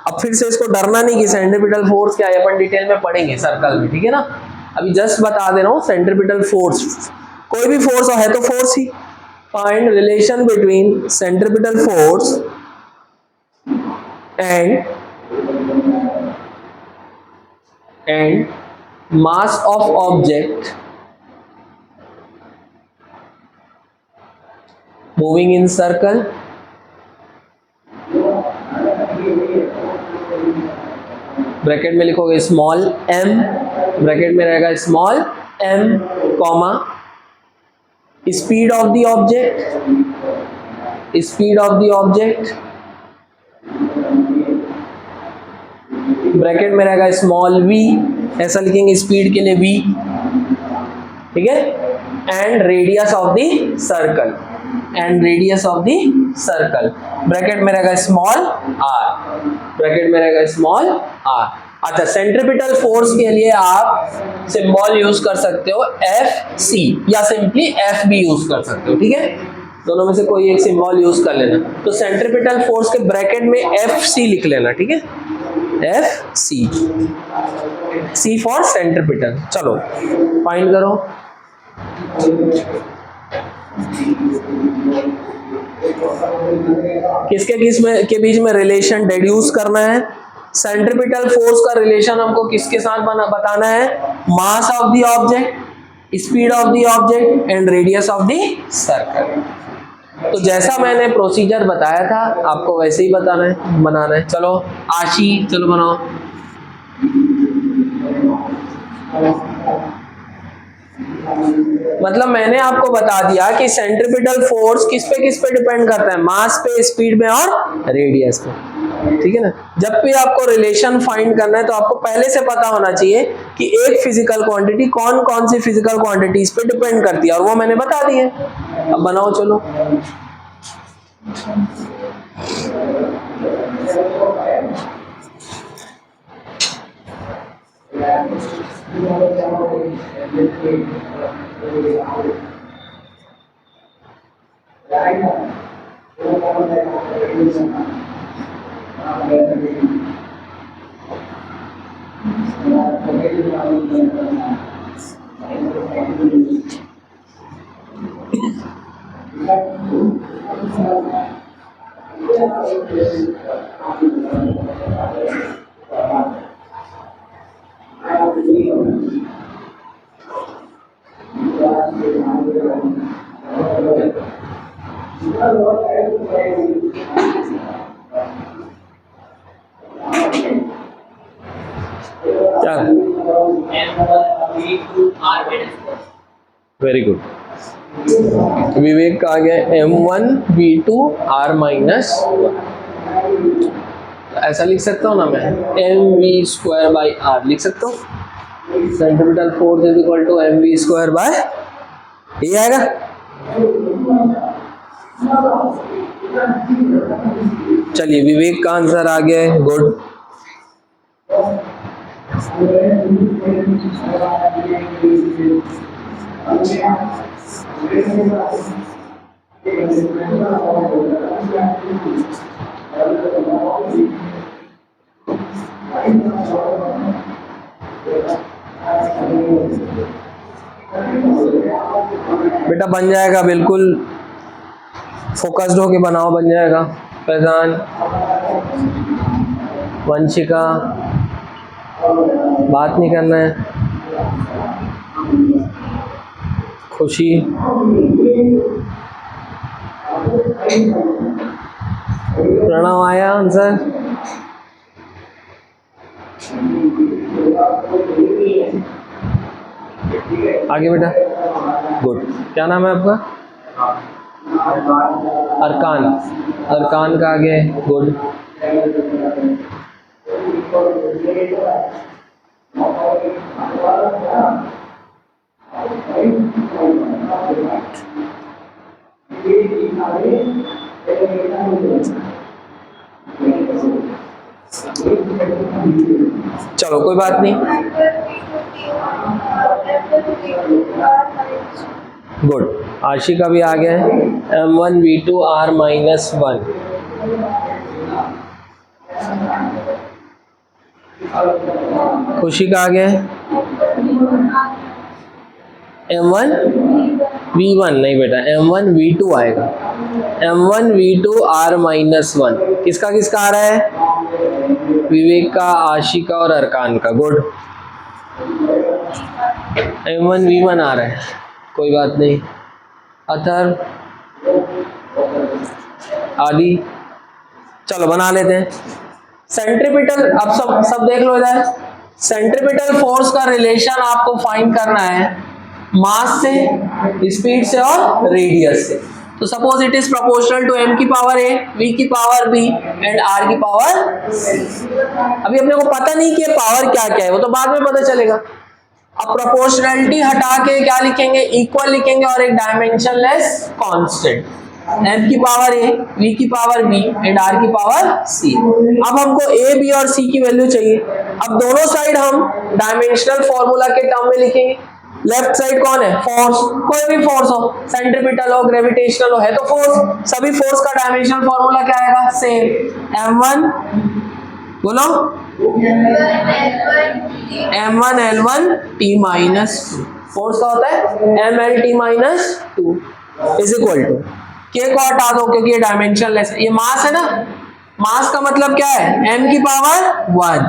अब फिर से इसको डरना नहीं कि सेंट्रीपिटल फोर्स क्या है, अपन डिटेल में पढ़ेंगे सर्कल में, ठीक है ना? अभी जस्ट बता दे रहा हूं सेंट्रीपिटल फोर्स, कोई भी फोर्स है तो force he. Find relation between centripetal force and mass of object moving in circle. Bracket में लिखोगे स्मॉल m, ब्रैकेट में रहेगा small m, comma speed of the object, bracket में रहेगा स्मॉल v, ऐसा लिखेंगे स्पीड के लिए v, ठीक है? And radius of the circle, bracket में रहेगा स्मॉल r, ब्रैकेट में रहेगा स्मॉल r। अच्छा, सेंट्रीपिटल फोर्स के लिए आप सिंबल यूज कर सकते हो Fc या सिंपली F भी यूज कर सकते हो, ठीक है? दोनों में से कोई एक सिंबल यूज कर लेना। तो सेंट्रीपिटल फोर्स के ब्रैकेट में Fc लिख लेना, ठीक है? Fc, C for centripetal. चलो फाइंड करो। किसके के बीच में रिलेशन डेड्यूस करना है? सेंट्रीपिटल फोर्स का रिलेशन हमको किसके साथ बताना है? Mass of the object, speed of the object and radius of the circle. तो जैसा मैंने प्रोसीजर बताया था आपको वैसे ही बनाना है। चलो आशी, चलो बनाओ। मतलब मैंने आपको बता दिया कि सेंट्रीपिटल फोर्स किस पे डिपेंड करता है, मास पे, स्पीड में और रेडियस पे, ठीक है ना। जब भी आपको रिलेशन फाइंड करना है तो आपको पहले से पता होना चाहिए कि एक फिजिकल क्वांटिटी कौन कौन सी फिजिकल क्वांटिटीज पे डिपेंड करती है, और वो मैंने बता दी है। अब बनाओ चलो। Very good. विवेक का आ गया m1v2r-1, ऐसा लिख सकता हूँ ना मैं, mv²/r लिख सकता हूँ। Centripetal force is equal to mv², ये आएगा। चलिए विवेक का आंसर आ गया है, गुड। बेटा बन जाएगा, बिल्कुल फोकस्ड होके बनाओ, बन जाएगा। फैजान, वंशिका, बात नहीं करना है। खुशी, प्रणव आया आंसर। आगे बेटा, गुड। क्या नाम है आपका? अरकान, अरकान का आगे, गुड। चलो कोई बात नहीं, गुड। आशी का भी आ गया है, m1v2r-1। खुशी का आ गया है m1v1, नहीं बेटा m1v2 आएगा, m1v2r-1। किसका किसका आ रहा है? विवेक का, आशी का और अरकान का, गुड। m1v1 आ रहा है, कोई बात नहीं। अथर, आदि, चलो बना लेते हैं। सेंट्रीपिटल, अब सब देख लो इधर। सेंट्रीपिटल फोर्स का रिलेशन आपको फाइंड करना है मास से, स्पीड से और रेडियस से। तो suppose it is proportional to m की पावर a, v की पावर b एंड r की पावर c। अभी अपने को पता नहीं कि पावर क्या क्या है, वो तो बाद में पता चलेगा। अब प्रोपोर्शनलिटी हटा के क्या लिखेंगे? इक्वल लिखेंगे और एक डायमेंशनलेस कांस्टेंट, m की पावर a, v की पावर b एंड r की पावर c। अब हमको a, b और c की वैल्यू चाहिए। अब दोनों साइड हम डायमेंशनल फॉर्मूला के टर्म में लिखेंगे। लेफ्ट साइड कौन है? फोर्स, कोई भी फोर्स हो, सेंट्रीपिटल हो, ग्रेविटेशनल हो, है तो फोर्स। सभी फोर्स का डायमेंशनल फॉर्मूला क्या आएगा? सेम, m1, बोलो, m1l1t-2। फोर्स का होता है mlt-2 इज इक्वल टू, के को हटा दो क्योंकि ये डायमेंशनलेस है, ये मास है ना। मास का मतलब क्या है? m की पावर 1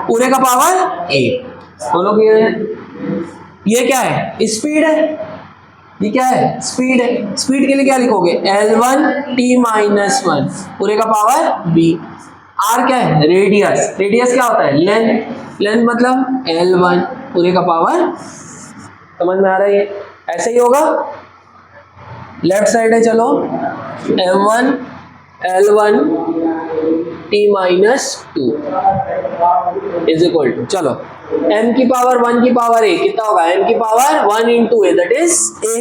पूरे का पावर a। बोलो क्लियर है? ये क्या है? स्पीड है। ये क्या है? स्पीड है। स्पीड के लिए क्या लिखोगे? l1t-1 पूरे का पावर b। r क्या है? रेडियस। रेडियस क्या होता है? लेंथ। लेंथ मतलब l1 पूरे का पावर समझ में आ रहा है ये? ऐसे ही होगा। लेफ्ट साइड है, चलो m1 L1 t minus 2 is equal to, चलो m की पावर 1 की पावर a कितना होगा? m की power 1 into a that is a।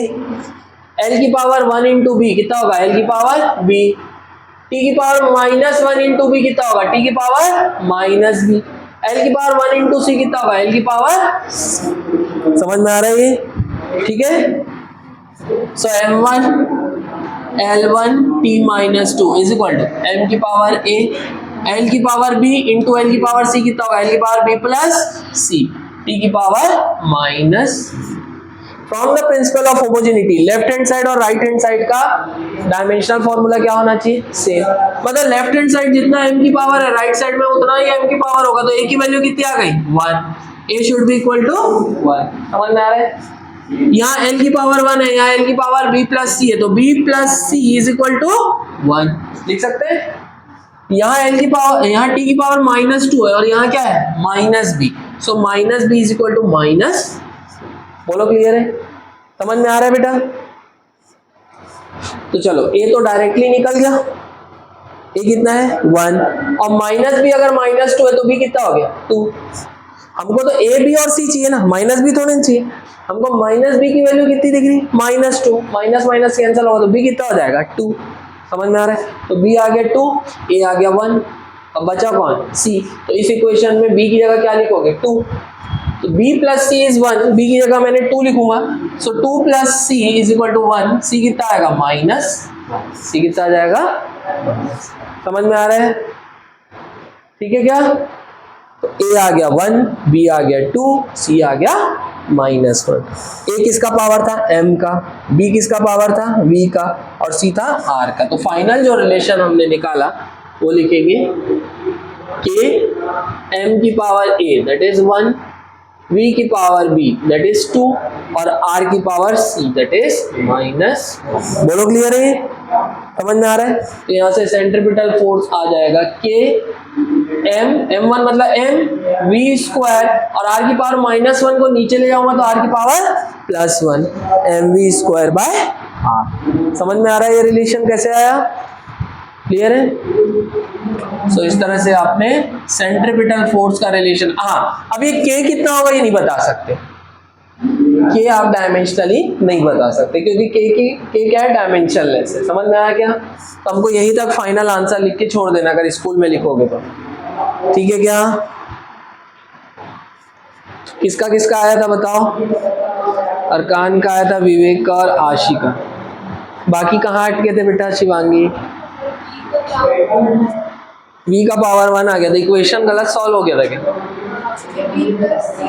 l की पावर 1 इंटू b कितना होगा? l की पावर b। t की पावर माइनस 1 इंटू b कितना होगा? t की पावर माइनस b। l की पावर 1 इंटू c कितना होगा? l की पावर। समझ में आ रहा है ये? ठीक है। So m1 L1 t minus 2 is equal to m की पावर a l की पावर b इंटू l की पावर c कितना होगा? l की power b plus c t की power minus. From the principle of homogeneity left hand side और right hand side का dimensional formula क्या होना चाहिए? सेम। मतलब लेफ्ट हैंड साइड जितना m की पावर है राइट साइड में उतना ही m की पावर होगा, तो a की वैल्यू कितनी आ गई? 1। a should be equal to 1। समझ में आ रहा है? यहाँ l की पावर 1 है, यहाँ l की पावर b प्लस c है, तो b plus c is equal to 1 लिख सकते हैं। यहाँ l की पावर, यहाँ t की पावर माइनस 2 है और यहाँ क्या है? Minus b। So minus b is equal to minus. बोलो क्लियर है? समझ में आ रहा है बेटा? तो चलो a तो डायरेक्टली निकल गया, a कितना है? 1। और माइनस b अगर माइनस 2 है तो b कितना हो गया? 2। हमको तो a b और c चाहिए ना, माइनस b थोड़ी चाहिए। हमको माइनस b की वैल्यू कितनी दिख रही? माइनस 2। माइनस माइनस कैंसिल होगा तो b कितना हो जाएगा? 2। समझ में आ रहा है? तो b आ गया 2, a आ गया 1, अब बचा कौन? c। तो इस इक्वेशन में b की जगह क्या लिखोगे? 2। तो b plus c is 1, b की जगह मैंने 2 लिखूंगा। So 2 plus c is equal to 1, c कितना आएगा? माइनस। c कितना आ जाएगा? समझ में आ रहा है? ठीक है क्या? तो a आ गया 1, b आ गया 2, c आ गया माइनस 1। a किसका पावर था? m का, b किसका पावर था? v का, और c था r का। तो फाइनल जो रिलेशन हमने निकाला वो लिखेंगे कि m की power a that is 1, v की पावर b दैट इज 2 और r की power c that is minus. बोलो क्लियर है? समझ में आ रहा है? तो यहाँ से सेंट्रीपिटल फोर्स आ जाएगा k m1 मतलब m v स्क्वायर और r की पावर माइनस 1 को नीचे ले जाऊंगा तो r की power plus 1 mv square by r। समझ में आ रहा है ये रिलेशन कैसे आया? क्लियर है? सो इस तरह से आपने सेंट्रीपिटल फोर्स का रिलेशन। हाँ, अब ये k कितना होगा ये नहीं बता सकते, k आप डायमेंशनली नहीं बता सकते क्योंकि k क्या है? डायमेंशनलेस है। समझ में आया क्या? तो हमको यही तक फाइनल आंसर लिख के छोड़ देना अगर स्कूल में लिखोगे तो। ठीक है क्या? किसका किसका आया था बताओ? अरकान का आया था, विवेक का और आशी का। बाकी कहाँ अटके थे बेटा? शिवांगी v का पावर 1 आ गया था, इक्वेशन गलत सॉल्व हो गया था क्या? b plus c